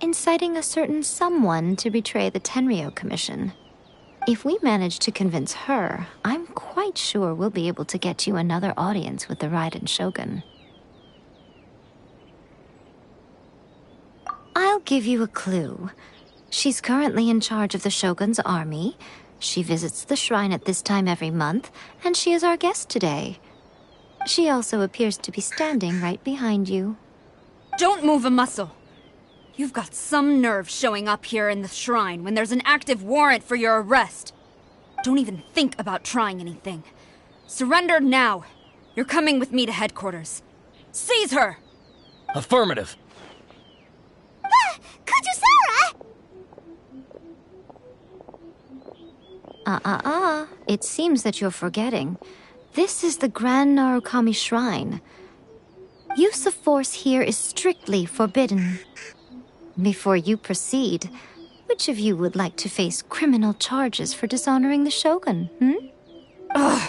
inciting a certain someone to betray the Tenryou Commission. If we manage to convince her, I'm quite sure we'll be able to get you another audience with the Raiden Shogun. I'll give you a clue. She's currently in charge of the Shogun's army. She visits the shrine at this time every month, and she is our guest today. She also appears to be standing right behind you. Don't move a muscle. You've got some nerve showing up here in the shrine when there's an active warrant for your arrest. Don't even think about trying anything. Surrender now. You're coming with me to headquarters. Seize her! Affirmative. Kujusara! It seems that you're forgetting. This is the Grand Narukami Shrine. Use of force here is strictly forbidden. Before you proceed, which of you would like to face criminal charges for dishonoring the Shogun, Ugh.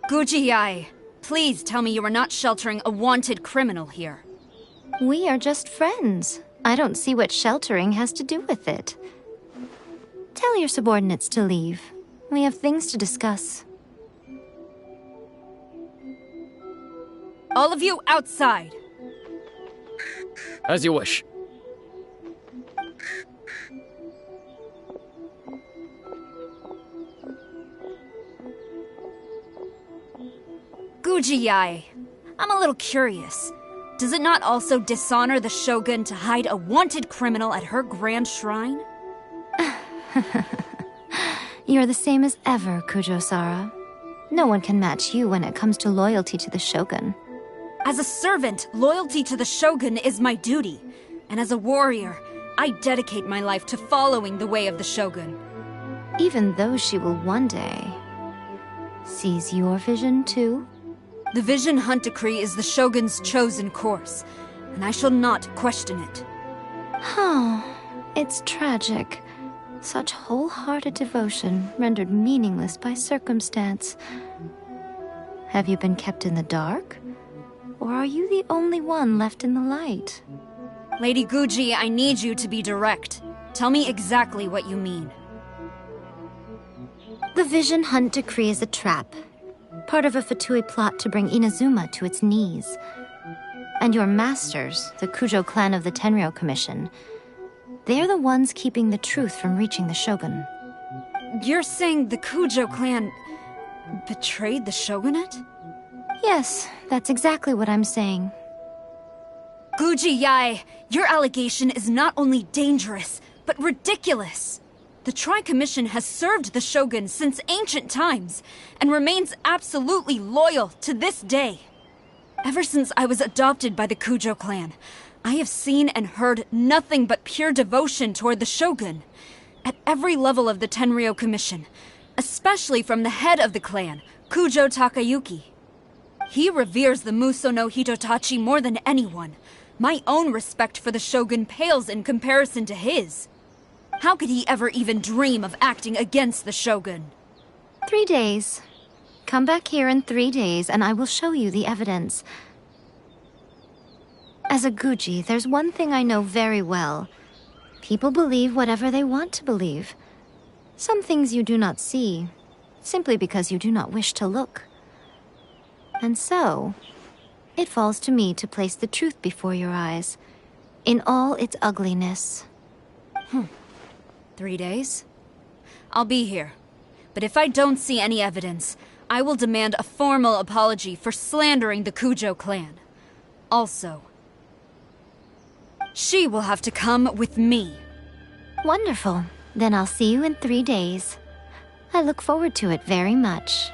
Guji-ai, please tell me you are not sheltering a wanted criminal here. We are just friends. I don't see what sheltering has to do with it. Tell your subordinates to leave. We have things to discuss. All of you outside. As you wish. Guji-ai, I'm a little curious. Does it not also dishonor the Shogun to hide a wanted criminal at her grand shrine? You're the same as ever, Kujo-sara. No one can match you when it comes to loyalty to the Shogun. As a servant, loyalty to the Shogun is my duty. And as a warrior, I dedicate my life to following the way of the Shogun. Even though she will one day seize your vision too? The Vision Hunt Decree is the Shogun's chosen course, and I shall not question it. Oh, it's tragic. Such wholehearted devotion rendered meaningless by circumstance. Have you been kept in the dark? Or are you the only one left in the light? Lady Guji, I need you to be direct. Tell me exactly what you mean. The Vision Hunt Decree is a trap. Part of a Fatui plot to bring Inazuma to its knees. And your masters, the Kujo clan of the Tenryou Commission, they're the ones keeping the truth from reaching the Shogun. You're saying the Kujo clan betrayed the shogunate? Yes, that's exactly what I'm saying. Guji Yae, your allegation is not only dangerous, but ridiculous. The Tri-Commission has served the Shogun since ancient times, and remains absolutely loyal to this day. Ever since I was adopted by the Kujo clan, I have seen and heard nothing but pure devotion toward the Shogun. At every level of the Tenryou Commission, especially from the head of the clan, Kujo Takayuki. He reveres the Muso no Hitotachi more than anyone. My own respect for the Shogun pales in comparison to his. How could he ever even dream of acting against the Shogun? 3 days. Come back here in 3 days and I will show you the evidence. As a Guji, there's one thing I know very well. People believe whatever they want to believe. Some things you do not see, simply because you do not wish to look. And so, it falls to me to place the truth before your eyes, in all its ugliness. 3 days? I'll be here. But if I don't see any evidence, I will demand a formal apology for slandering the Kujo clan. Also, she will have to come with me. Wonderful. Then I'll see you in 3 days. I look forward to it very much.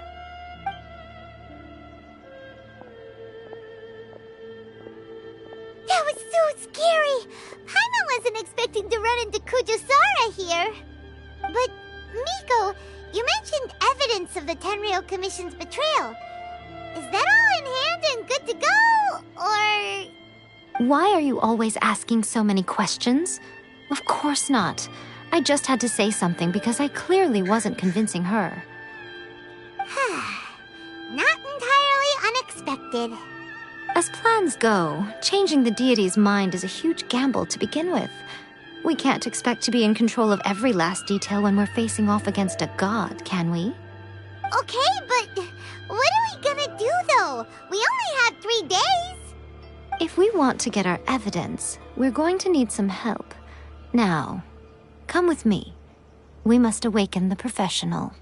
That was so scary! Paimon wasn't expecting to run into Kujosara here. But, Miko, you mentioned evidence of the Tenryou Commission's betrayal. Is that all in hand and good to go, or...? Why are you always asking so many questions? Of course not. I just had to say something because I clearly wasn't convincing her. Not entirely unexpected. As plans go, changing the deity's mind is a huge gamble to begin with. We can't expect to be in control of every last detail when we're facing off against a god, can we? Okay, but what are we gonna do, though? We only have 3 days. If we want to get our evidence, we're going to need some help. Now, come with me. We must awaken the professional.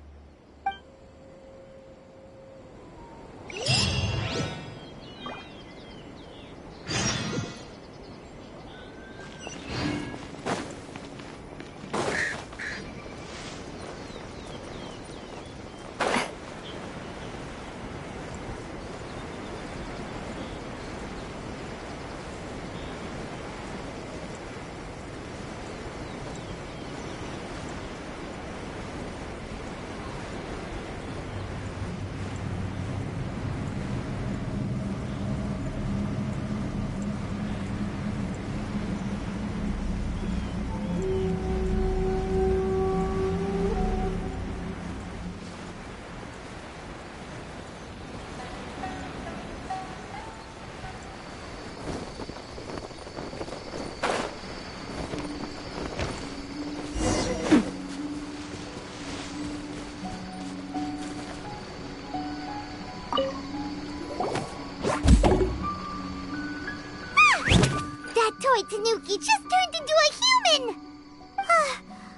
Tanuki just turned into a human!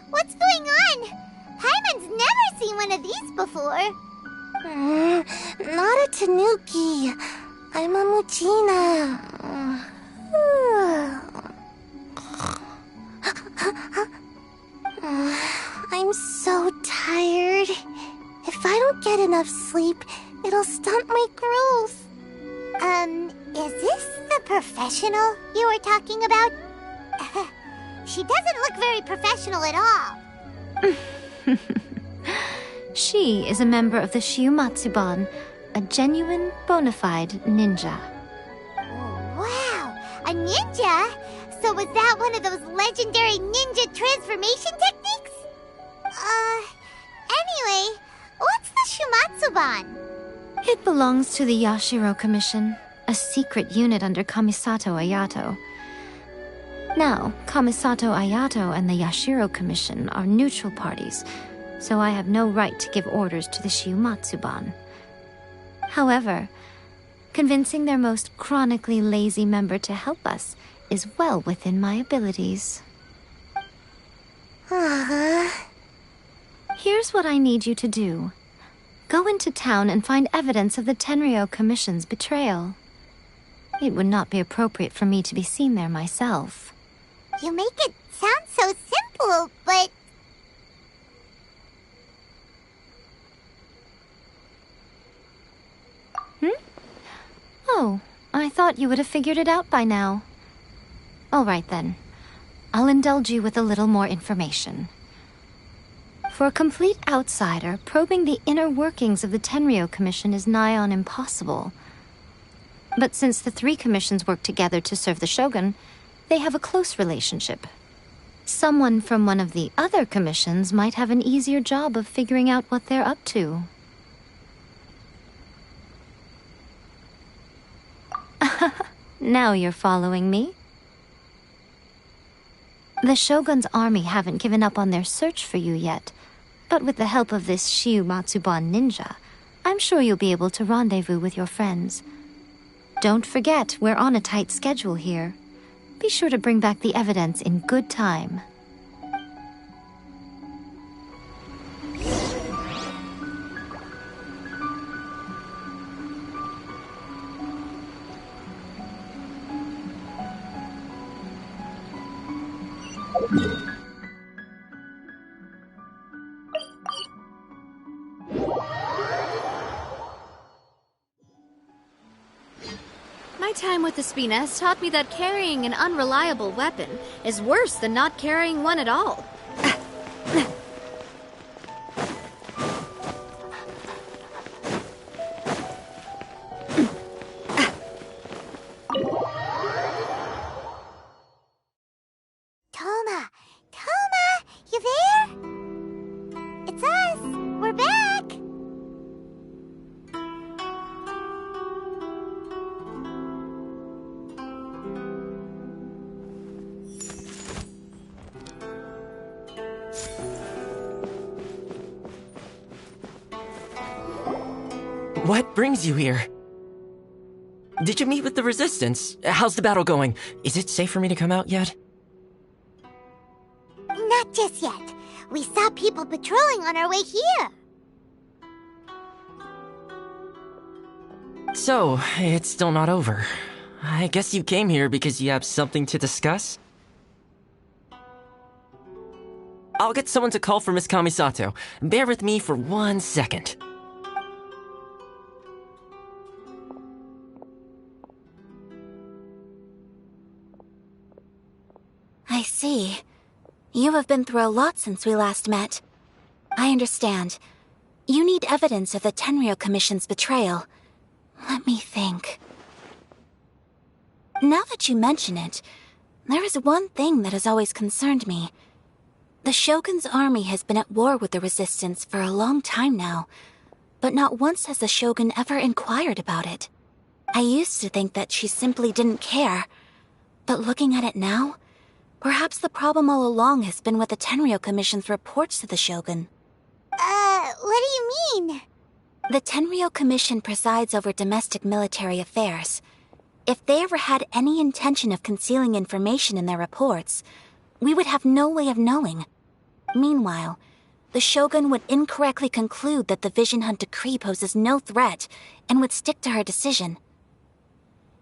What's going on? Paimon's never seen one of these before. Not a Tanuki. I'm a Muchina. I'm so tired. If I don't get enough sleep, it'll stunt my growth. Is this the professional you were talking about? She doesn't look very professional at all. She is a member of the Shiumatsuban, a genuine, bona fide ninja. Wow, a ninja? So was that one of those legendary ninja transformation techniques? Anyway, what's the Shiumatsuban? It belongs to the Yashiro Commission, a secret unit under Kamisato Ayato. Now, Kamisato Ayato and the Yashiro Commission are neutral parties, so I have no right to give orders to the Shiumatsuban. However, convincing their most chronically lazy member to help us is well within my abilities. Here's what I need you to do. Go into town and find evidence of the Tenryou Commission's betrayal. It would not be appropriate for me to be seen there myself. You make it sound so simple, but... Oh, I thought you would have figured it out by now. All right then. I'll indulge you with a little more information. For a complete outsider, probing the inner workings of the Tenryou Commission is nigh on impossible. But since the three commissions work together to serve the Shogun, they have a close relationship. Someone from one of the other commissions might have an easier job of figuring out what they're up to. Now you're following me. The Shogun's army haven't given up on their search for you yet, but with the help of this Shiumatsuban ninja, I'm sure you'll be able to rendezvous with your friends. Don't forget, we're on a tight schedule here. Be sure to bring back the evidence in good time. My time with the Spina has taught me that carrying an unreliable weapon is worse than not carrying one at all. Toma! Toma! You there? It's us! We're back! What brings you here? Did you meet with the Resistance? How's the battle going? Is it safe for me to come out yet? Not just yet. We saw people patrolling on our way here. So, it's still not over. I guess you came here because you have something to discuss? I'll get someone to call for Miss Kamisato. Bear with me for 1 second. I see. You have been through a lot since we last met. I understand. You need evidence of the Tenryou Commission's betrayal. Let me think. Now that you mention it, there is one thing that has always concerned me. The Shogun's army has been at war with the Resistance for a long time now, but not once has the Shogun ever inquired about it. I used to think that she simply didn't care, but looking at it now, perhaps the problem all along has been with the Tenryou Commission's reports to the Shogun. What do you mean? The Tenryou Commission presides over domestic military affairs. If they ever had any intention of concealing information in their reports, we would have no way of knowing. Meanwhile, the Shogun would incorrectly conclude that the Vision Hunt Decree poses no threat and would stick to her decision.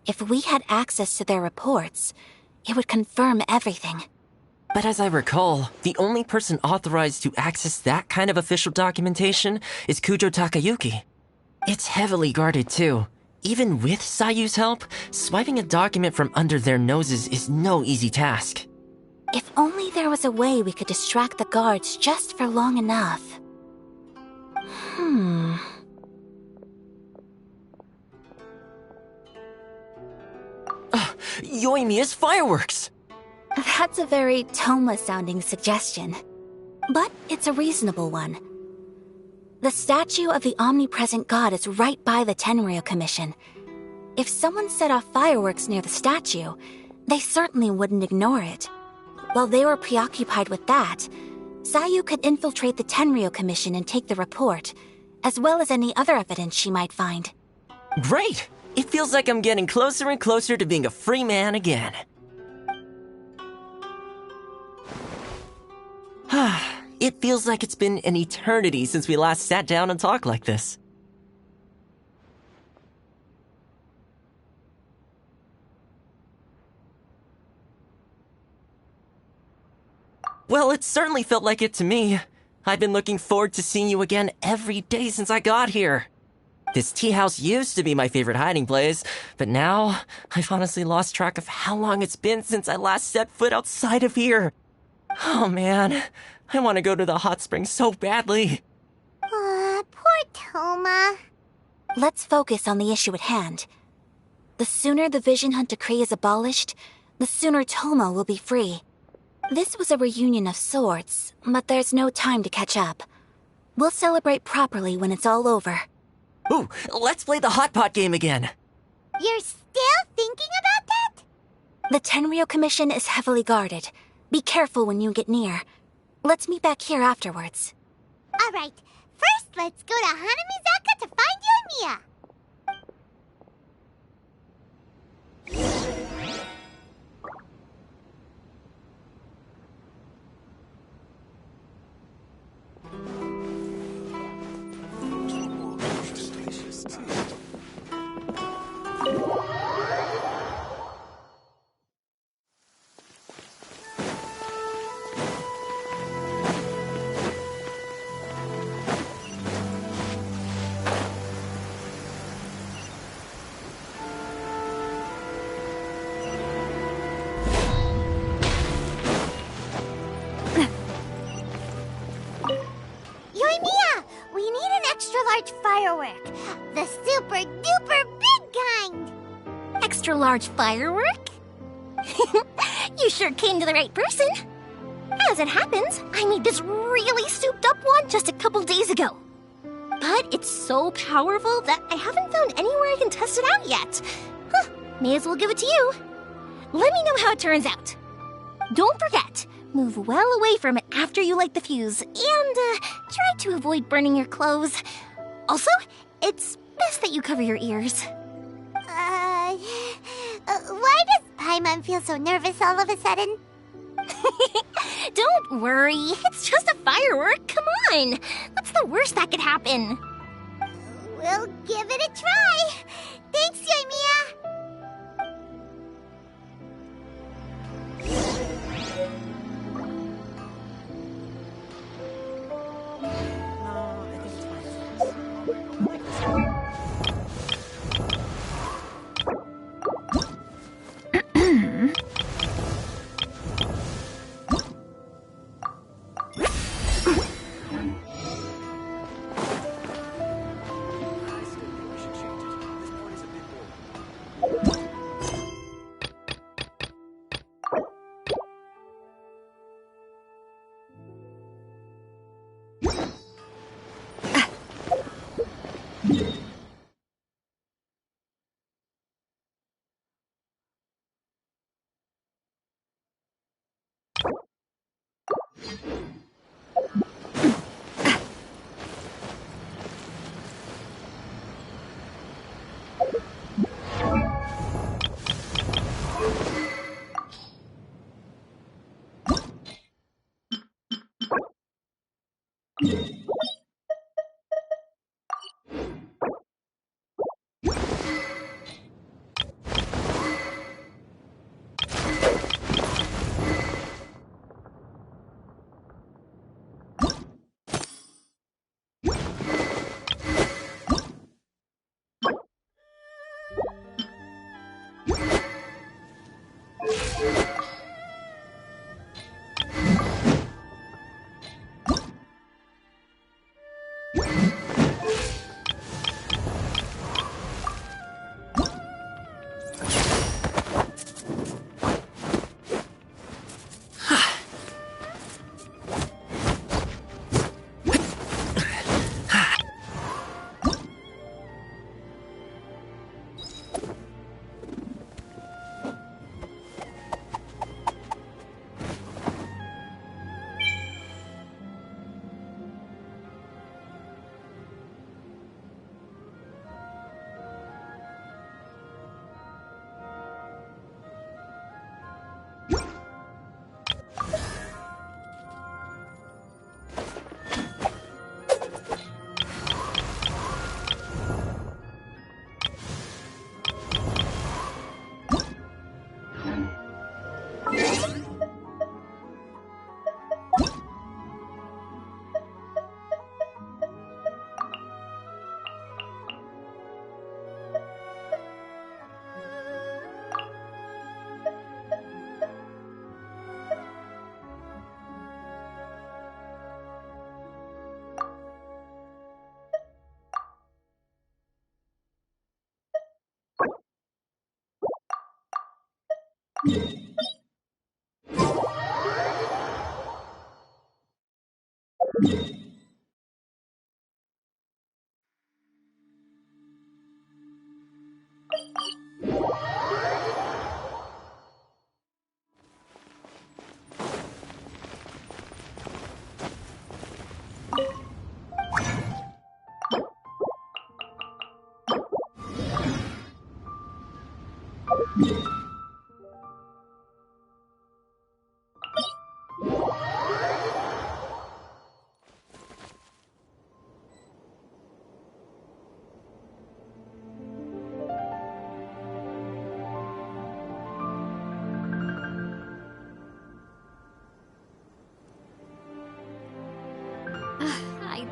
If we had access to their reports, it would confirm everything. But as I recall, the only person authorized to access that kind of official documentation is Kujo Takayuki. It's heavily guarded too. Even with Sayu's help, swiping a document from under their noses is no easy task. If only there was a way we could distract the guards just for long enough. Yoimiya's fireworks! That's a very Toma-sounding suggestion. But it's a reasonable one. The statue of the omnipresent god is right by the Tenryou Commission. If someone set off fireworks near the statue, they certainly wouldn't ignore it. While they were preoccupied with that, Sayu could infiltrate the Tenryou Commission and take the report, as well as any other evidence she might find. Great! It feels like I'm getting closer and closer to being a free man again. It feels like it's been an eternity since we last sat down and talked like this. Well, it certainly felt like it to me. I've been looking forward to seeing you again every day since I got here. This tea house used to be my favorite hiding place, but now I've honestly lost track of how long it's been since I last set foot outside of here. Oh man, I want to go to the hot springs so badly. Poor Toma. Let's focus on the issue at hand. The sooner the Vision Hunt Decree is abolished, the sooner Toma will be free. This was a reunion of sorts, but there's no time to catch up. We'll celebrate properly when it's all over. Ooh, let's play the hot pot game again. You're still thinking about that? The Tenryou Commission is heavily guarded. Be careful when you get near. Let's meet back here afterwards. Alright, first let's go to Hanamizaka to find Yoimiya. Firework. The super duper big kind. Extra large firework? You sure came to the right person. As it happens, I made this really souped up one just a couple days ago. But it's so powerful that I haven't found anywhere I can test it out yet. May as well give it to you. Let me know how it turns out. Don't forget, move well away from it after you light the fuse, and try to avoid burning your clothes. Also, it's best that you cover your ears. Why does Paimon feel so nervous all of a sudden? Don't worry, it's just a firework, come on! What's the worst that could happen? We'll give it a try! Thanks, Yoimiya! I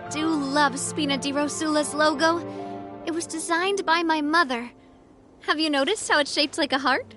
do love Spina di Rosula's logo. It was designed by my mother. Have you noticed how it's shaped like a heart?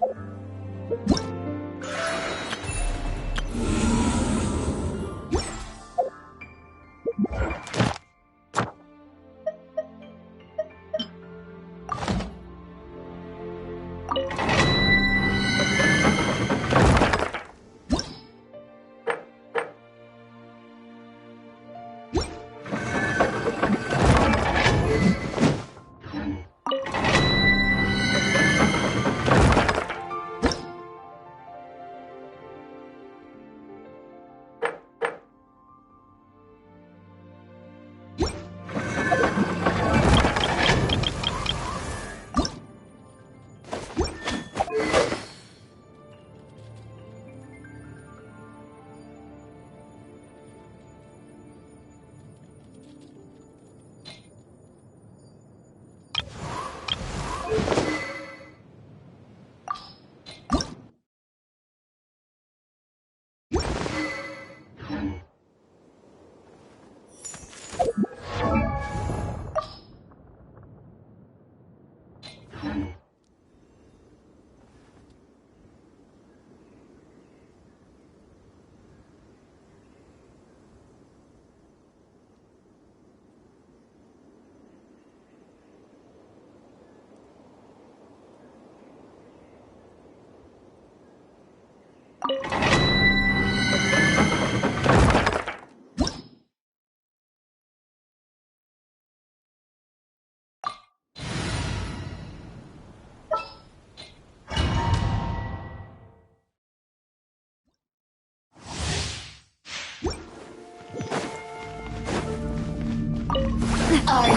Are you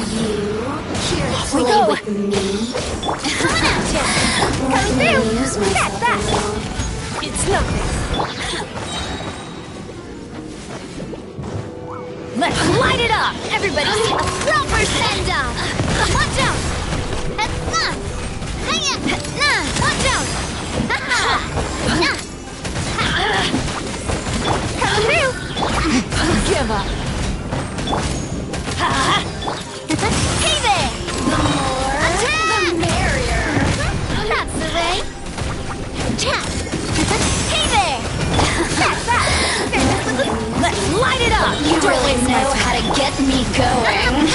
here to play with me? Coming through! Catch that! It's nothing. Let's light it up! Everybody take a proper send-off! Watch out! Watch out! Coming through! Give up! Hey there! The more, the merrier. That's the way! Hey there! That's that! Let's light it up! You really know how to get me going.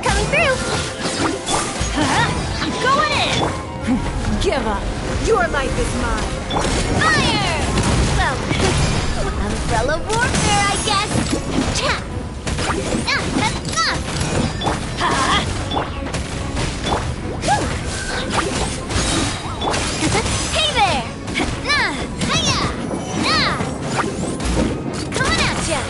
Coming through! I'm going in! Give up. Your life is mine. Fire! Well, umbrella warfare, I guess. Hey there! Coming at ya!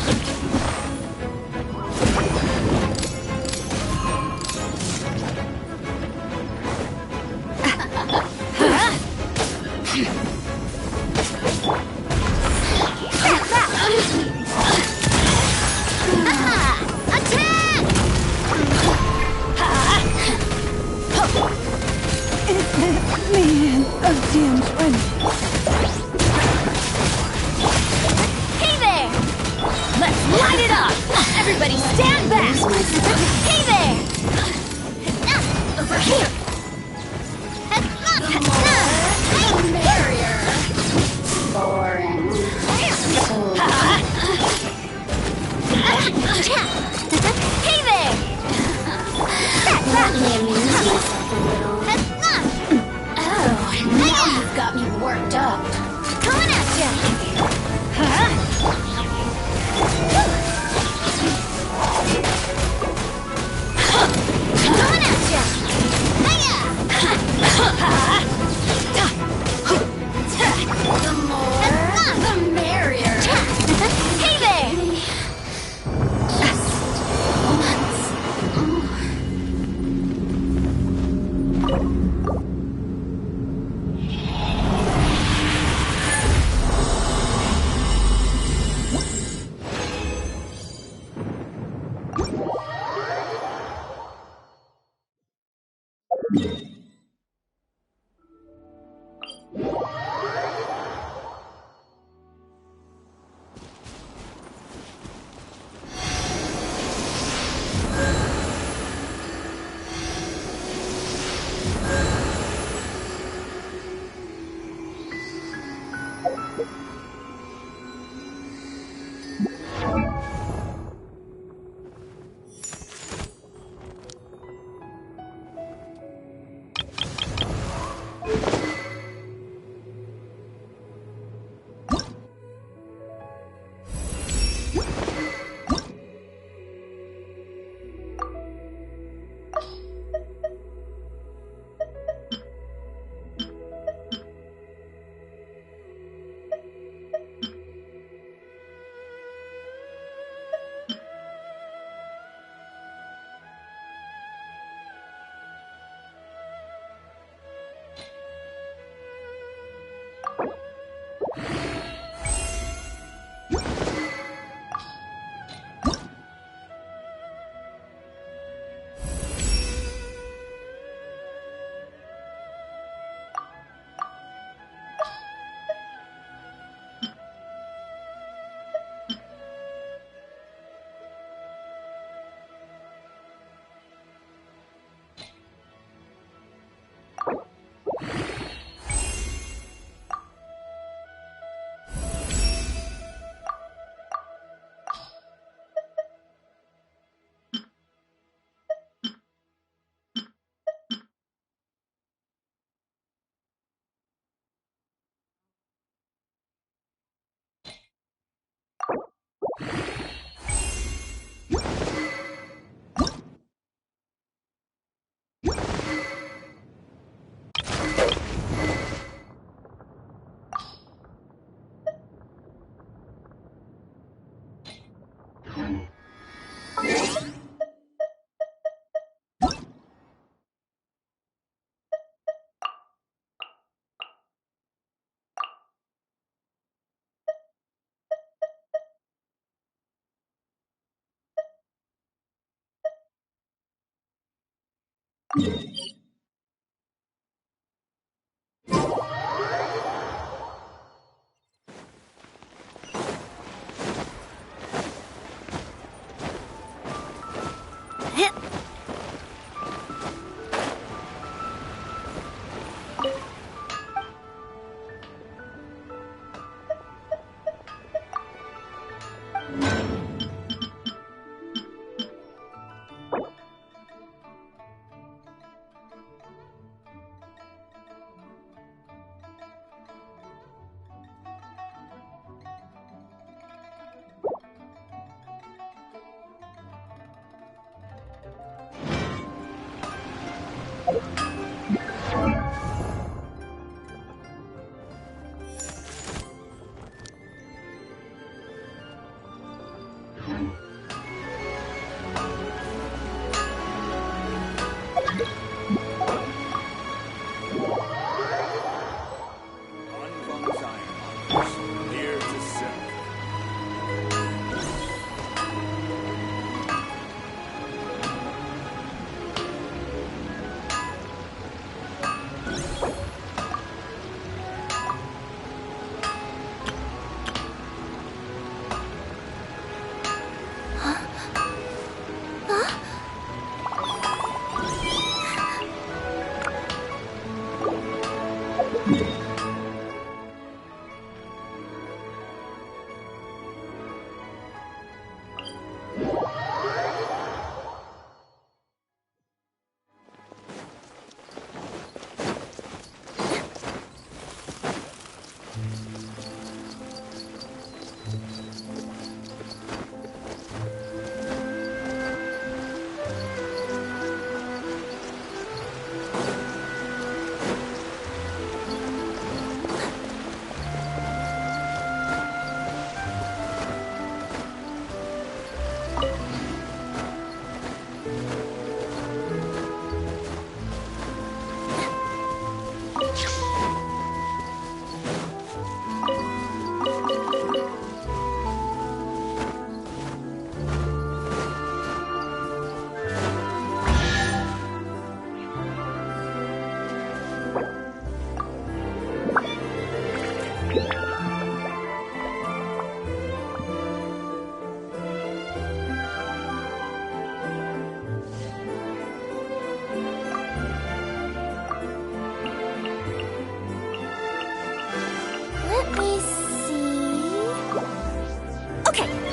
Hey there! Let's light it up! Everybody stand back! Hey there! Over here! The merrier. Boring.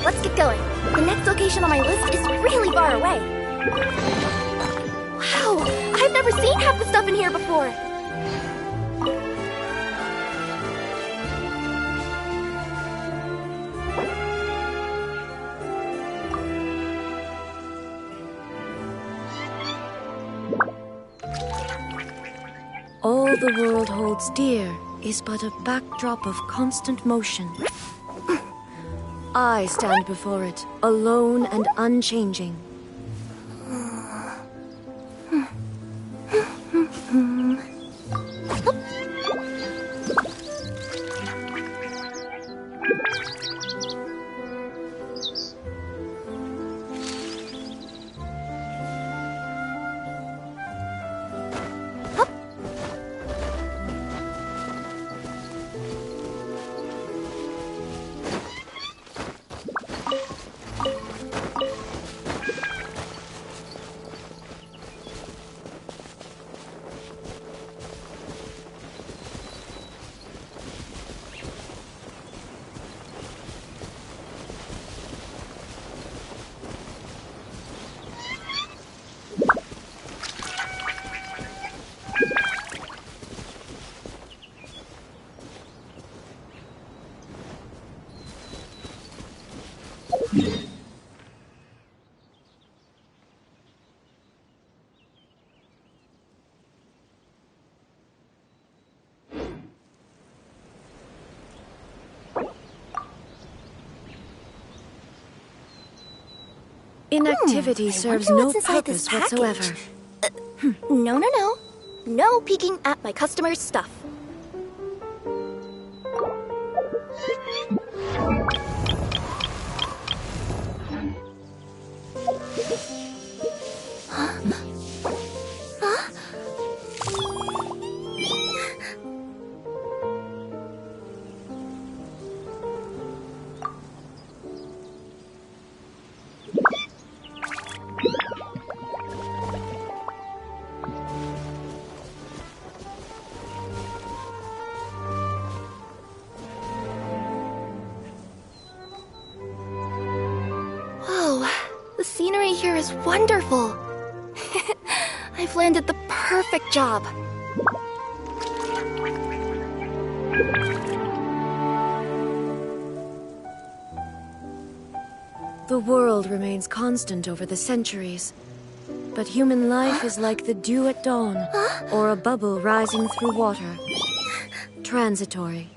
let's get going. The next location on my list is really far away. Wow, I've never seen half the stuff in here before. All the world holds dear is but a backdrop of constant motion. I stand before it, alone and unchanging. Inactivity serves no purpose whatsoever. No. No peeking at my customers' stuff. The scenery here is wonderful. I've landed the perfect job. The world remains constant over the centuries. But human life is like the dew at dawn, or a bubble rising through water. Transitory.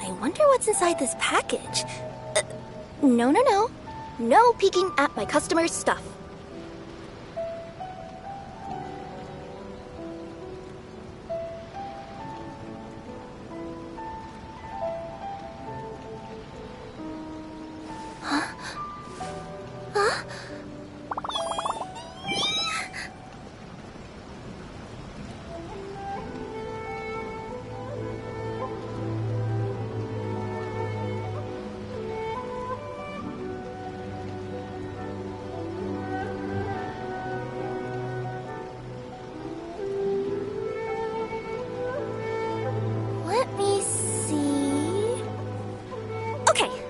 I wonder what's inside this package. No. No peeking at my customers' stuff.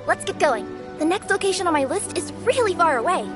Let's get going. The next location on my list is really far away.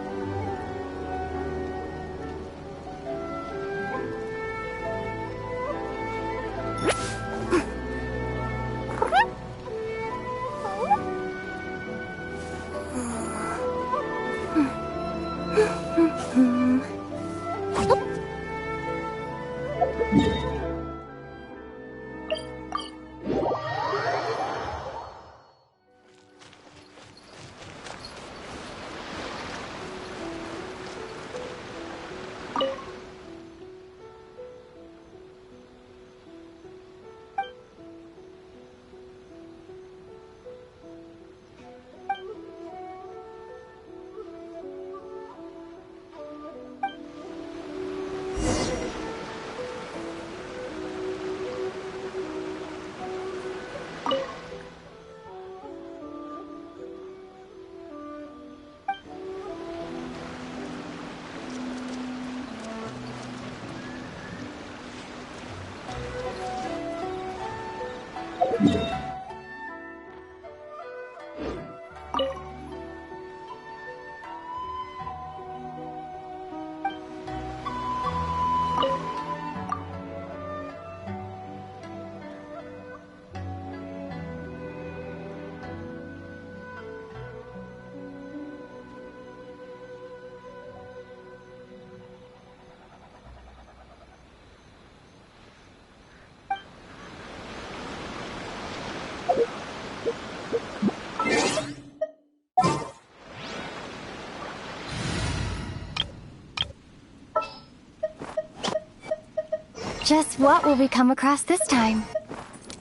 Just what will we come across this time?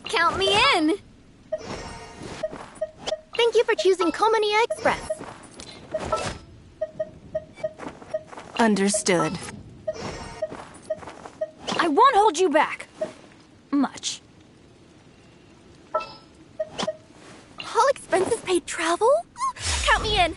Count me in! Thank you for choosing Komania Express. Understood. I won't hold you back. Much. All expenses paid travel? me in!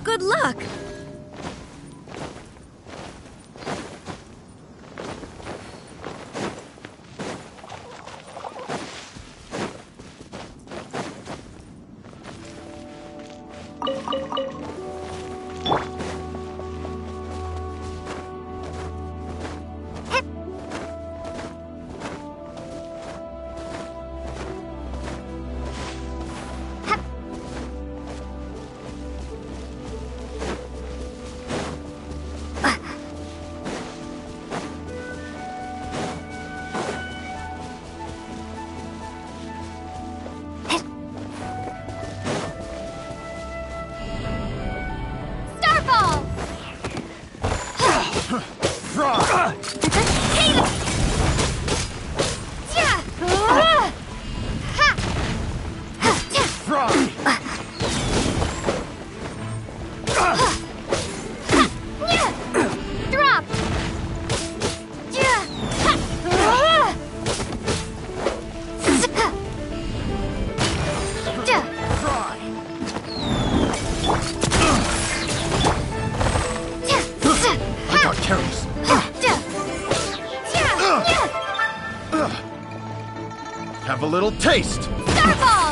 Good luck! Have a little taste! Starball!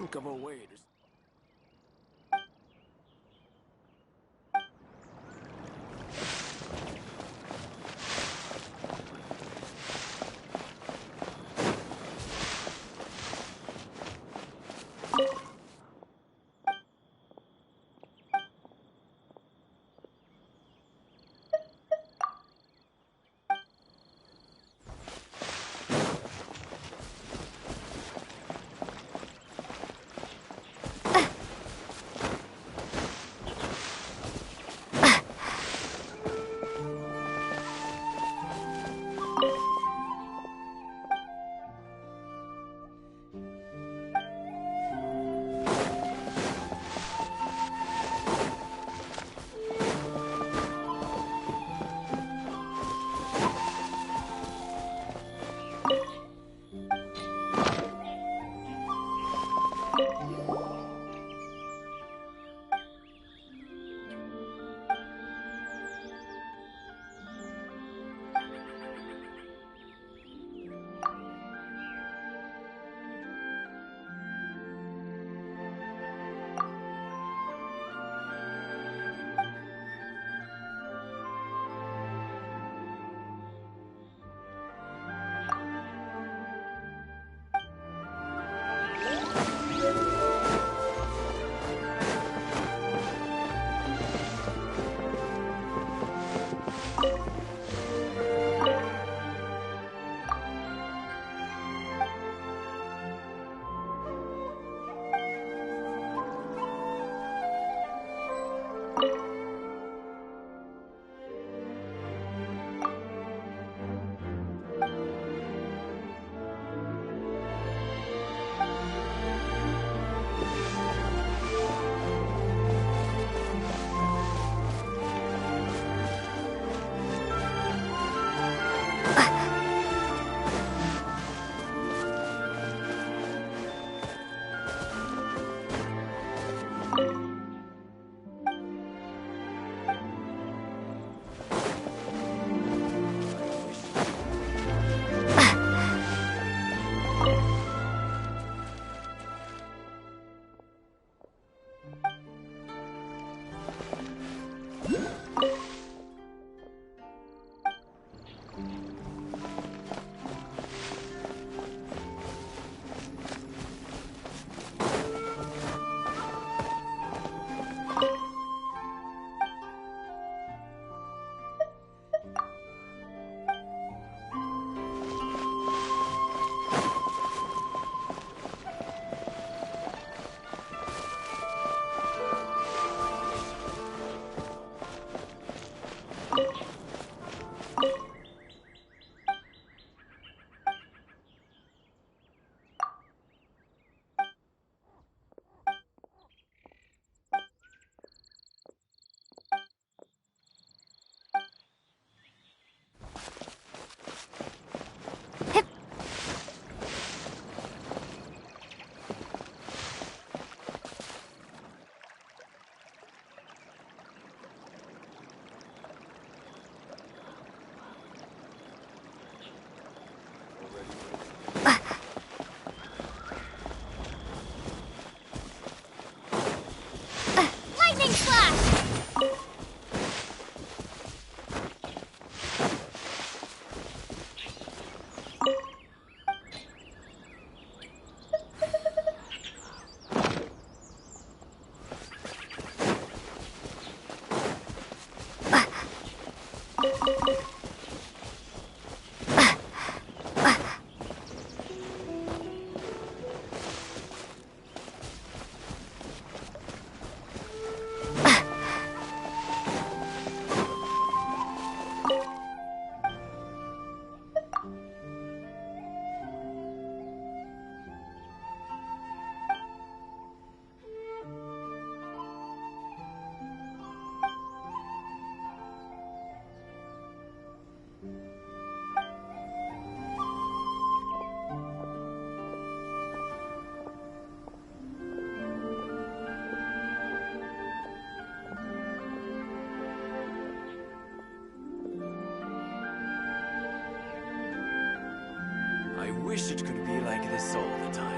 think of a way to... I wish it could be like this all the time.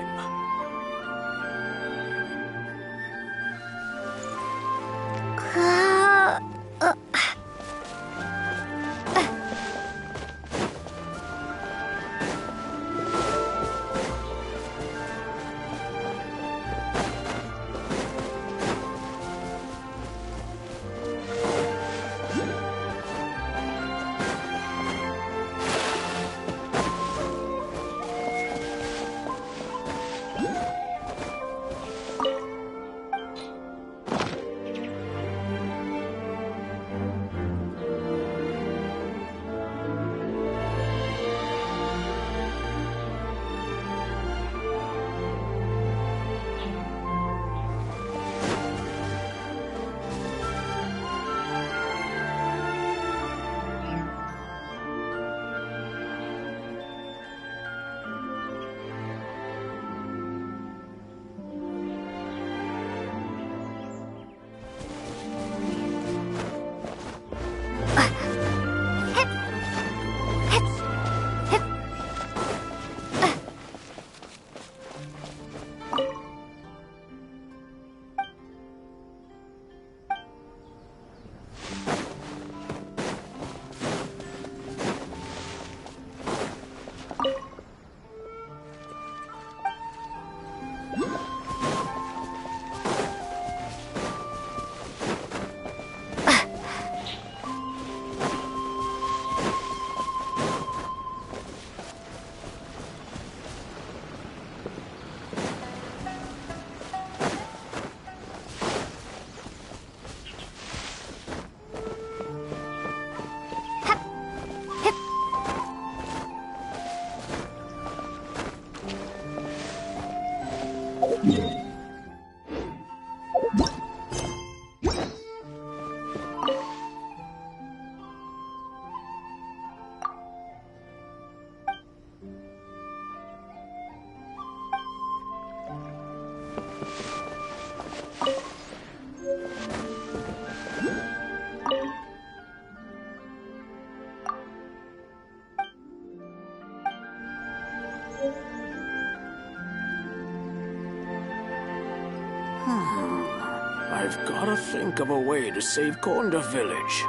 I've gotta think of a way to save Konda Village.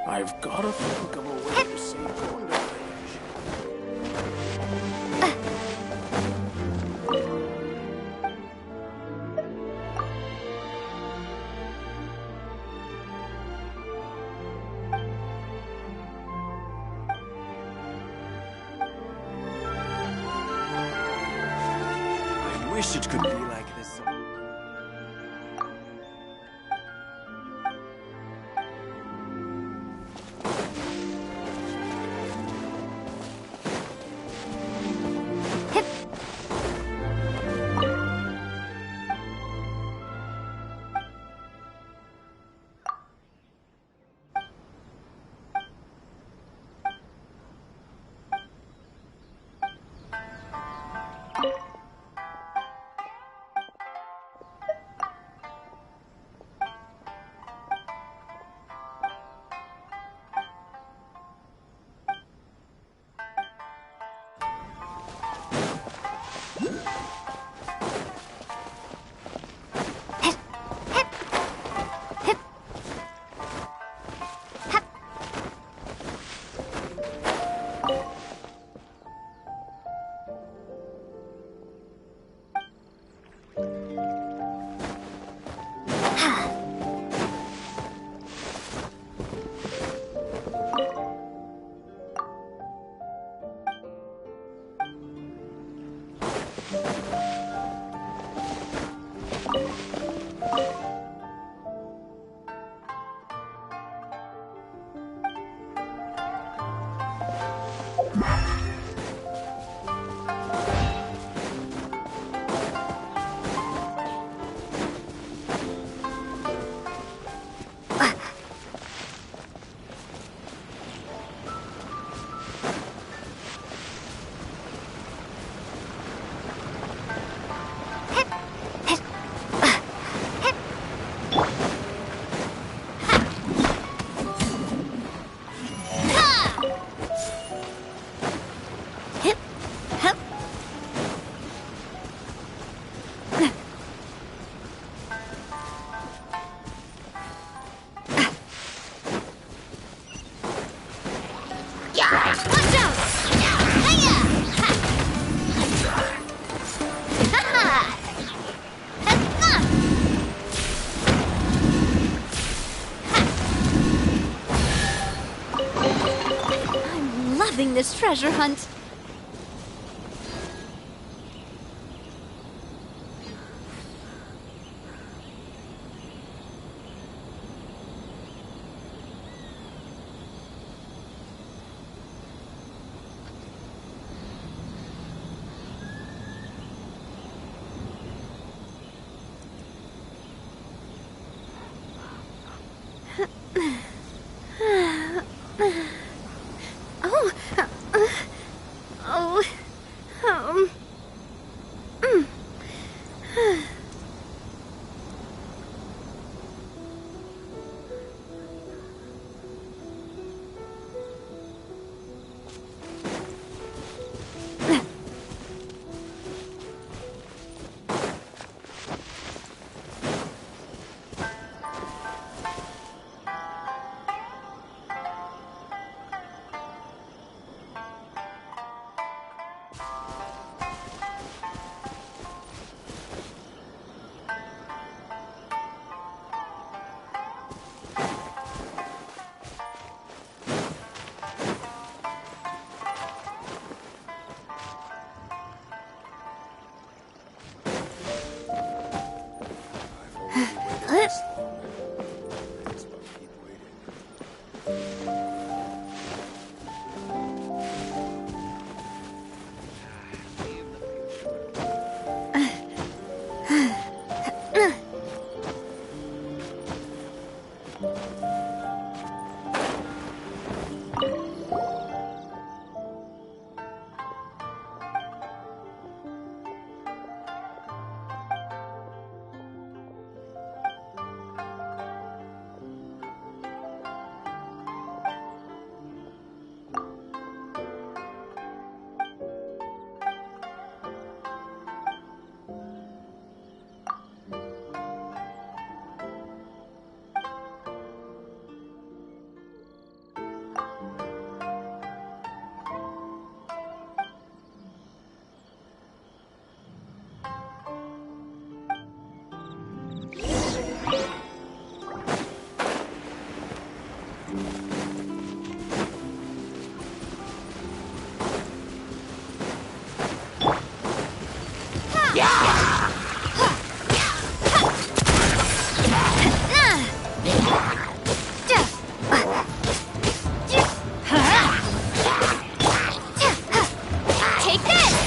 I've gotta think of a way to save Konda Village. I wish it could be like this. This treasure hunt. Take this!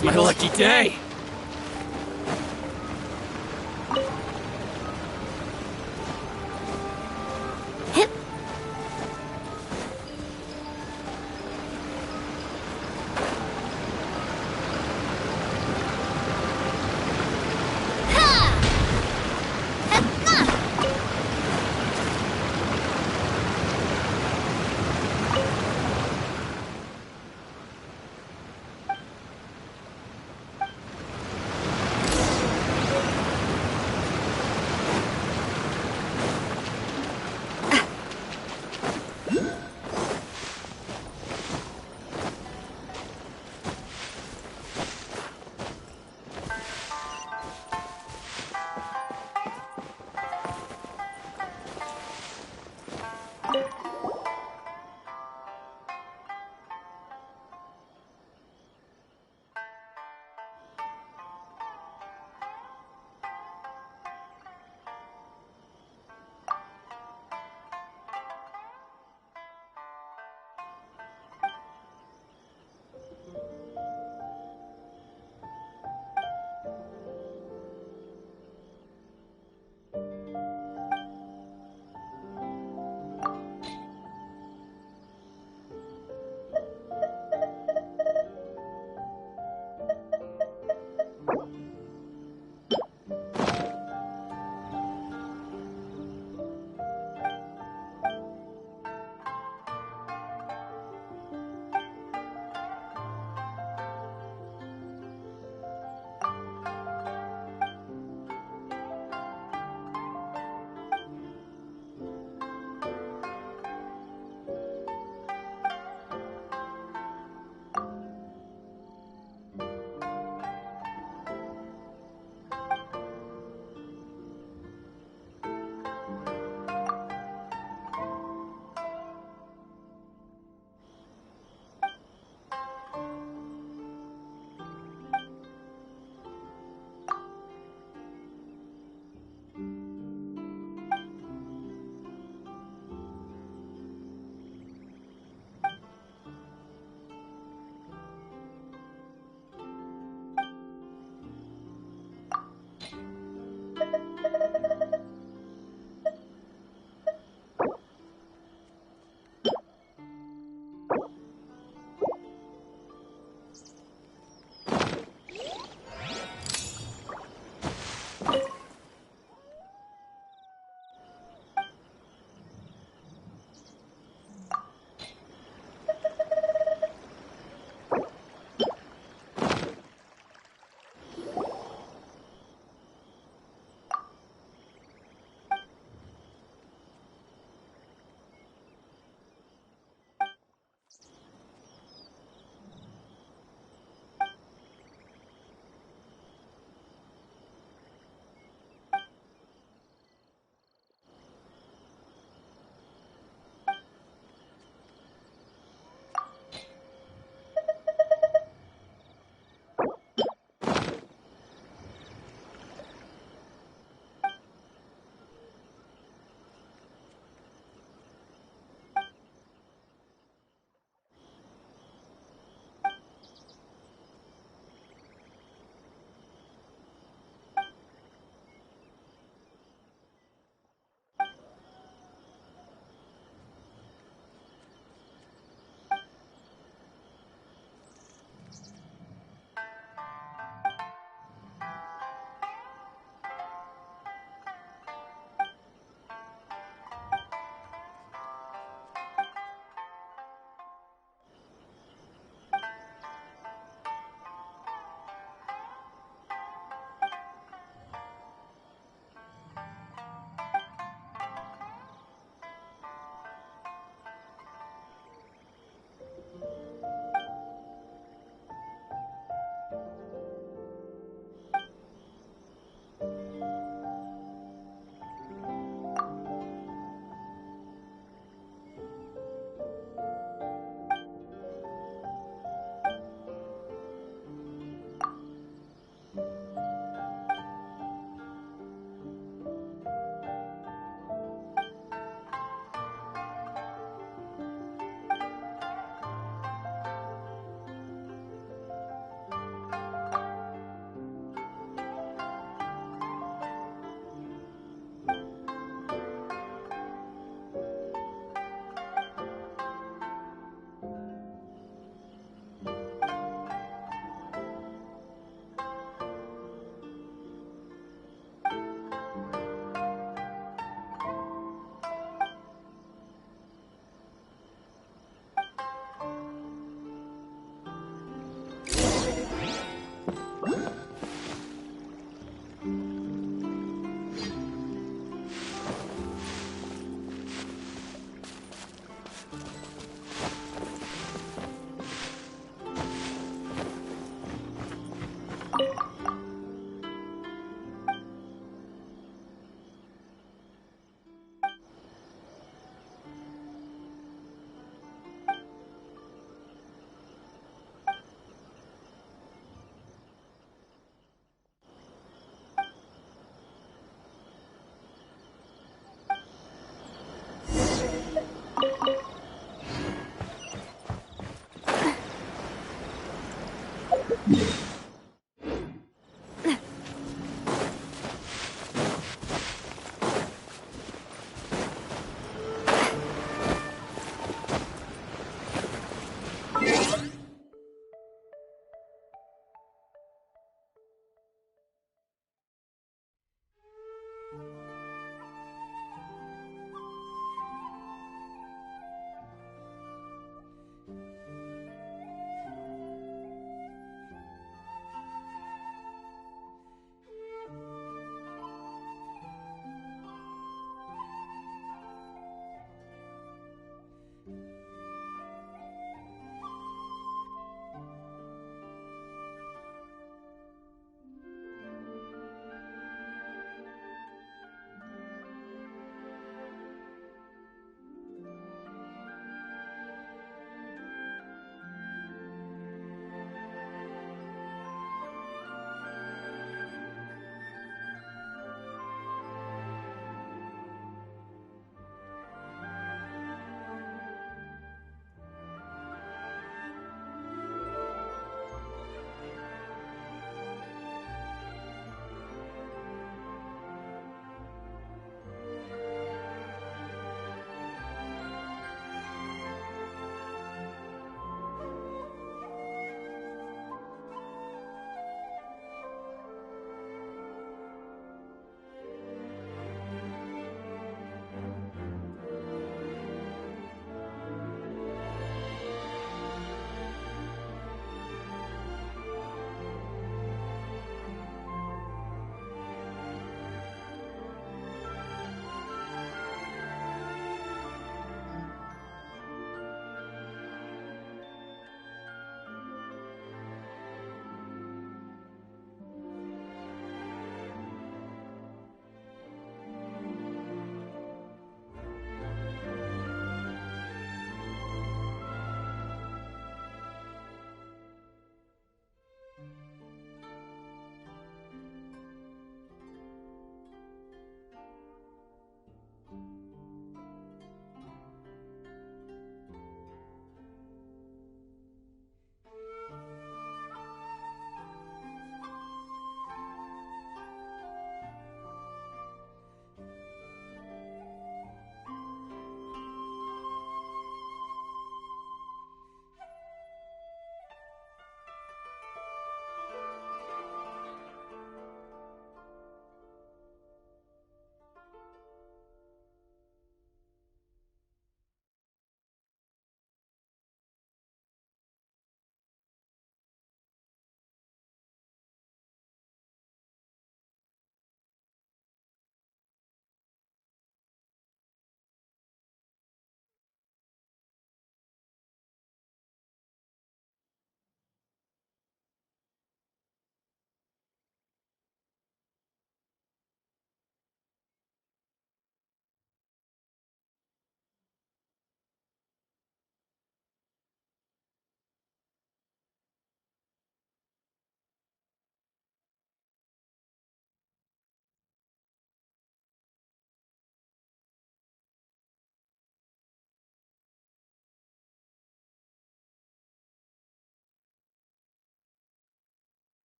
It's my lucky day!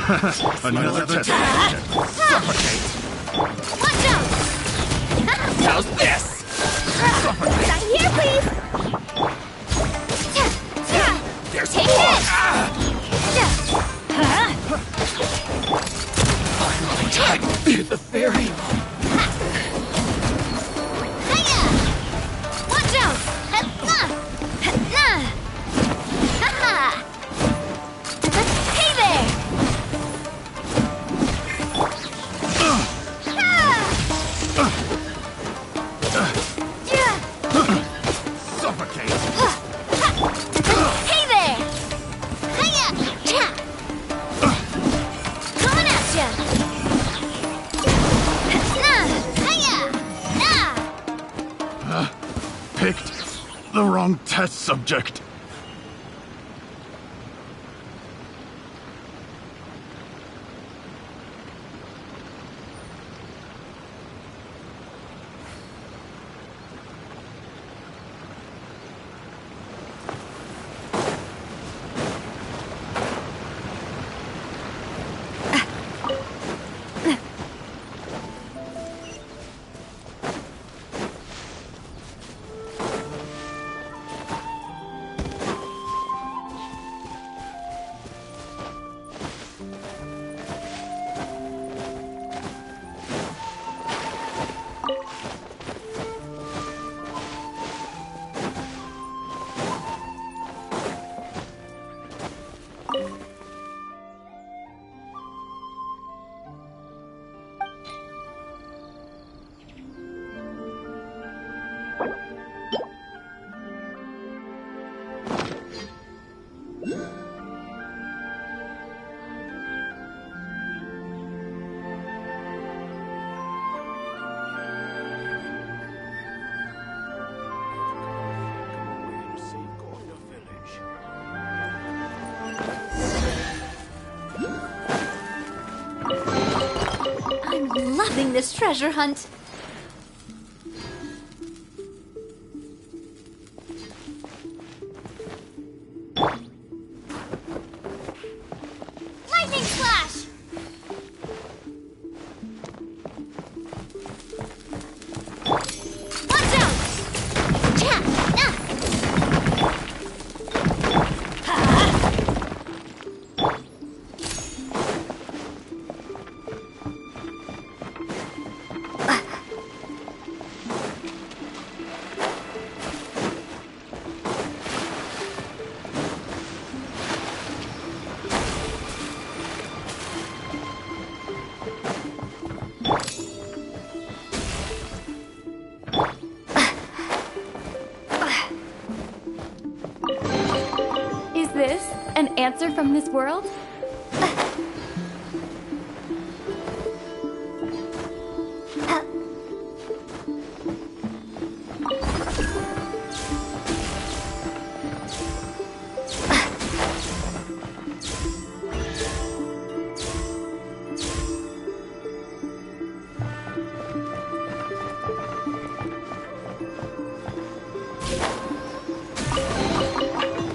Another test. Suffocate. Watch out! How's this? Back here, please! There's Take more. this! Time to be the fairy. Hiya! Watch out! Hey there! Suffocate. Hey there! Hiya! Coming at ya! Hiya! Picked the wrong test subject. I'm loving this treasure hunt. Lightning flash! Watch out! Is this an answer from this world?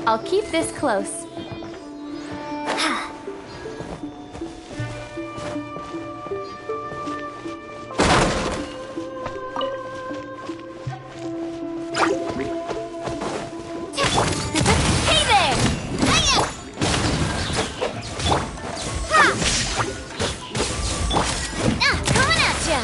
I'll keep this close. Hey there! Hiya! Coming at ya!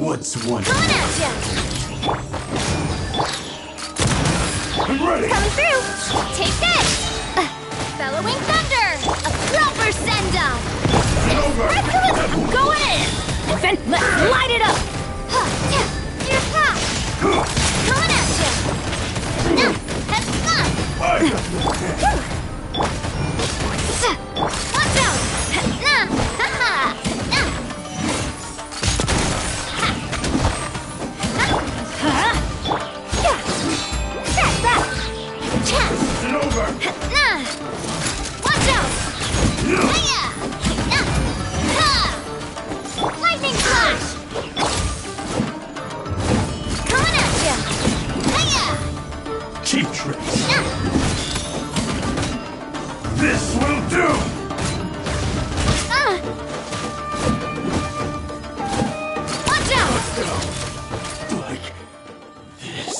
What's one? Coming at ya! I'm ready! Coming through! Take this! Bellowing thunder! A proper send-off! Over! I'm going in! Then let's light it up! Here's pop! Coming at ya! Heads up! Watch out! It's over! Watch out! Lightning flash! Coming at ya! Cheap tricks! This will do! Watch out! Like this.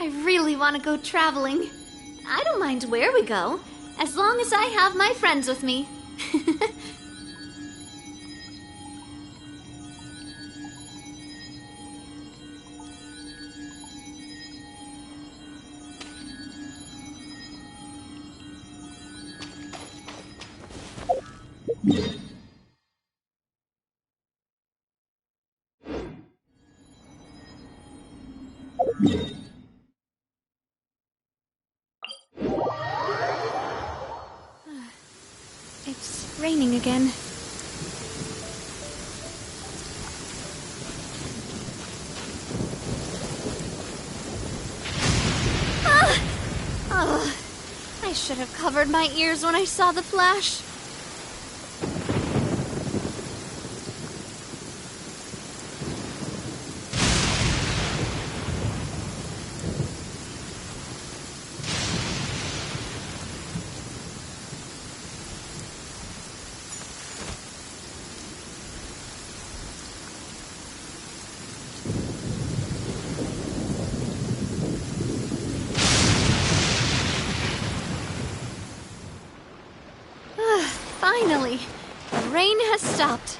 I really want to go traveling. I don't mind where we go, as long as I have my friends with me. It's raining again. Oh, I should have covered my ears when I saw the flash. rain has stopped.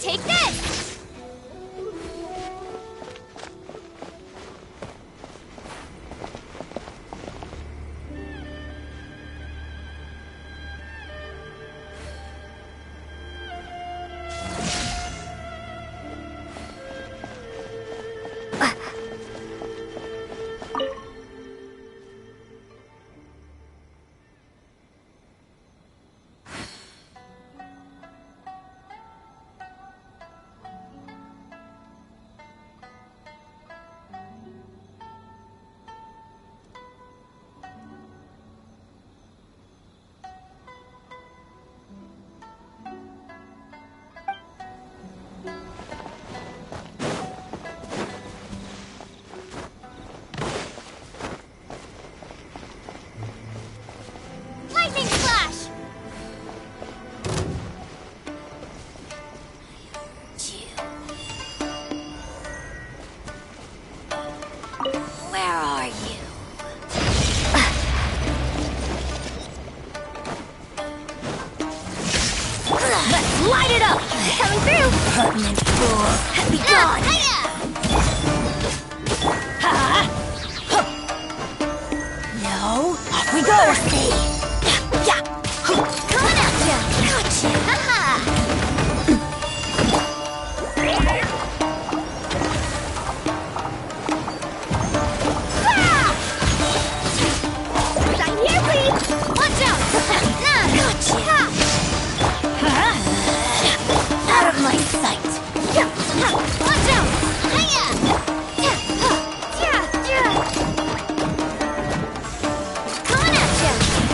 Take this! Lightning flash! Where are you? Let's light it up! Coming through! Pertinent fool. Be gone! No. Off we go! Coming at ya! Gotcha! Haha! Sign here, please! Watch out! Gotcha! Out of my sight! Watch out! Coming at ya!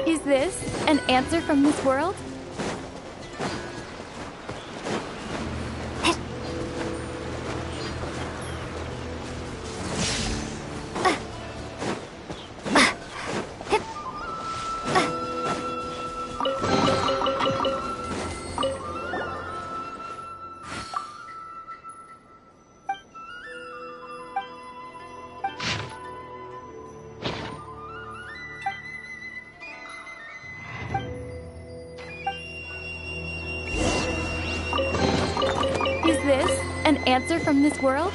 Is this an answer from this world? Is this an answer from this world?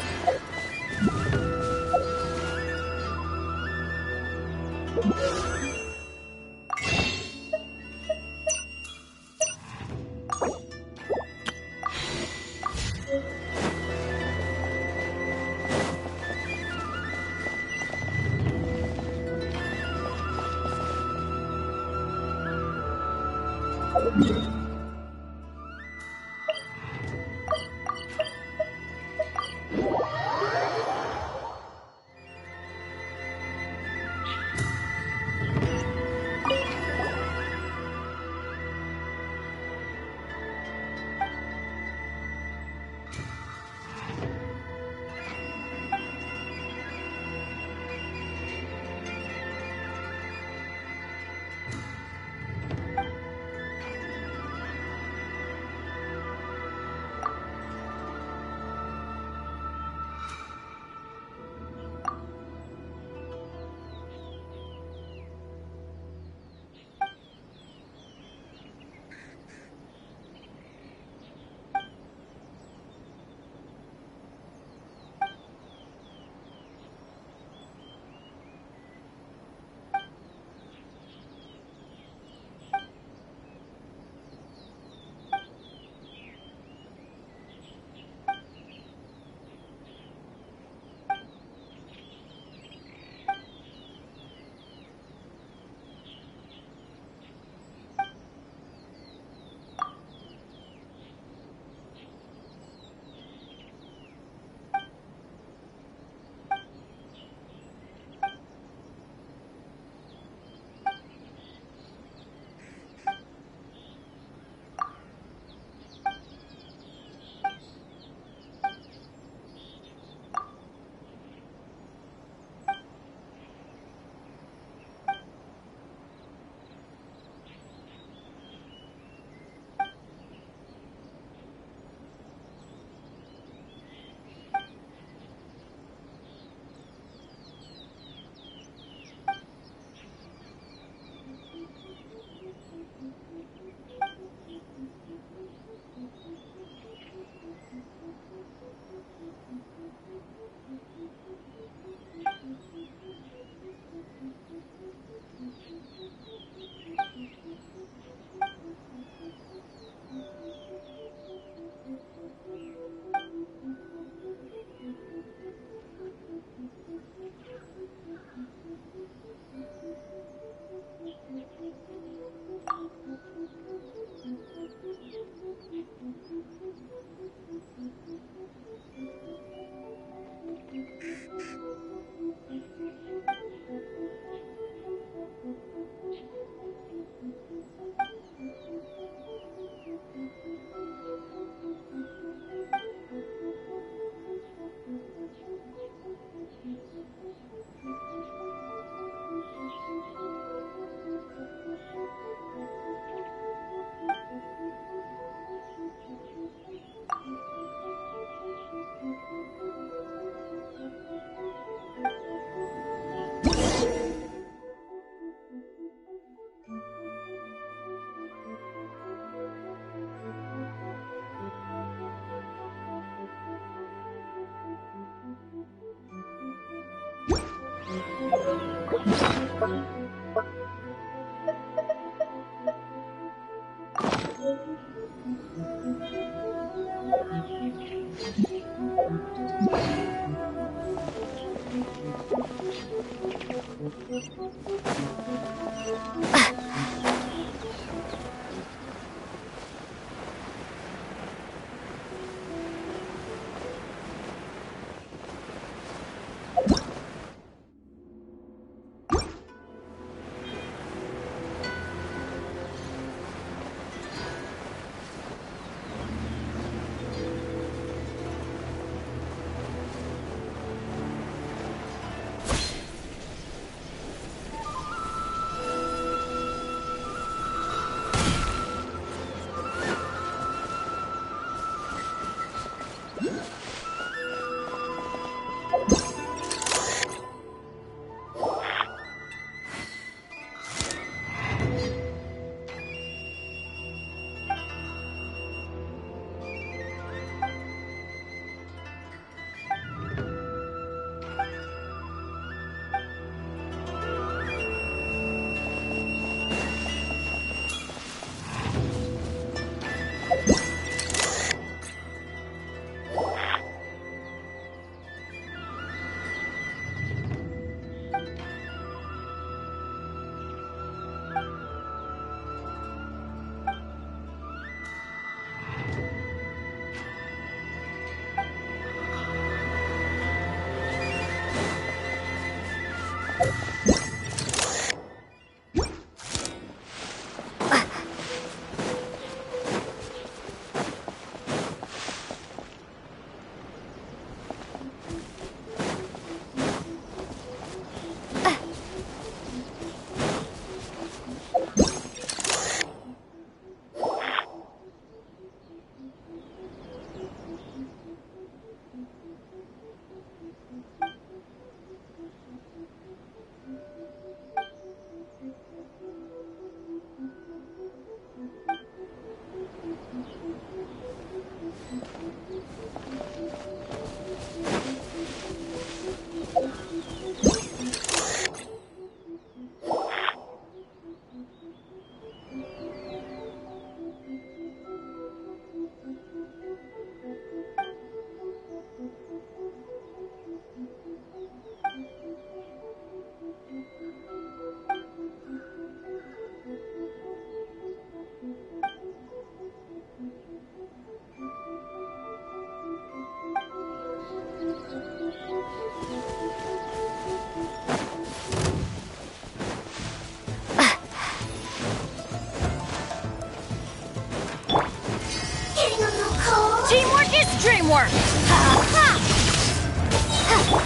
Dreamwork!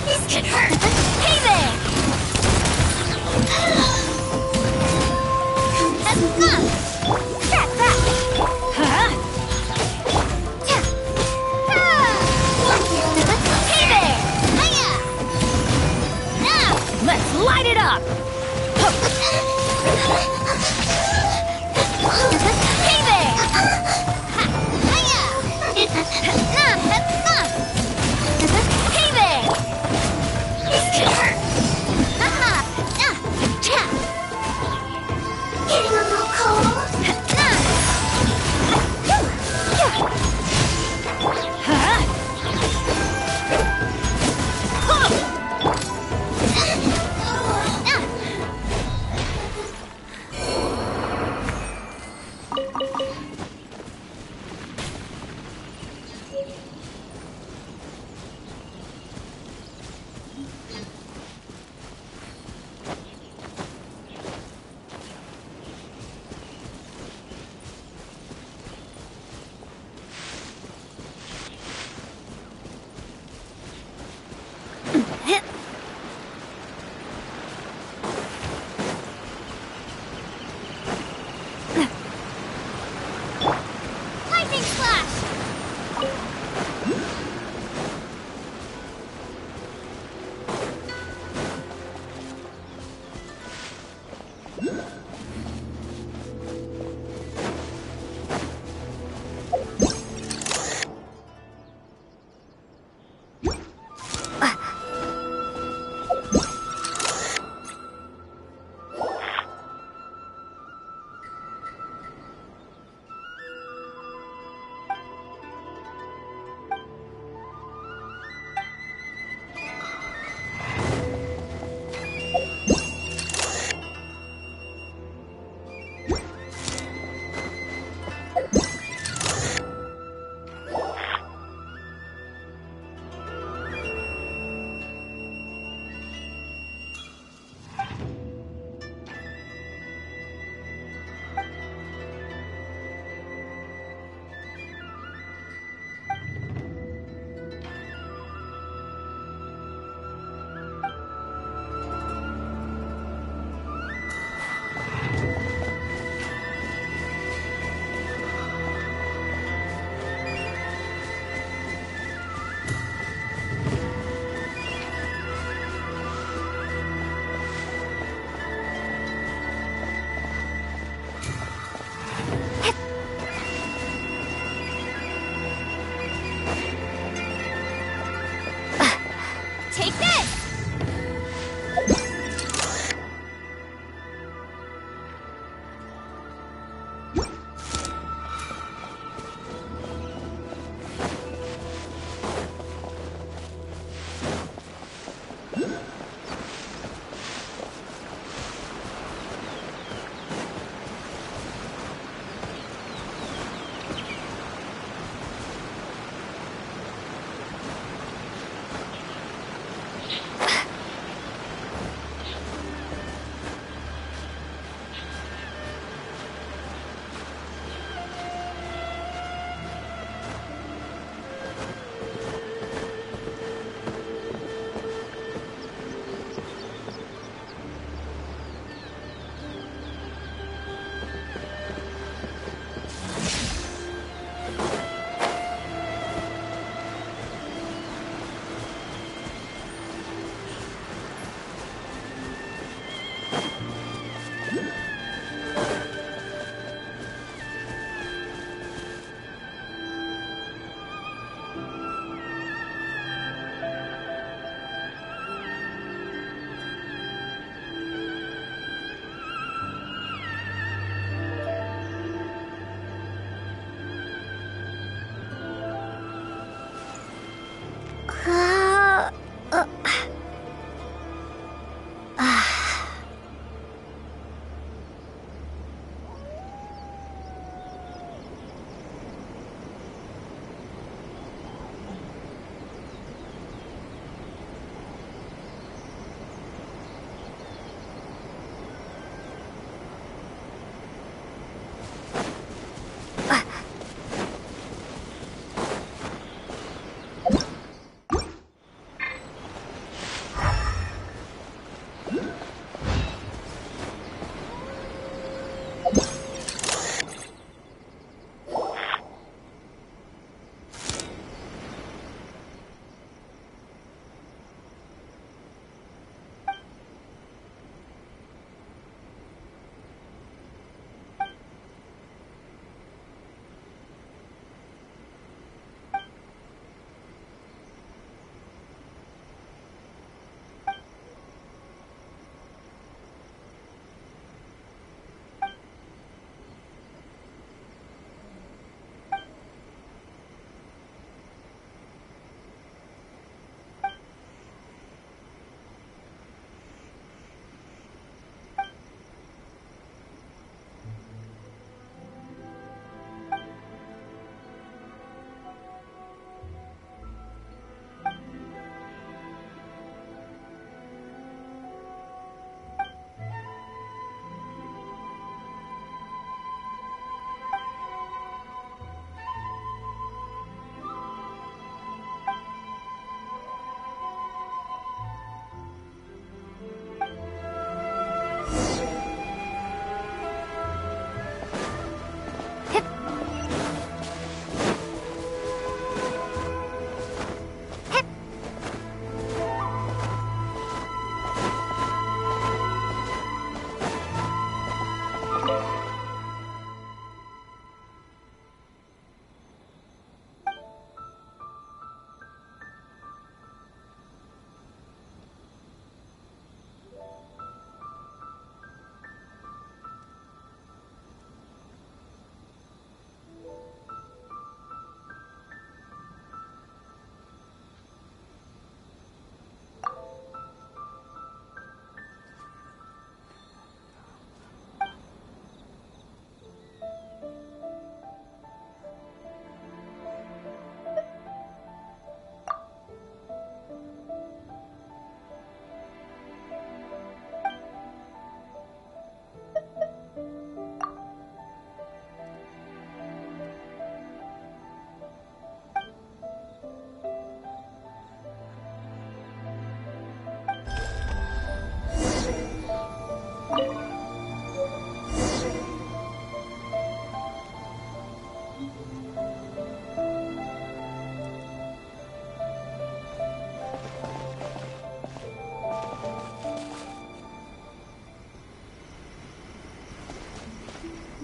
This could hurt! Hey there! That's that! Hey there! Now, let's light it up! Hey there! Hey there! This could hurt! Getting a little cold?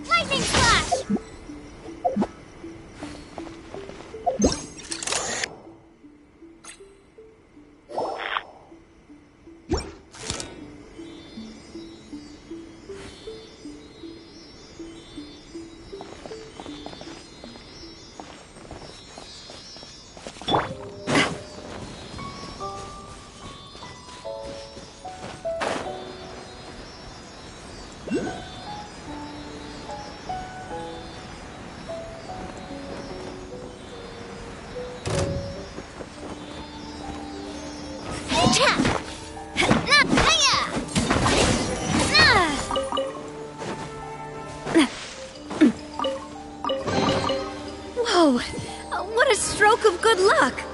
Lightning Flash! Whoa! What a stroke of good luck!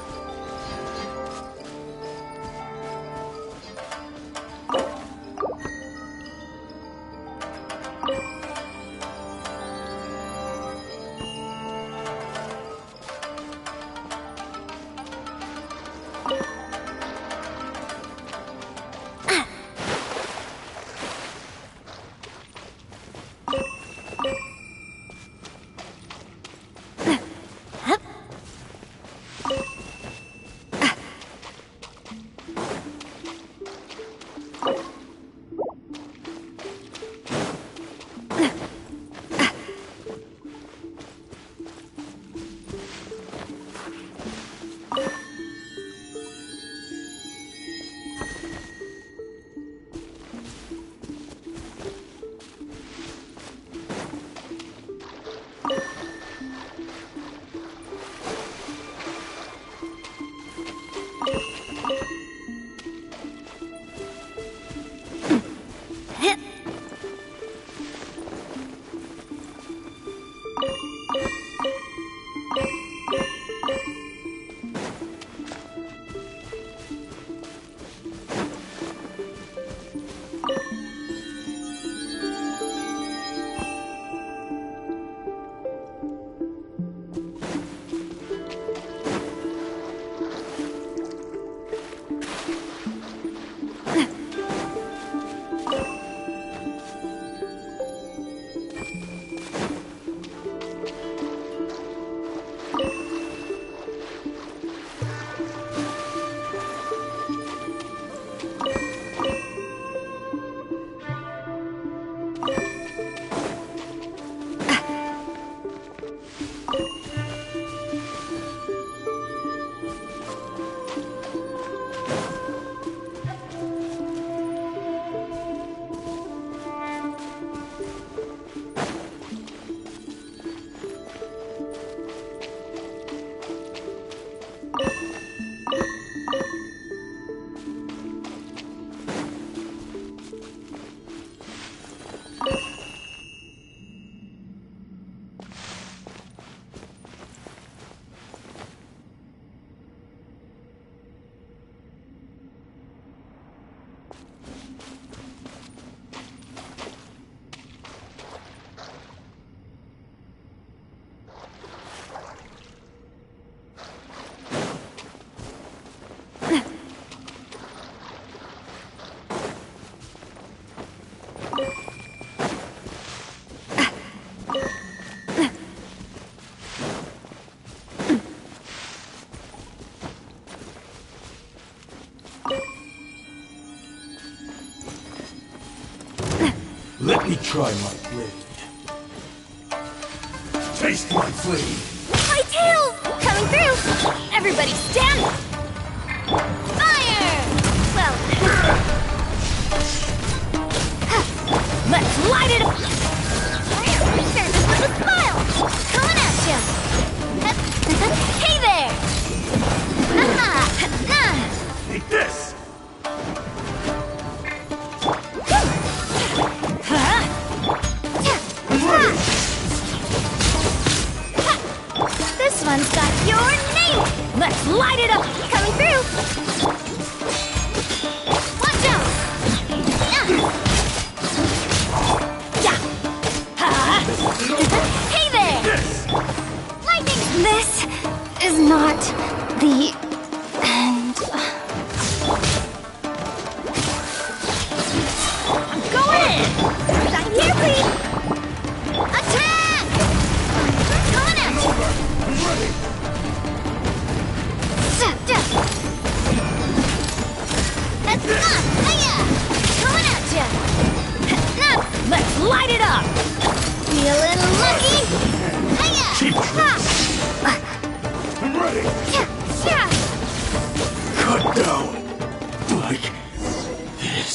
Let me try my blade. Taste my flame. My tails! Coming through! Everybody stand! Fire! Well... Let's light it up! Turn this with a smile! Coming at you! Hey there! Take this! This one's got your name! Let's light it up! Coming through! Watch out! Hey there! Lightning! This is not the end. I'm going in! Shine here, please! Attack! Coming at you! That's not! Hiya! Coming at ya! Let's light it up! Feeling lucky? Hiya! I'm ready! Cut down! Like this.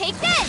Take this!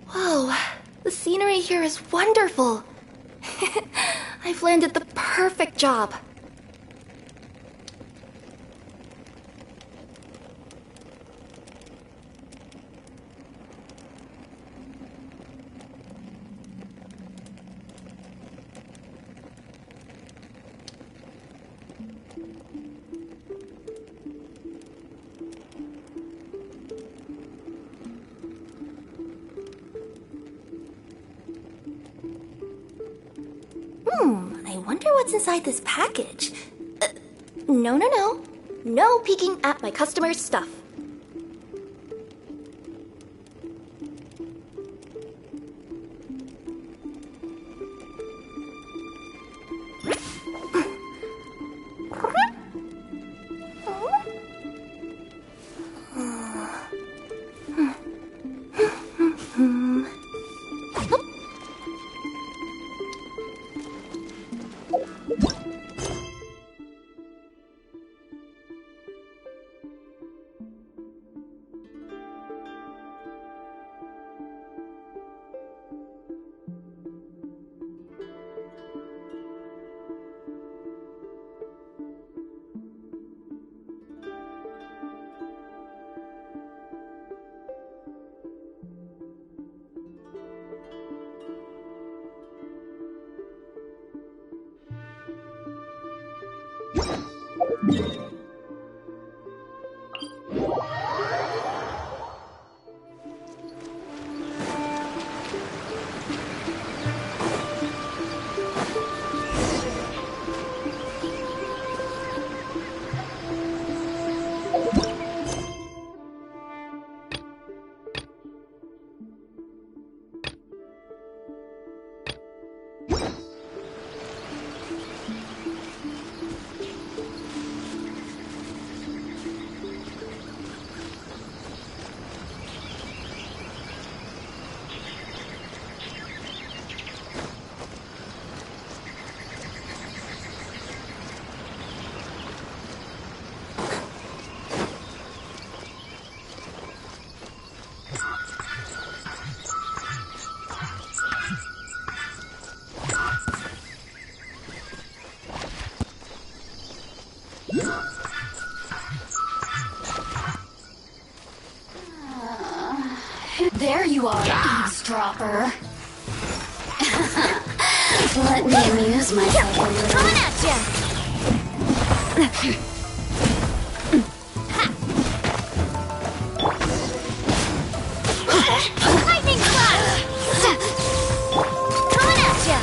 Whoa, the scenery here is wonderful. I've landed the perfect job. I wonder what's inside this package. No. No peeking at my customers' stuff. There you are, eavesdropper. Let me amuse myself a little. Coming at ya! Lightning flash! Coming at ya!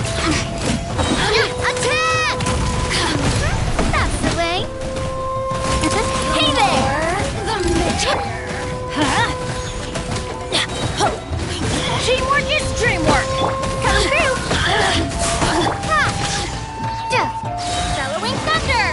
Attack! That's the way. Hey there! The midget. Teamwork is dreamwork! Come through! Bellowing thunder!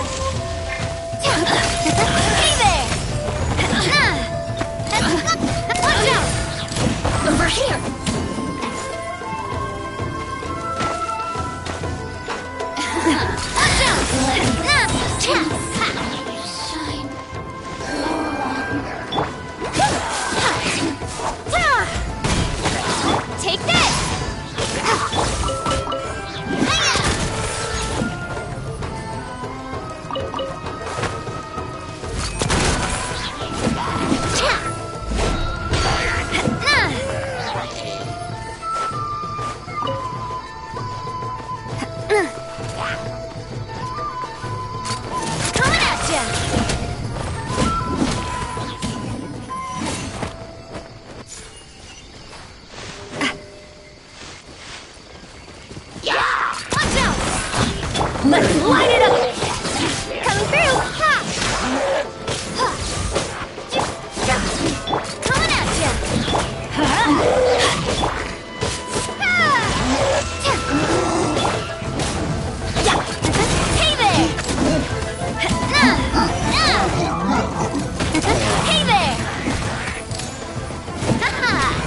Hey there! Haha!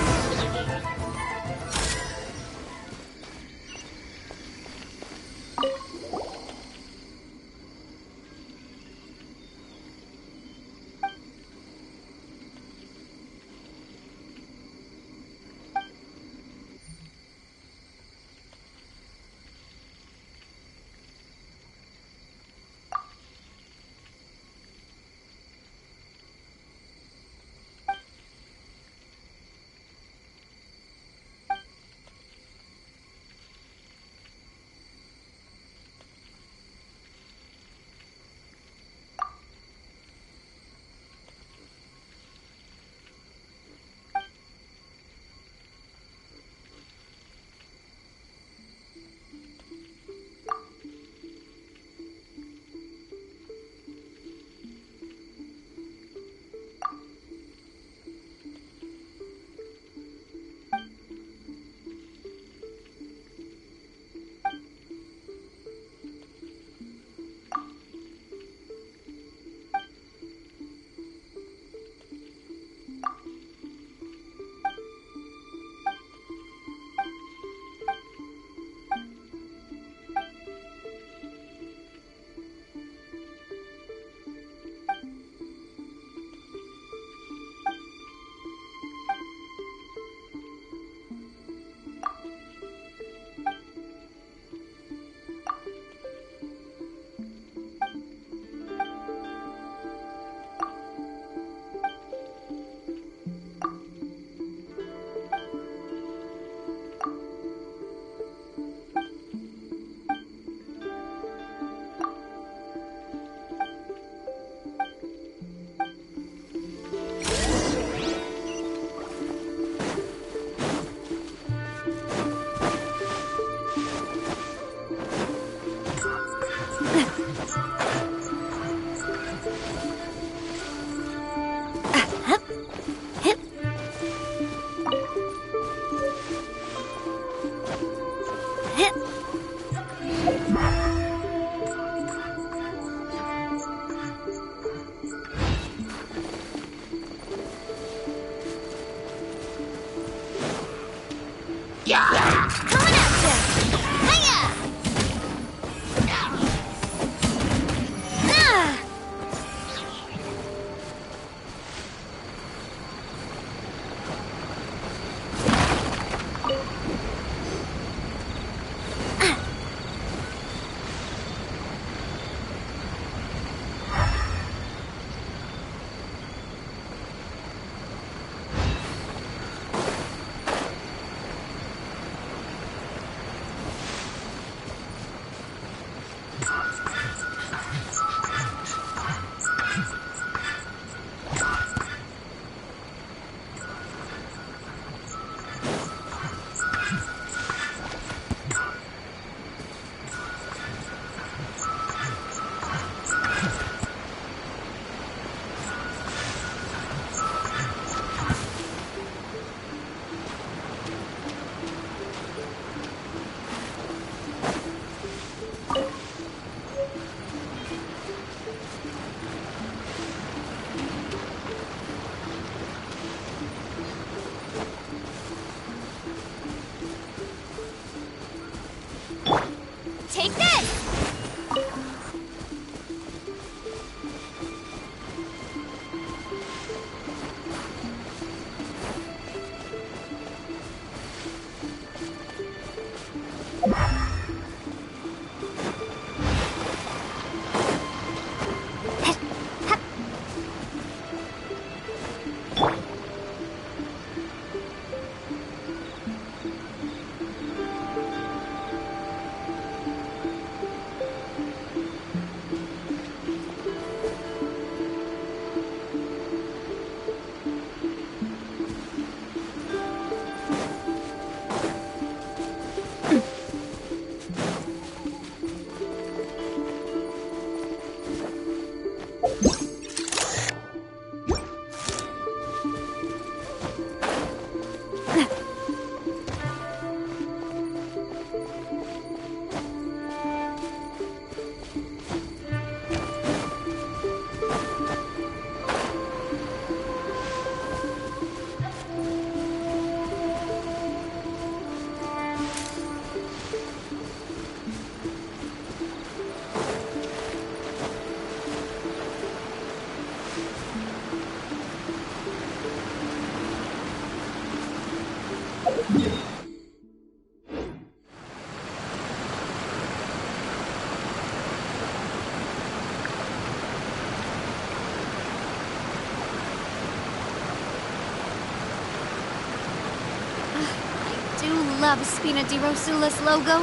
love Spina di Rosula's logo.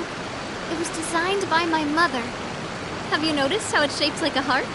It was designed by my mother. Have you noticed how it's shaped like a heart?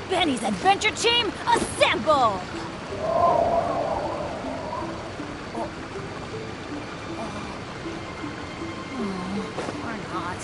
Benny's adventure team, assemble! Or not.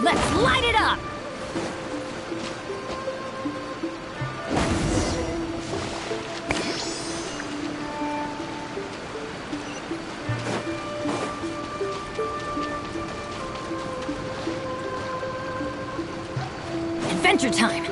Let's light it up! Adventure time!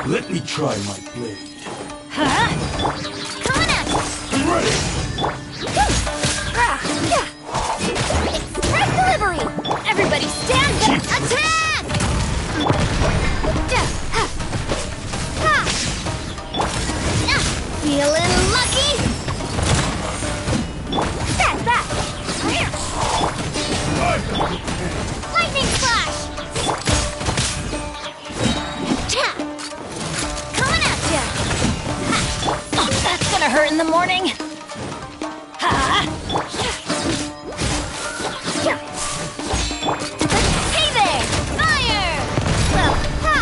Let me try my blade. Coming at you! Ready! Express delivery! Everybody stand up! Attack! Feeling lucky? That's that! Lightning flash! Coming at ya! That's gonna hurt in the morning. Hey there! Fire! Well, ha!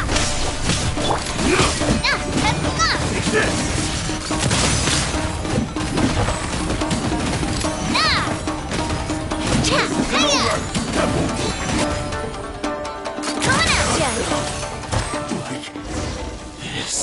That's enough! Take this! Hiya! Coming at ya! Like this.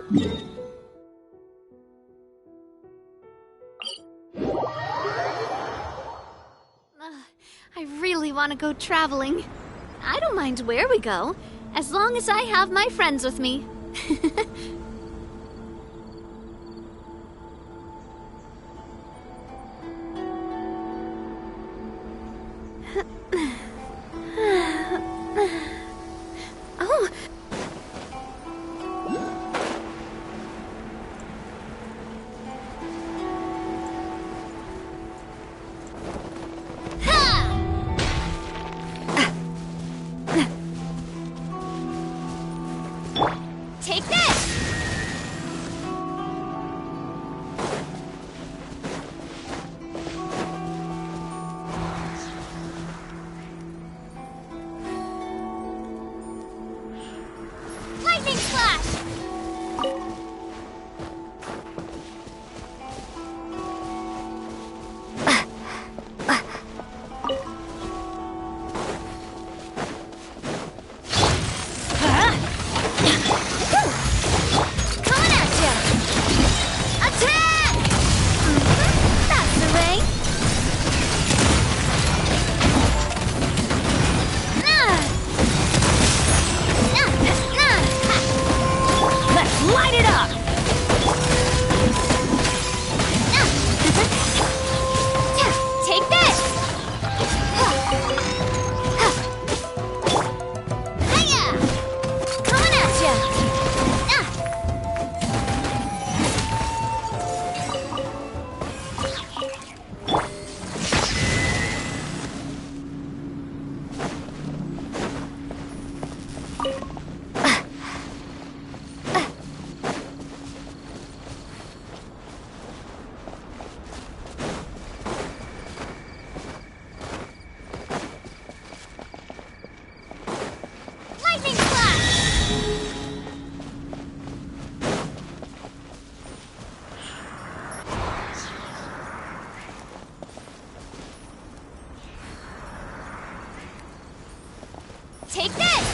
I really want to go traveling. I don't mind where we go, as long as I have my friends with me. Oh! Take this! Lightning Flash! Coming at ya! Attack! That's the way. Let's light it up! Take this! Hiya! Coming at ya! Lightning Flash! Take this!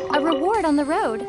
A reward on the road.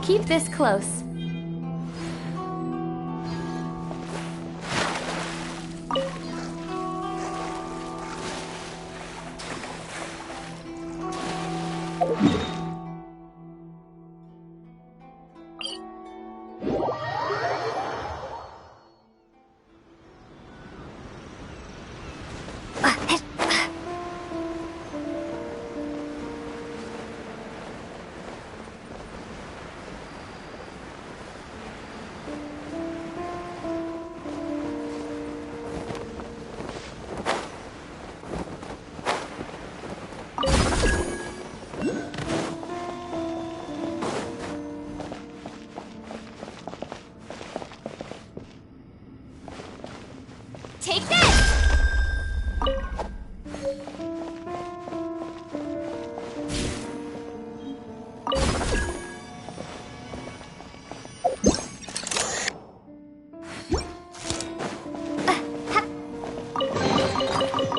keep this close. Take this!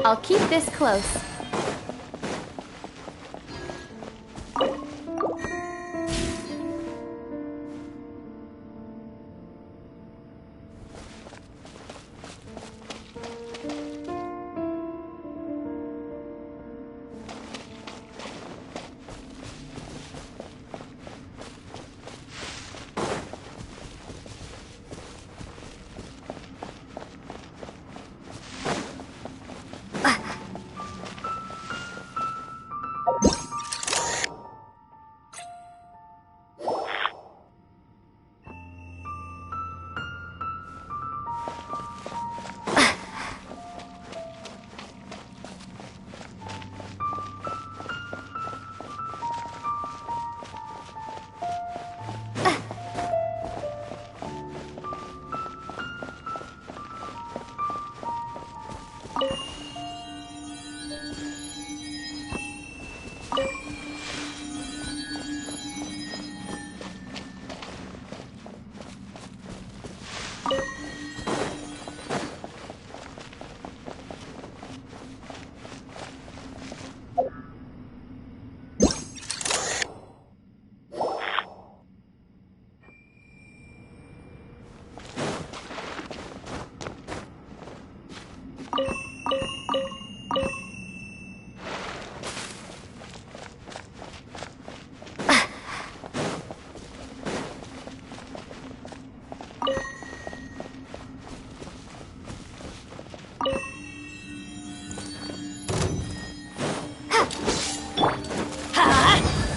I'll keep this close.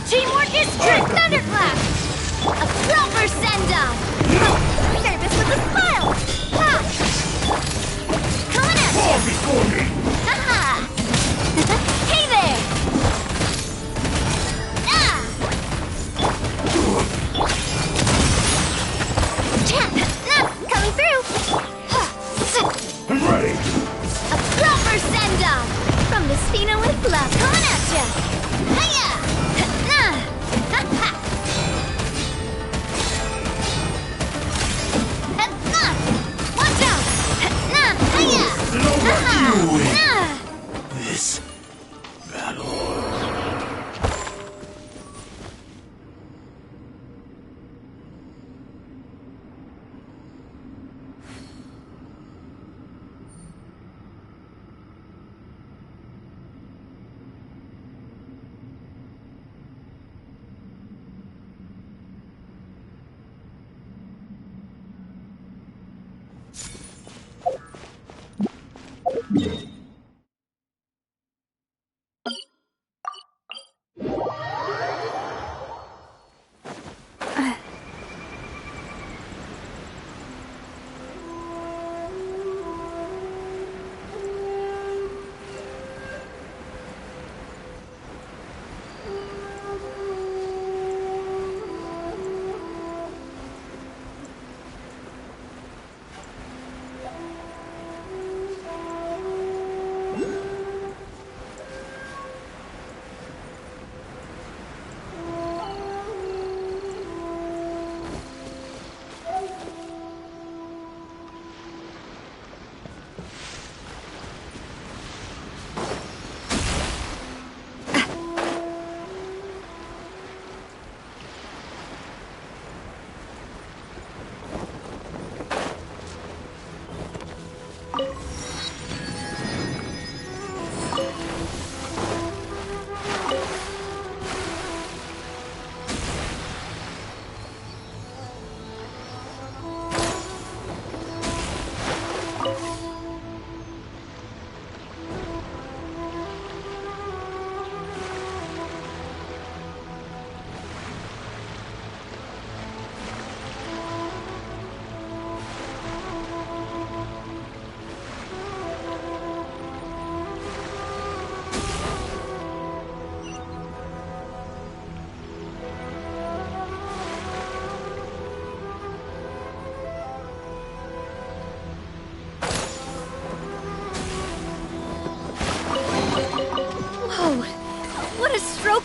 Teamwork is trick! Thunderclap! A proper send-off! Service with a smile! Ha! Coming at you! Before me! Haha! Hey there! Ah! Coming through! I'm ready! A proper send-off! From the Spina with love coming at ya! Hiya! Watch out! Hiya! This battle.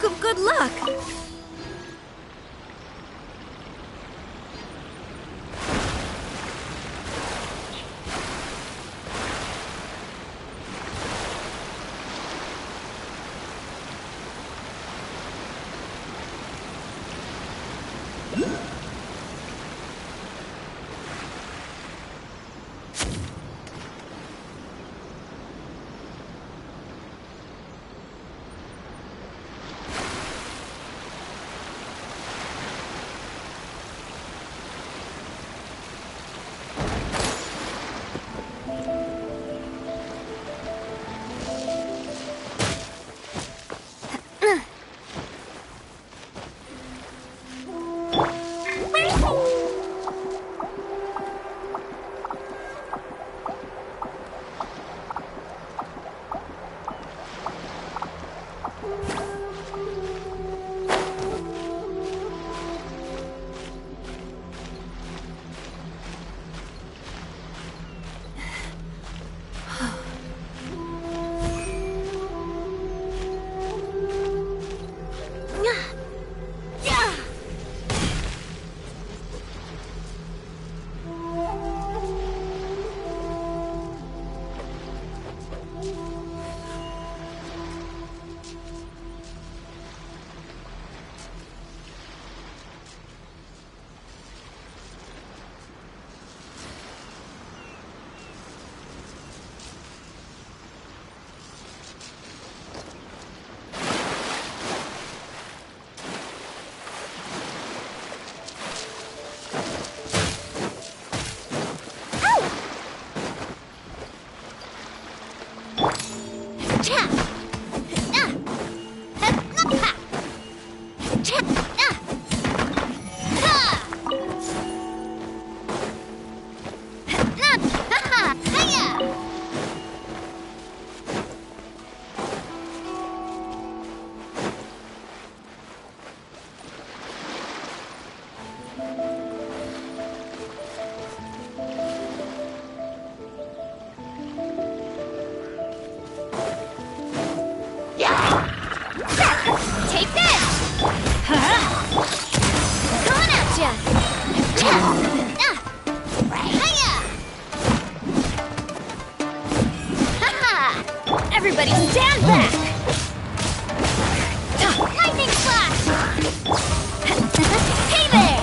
of good luck! Everybody stand back! Lightning flash! Hey there!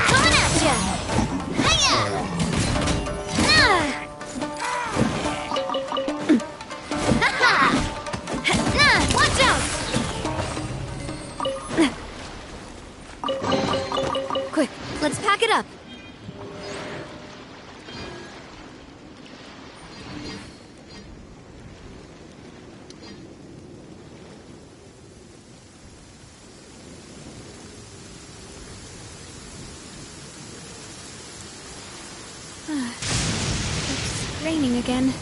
Coming at ya! Hiya! Watch out! Quick, let's pack it up. It's raining again.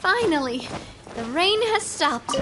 Finally, the rain has stopped.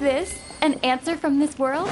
this an answer from this world?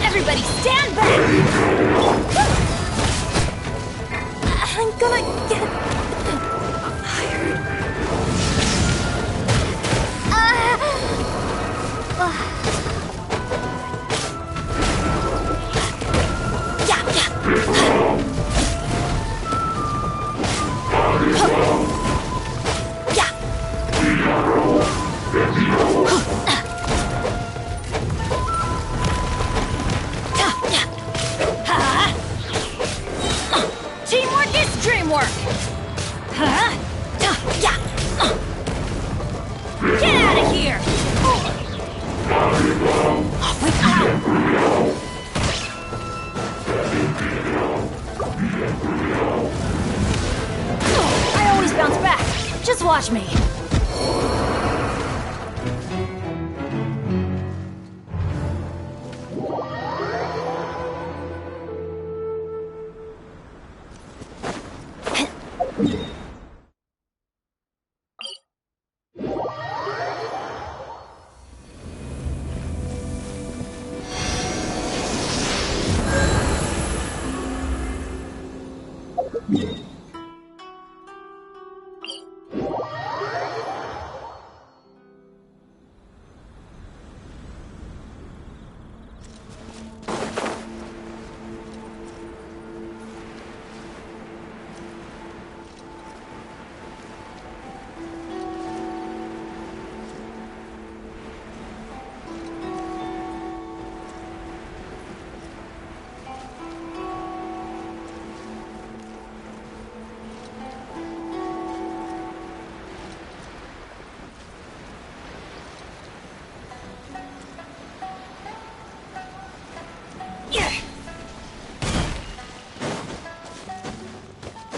Everybody stand back! I'm gonna get fired. Teamwork is dreamwork! Get out of here! I always bounce back. Just watch me.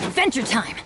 Adventure time!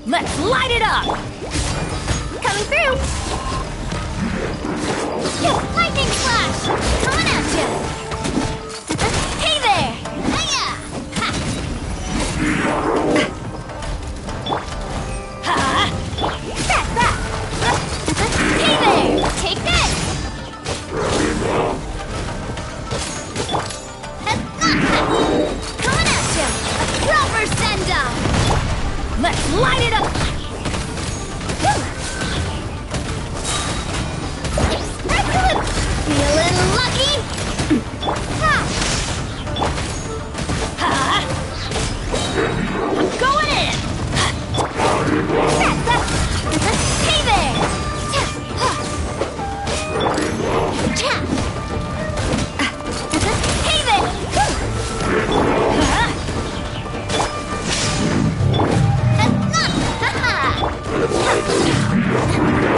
Let's light it up! Coming through! Lightning flash! Coming at you! Hey there! Hiya! Ha! That! Hey there! Take this! Coming at you! A proper send-up! Let's light it up! Feeling lucky? Ha! Ha! I'm going in! Hey there! Hey there!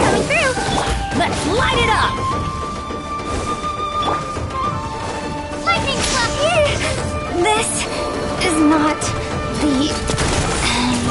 Coming through! Let's light it up! Lightning fluff! This is not the end.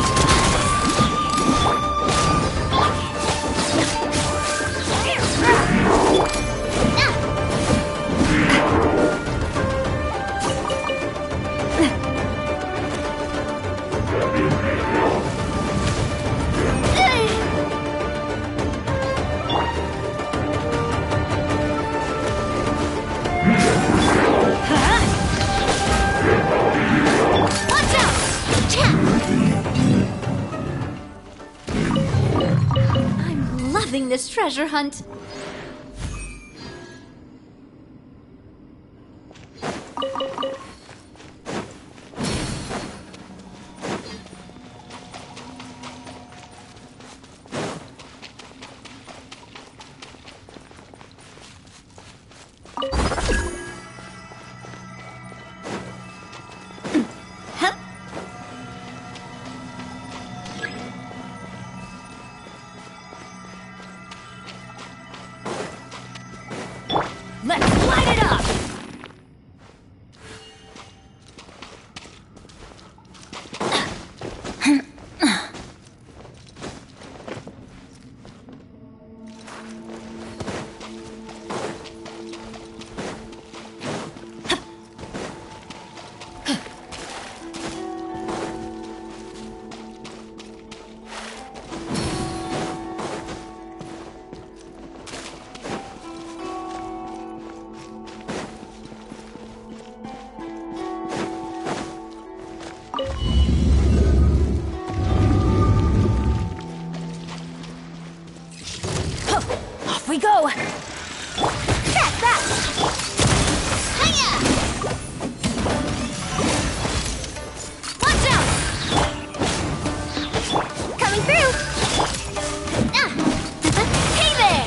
I'm loving this treasure hunt. Let's light it up! Off we go! That! Hiya! Watch out! Coming through! Hey there!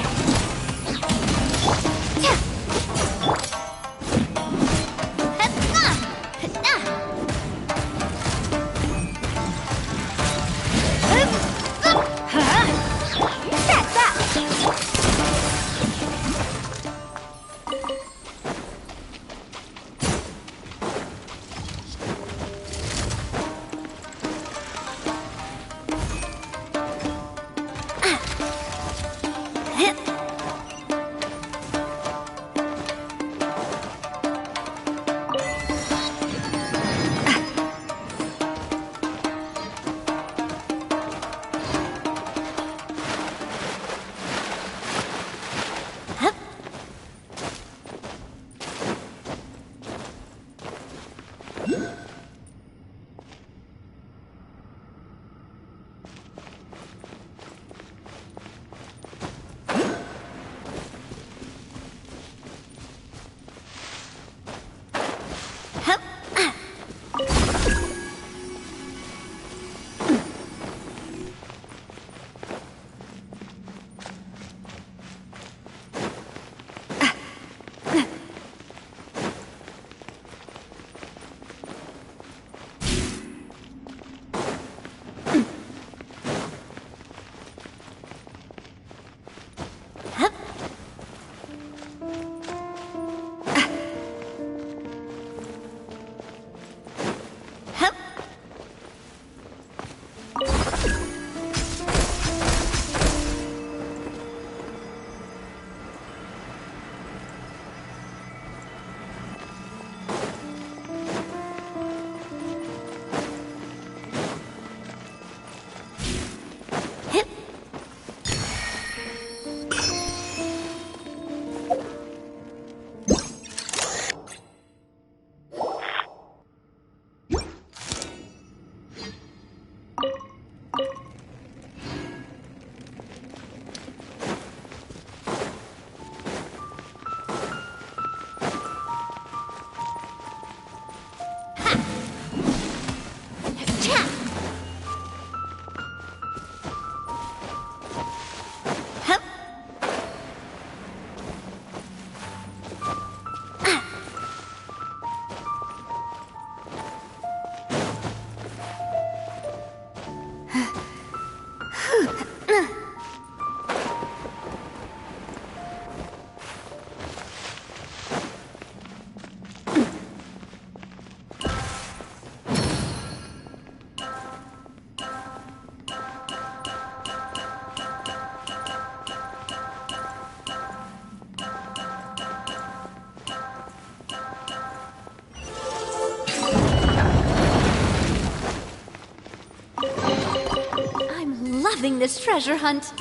this treasure hunt.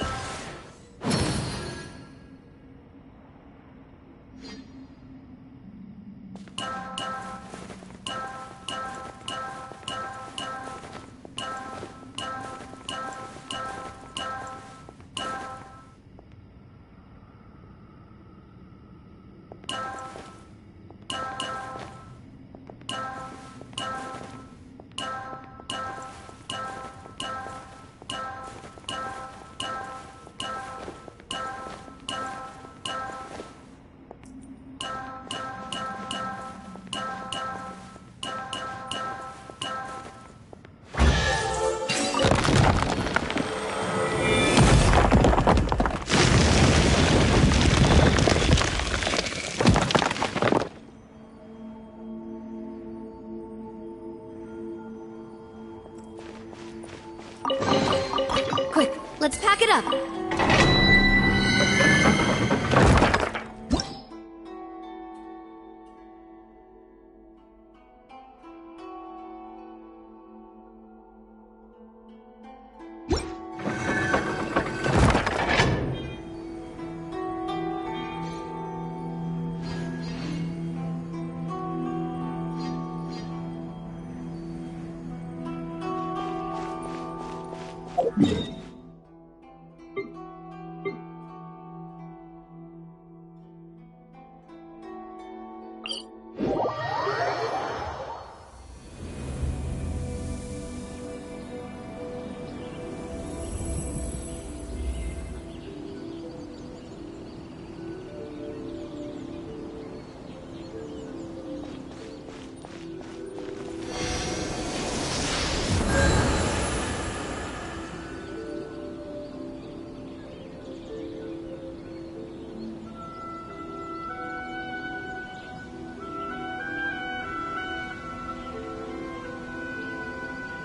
Quick, let's pack it up.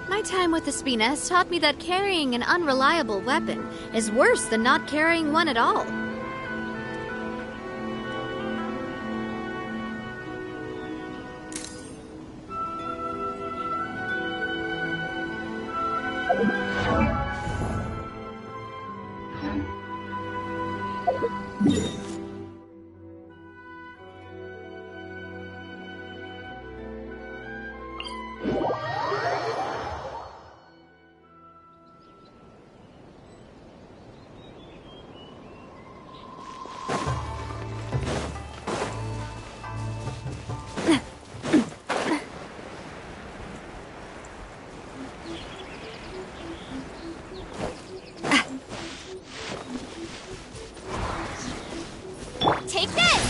My time with the Spina has taught me that carrying an unreliable weapon is worse than not carrying one at all. Take this!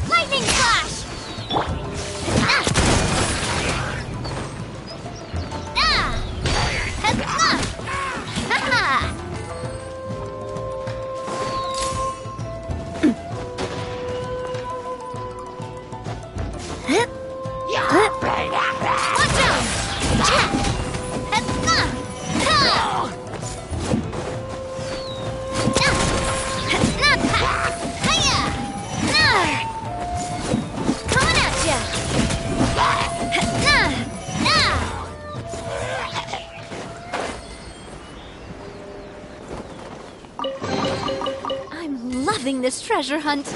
Lightning flash! I'm loving this treasure hunt.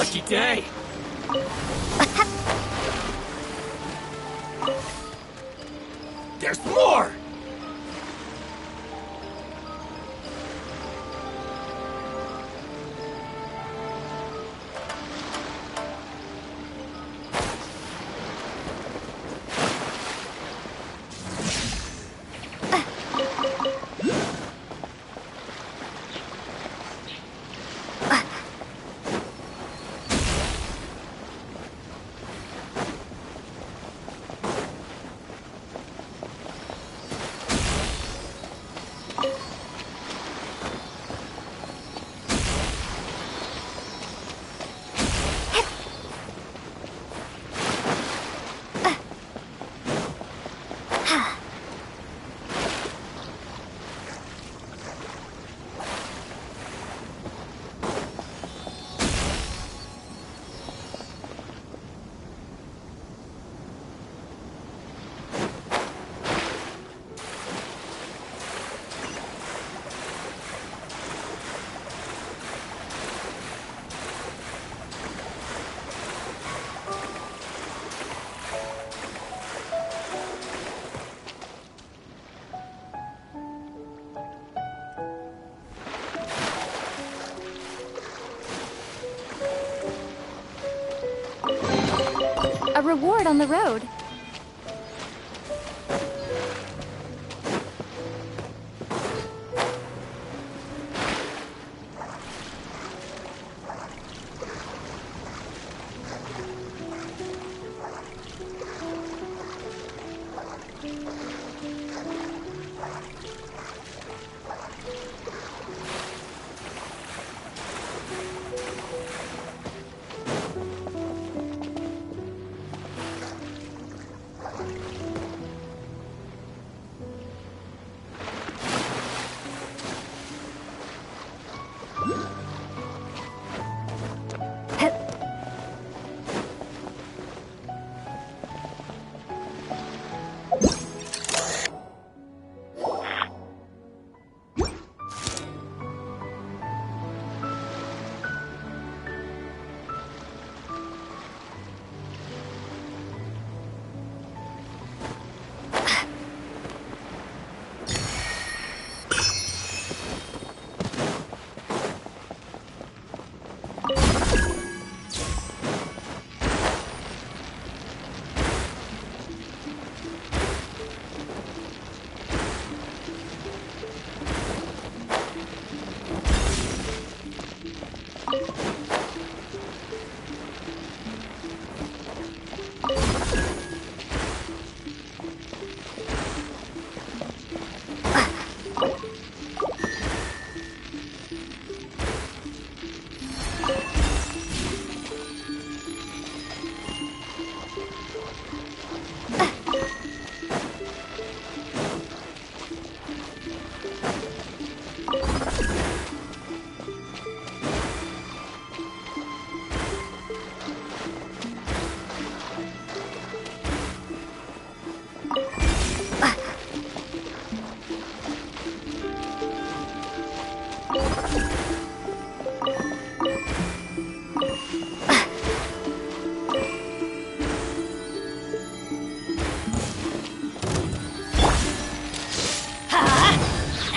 lucky day. There's more! A reward on the road.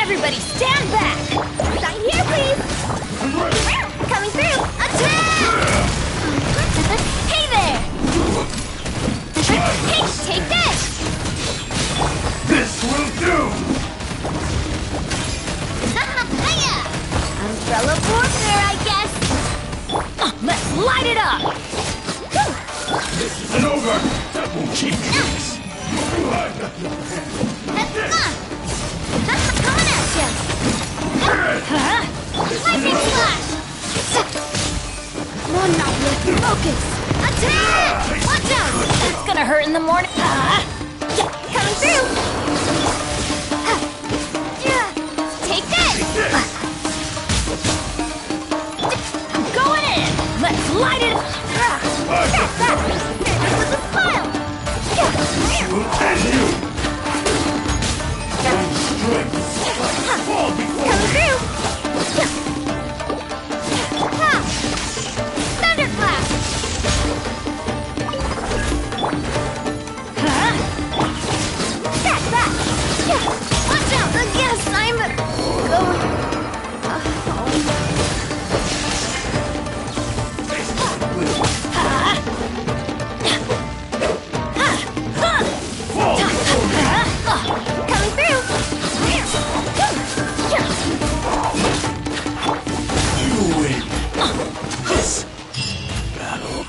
Everybody stand back! Sign here, please! Coming through! Attack! Hey there! Hey, take this! This will do! Hiya! Umbrella warfare, I guess! Let's light it up! This is an ogre! That won't keep tricks! Coming at ya! Lightning flash! Come on, Natlan, focus! Attack! Watch out! That's gonna hurt in the morning. Coming through! Take this! I'm going in! Let's light it! With a smile! We'll end you! Fall before Coming through! Thunderclap! Coming through! You win. Battle.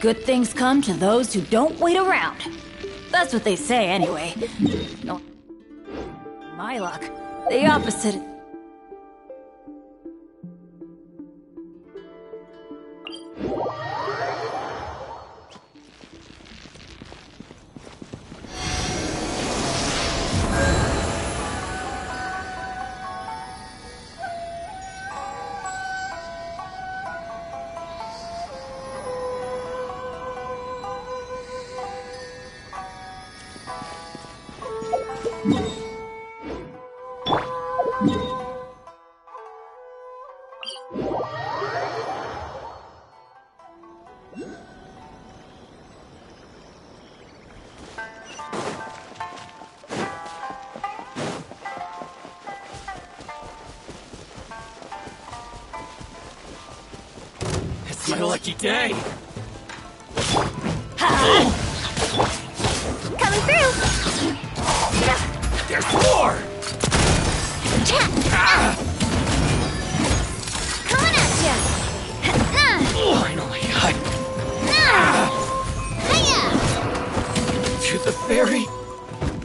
Good things come to those who don't wait around. That's what they say, anyway. No, my luck, the opposite. It's my lucky day. Coming through! There's more! Coming at ya! Finally, to the very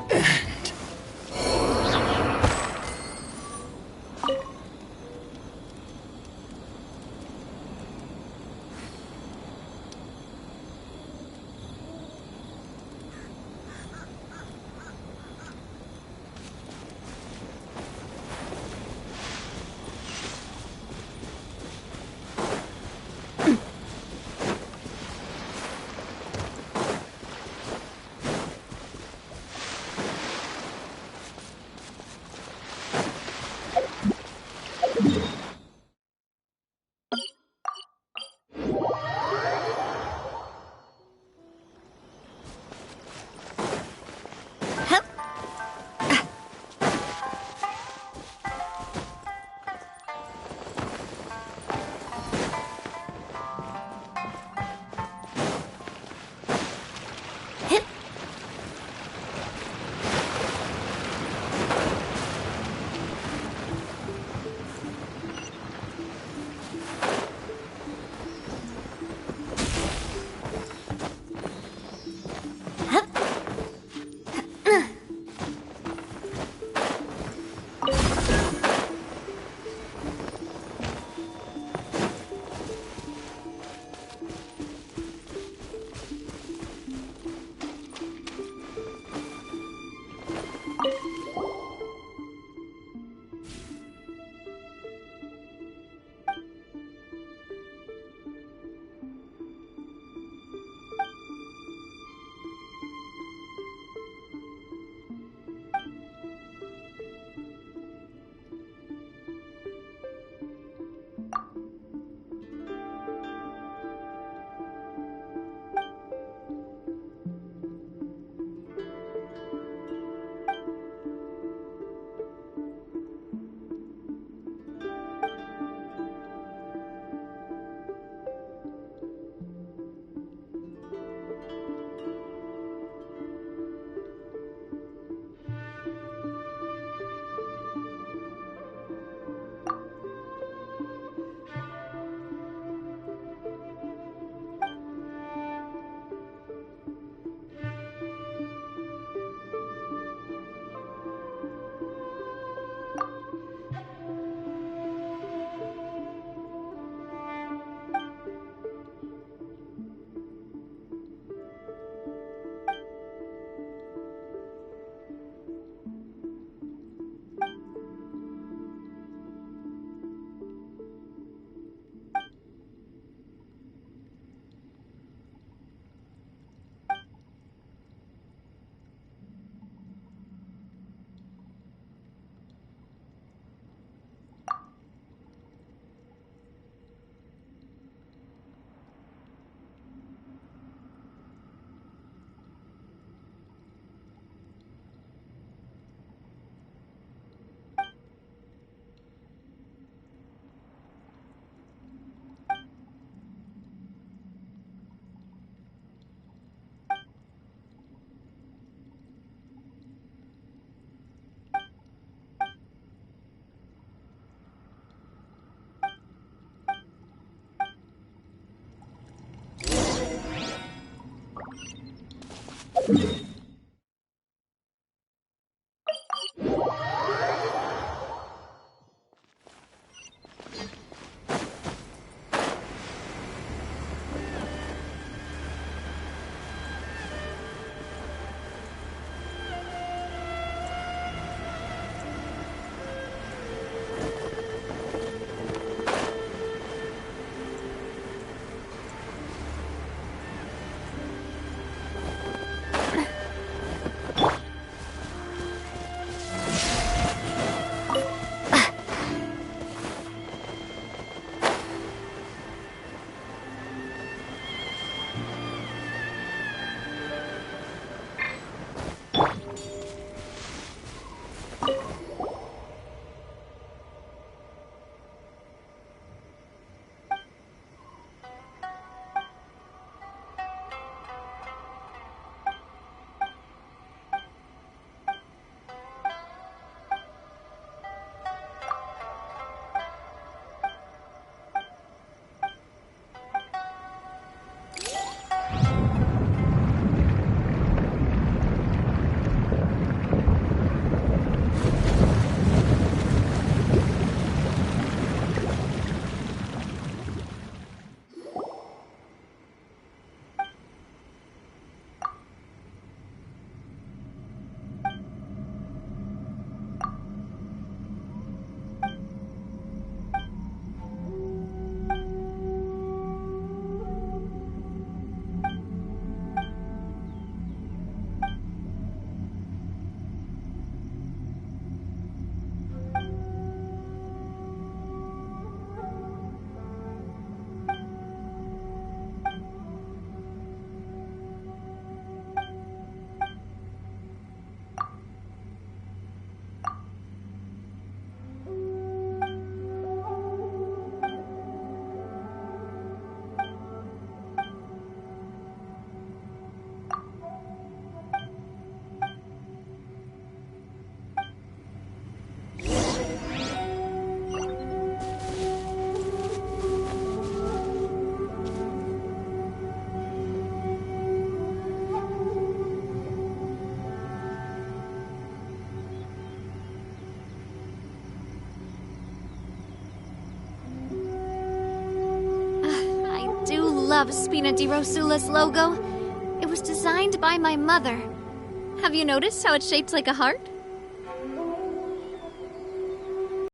end. love Spina di Rosula's logo. It was designed by my mother. Have you noticed how it's shaped like a heart?